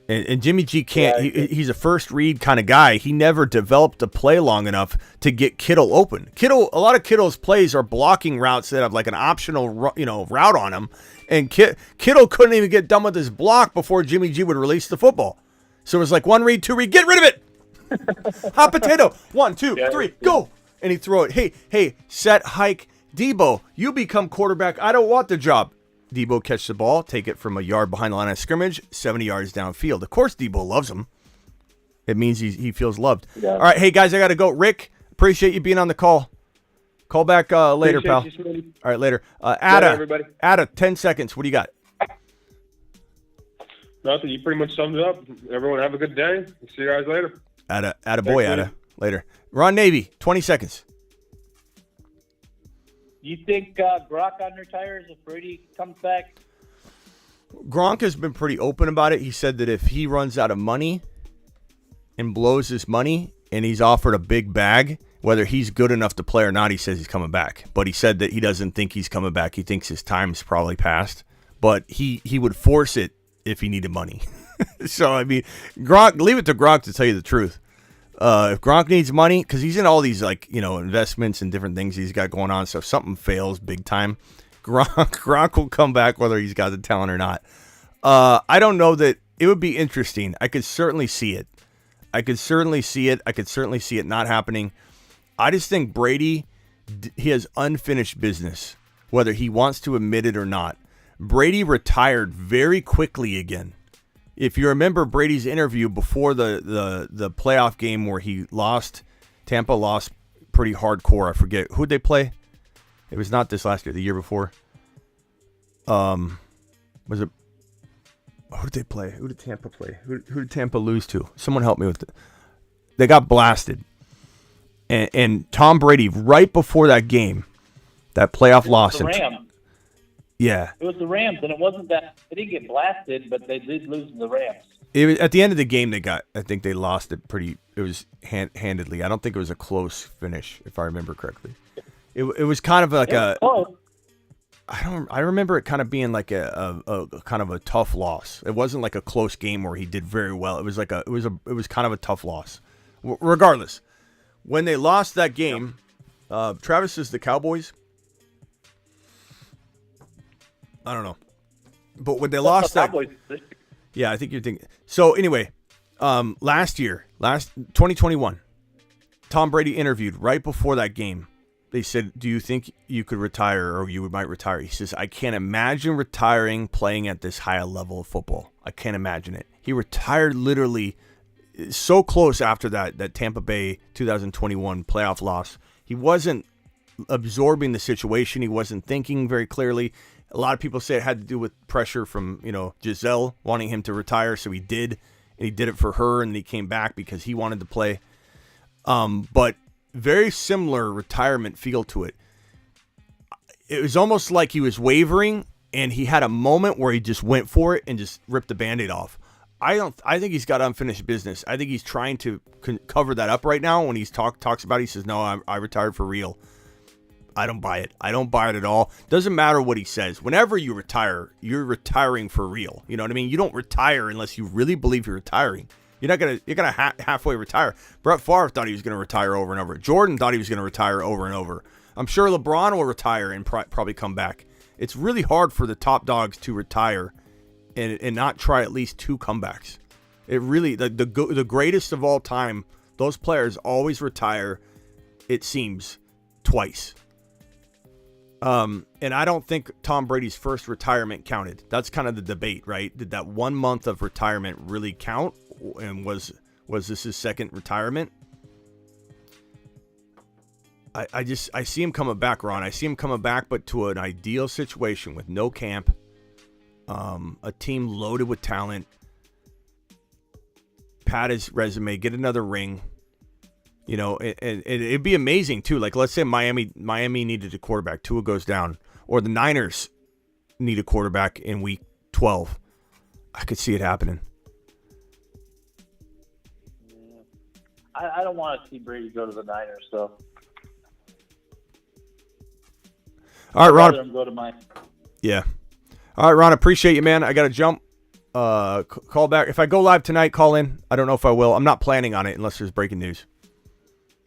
And Jimmy G can't. He's a first read kind of guy. He never developed a play long enough to get Kittle open. A lot of Kittle's plays are blocking routes that have like an optional, route on them. And Kittle couldn't even get done with his block before Jimmy G would release the football. So it was like 1 read, 2 read, get rid of it. Hot potato. 1, 2, 3, go. And he throw it. Hey, set, hike, Debo. You become quarterback. I don't want the job. Debo catch the ball, take it from a yard behind the line of scrimmage, 70 yards downfield. Of course Debo loves him. It means he feels loved. Yeah. All right, hey, guys, I got to go. Rick, appreciate you being on the call. Call back later, appreciate pal. You, all right, later. Ada, 10 seconds. What do you got? Nothing. You pretty much summed it up. Everyone have a good day. See you guys later. Ada boy, Ada. Later. Ron Navy, 20 seconds. You think Gronk retires if Brady comes back? Gronk has been pretty open about it. He said that if he runs out of money and blows his money and he's offered a big bag, whether he's good enough to play or not, he says he's coming back. But he said that he doesn't think he's coming back. He thinks his time's probably passed. But he would force it if he needed money. So, I mean, Gronk, leave it to Gronk to tell you the truth. If Gronk needs money, because he's in all these, like, you know, investments and different things he's got going on, so if something fails big time, Gronk will come back whether he's got the talent or not. I don't know that it would be interesting. I could certainly see it. I could certainly see it not happening. I just think Brady, he has unfinished business, whether he wants to admit it or not. Brady retired very quickly again. If you remember Brady's interview before the playoff game where he lost, Tampa lost pretty hardcore. I forget. Who'd they play? It was not this last year, the year before. Was it? Who did they play? Who did Tampa play? Who did Tampa lose to? Someone help me with it. They got blasted. And Tom Brady, right before that game, that playoff loss. The Rams. Yeah. It was the Rams, and it wasn't that they didn't get blasted, but they did lose to the Rams. It was, at the end of the game, I think they lost it pretty. It was handedly. I don't think it was a close finish, if I remember correctly. It was kind of like I remember it kind of being like a kind of a tough loss. It wasn't like a close game where he did very well. It was like it was kind of a tough loss. Regardless, when they lost that game, Travis is the Cowboys. I don't know, but when they lost that, yeah, I think you're thinking. So anyway, last 2021, Tom Brady interviewed right before that game. They said, "Do you think you could retire, or you might retire?" He says, "I can't imagine retiring playing at this high level of football. I can't imagine it." He retired literally so close after that Tampa Bay 2021 playoff loss. He wasn't absorbing the situation. He wasn't thinking very clearly. A lot of people say it had to do with pressure from, you know, Giselle wanting him to retire, so he did, and he did it for her, and he came back because he wanted to play. But very similar retirement feel to it. It was almost like he was wavering, and he had a moment where he just went for it and just ripped the Band-Aid off. I think he's got unfinished business. I think he's trying to cover that up right now. When he's talks about it, he says, "No, I retired for real." I don't buy it. I don't buy it at all. Doesn't matter what he says. Whenever you retire, you're retiring for real. You know what I mean? You don't retire unless you really believe you're retiring. You're gonna halfway retire. Brett Favre thought he was gonna retire over and over. Jordan thought he was gonna retire over and over. I'm sure LeBron will retire and probably come back. It's really hard for the top dogs to retire and not try at least 2 comebacks. It really the greatest of all time. Those players always retire. It seems twice. And I don't think Tom Brady's first retirement counted. That's kind of the debate, right? Did that 1 month of retirement really count? And was this his second retirement? I see him coming back, Ron. I see him coming back, but to an ideal situation with no camp, a team loaded with talent, pad his resume, get another ring. You know, and it'd be amazing too. Like, let's say Miami needed a quarterback, Tua goes down, or the Niners need a quarterback in week 12. I could see it happening. I don't want to see Brady go to the Niners, so. All right, Ron. I'd rather him go to my. Yeah. All right, Ron. Appreciate you, man. I got to jump. Call back. If I go live tonight, call in. I don't know if I will. I'm not planning on it unless there's breaking news.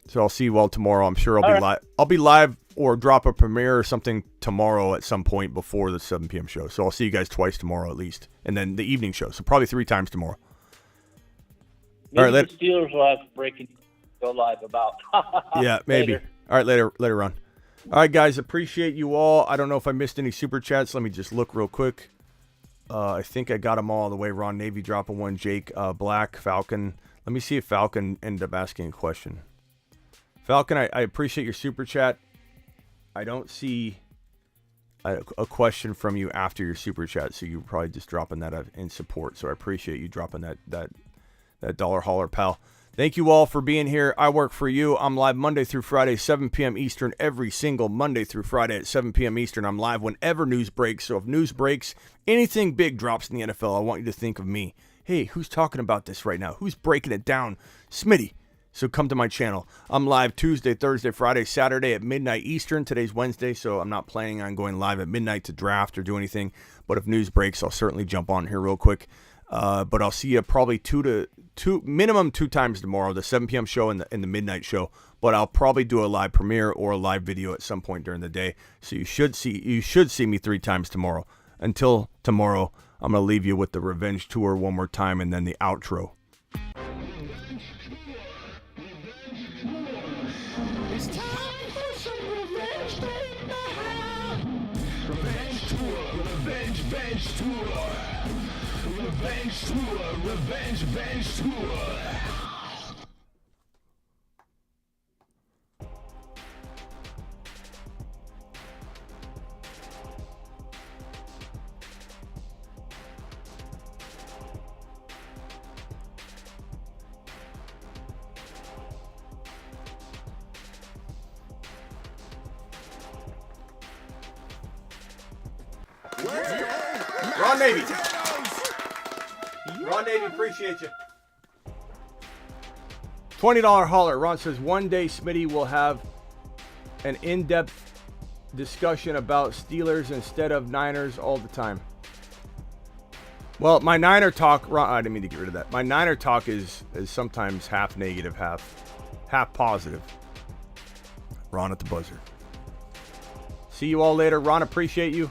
So I'll see you all tomorrow. I'm sure I'll be live. I'll be live or drop a premiere or something tomorrow at some point before the 7 p.m. show. So I'll see you guys twice tomorrow at least. And then the evening show. So probably 3 times tomorrow. Maybe all right, the Steelers will have breaking go live about. Yeah, maybe. Later. All right, later on. All right, guys, appreciate you all. I don't know if I missed any super chats. Let me just look real quick. I think I got them all the way. Ron Navy dropping one. Jake Black, Falcon. Let me see if Falcon ended up asking a question. Falcon, I appreciate your super chat. I don't see a question from you after your super chat, so you're probably just dropping that in support. So I appreciate you dropping that dollar holler, pal. Thank you all for being here. I work for you. I'm live Monday through Friday, 7 p.m. Eastern, every single Monday through Friday at 7 p.m. Eastern. I'm live whenever news breaks. So if news breaks, anything big drops in the NFL, I want you to think of me. Hey, who's talking about this right now? Who's breaking it down? Smitty. So come to my channel. I'm live Tuesday, Thursday, Friday, Saturday at midnight Eastern. Today's Wednesday, so I'm not planning on going live at midnight to draft or do anything. But if news breaks, I'll certainly jump on here real quick. But I'll see you probably minimum two times tomorrow, the 7 p.m. show and the midnight show. But I'll probably do a live premiere or a live video at some point during the day. So you should see me 3 times tomorrow. Until tomorrow, I'm going to leave you with the Revenge Tour one more time and then the outro. It's time for some revenge, baby. Revenge tour, revenge tour. Revenge tour, revenge tour. Ron Navy. Ron Navy, appreciate you. $20 holler. Ron says, one day Smitty will have an in-depth discussion about Steelers instead of Niners all the time. Well, my Niner talk, Ron, I didn't mean to get rid of that. My Niner talk is sometimes half negative, half positive. Ron at the buzzer. See you all later. Ron, appreciate you.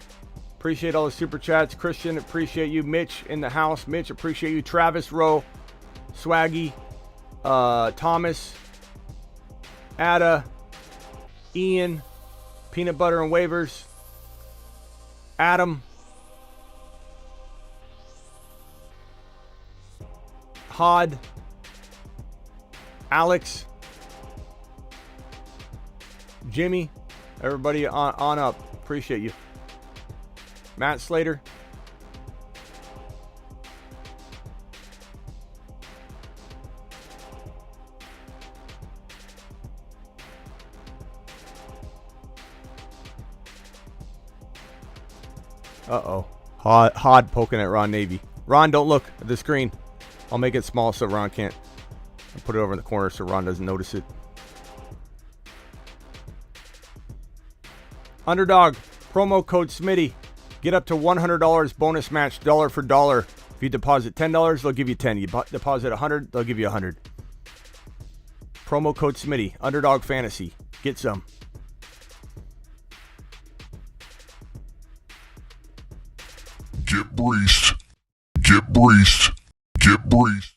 Appreciate all the super chats. Christian, appreciate you. Mitch in the house. Mitch, appreciate you. Travis Rowe, Swaggy, Thomas, Ada, Ian, Peanut Butter and Waivers, Adam, Hod, Alex, Jimmy, everybody on up. Appreciate you. Matt Slater. Uh-oh. Hod poking at Ron Navy. Ron, don't look at the screen. I'll make it small so Ron can't. I'll put it over in the corner so Ron doesn't notice it. Underdog. Promo code Smitty. Get up to $100 bonus match, dollar for dollar. If you deposit $10, they'll give you 10. You deposit $100, they'll give you 100. Promo code Smitty. Underdog Fantasy. Get some. Get breached. Get breached. Get breached.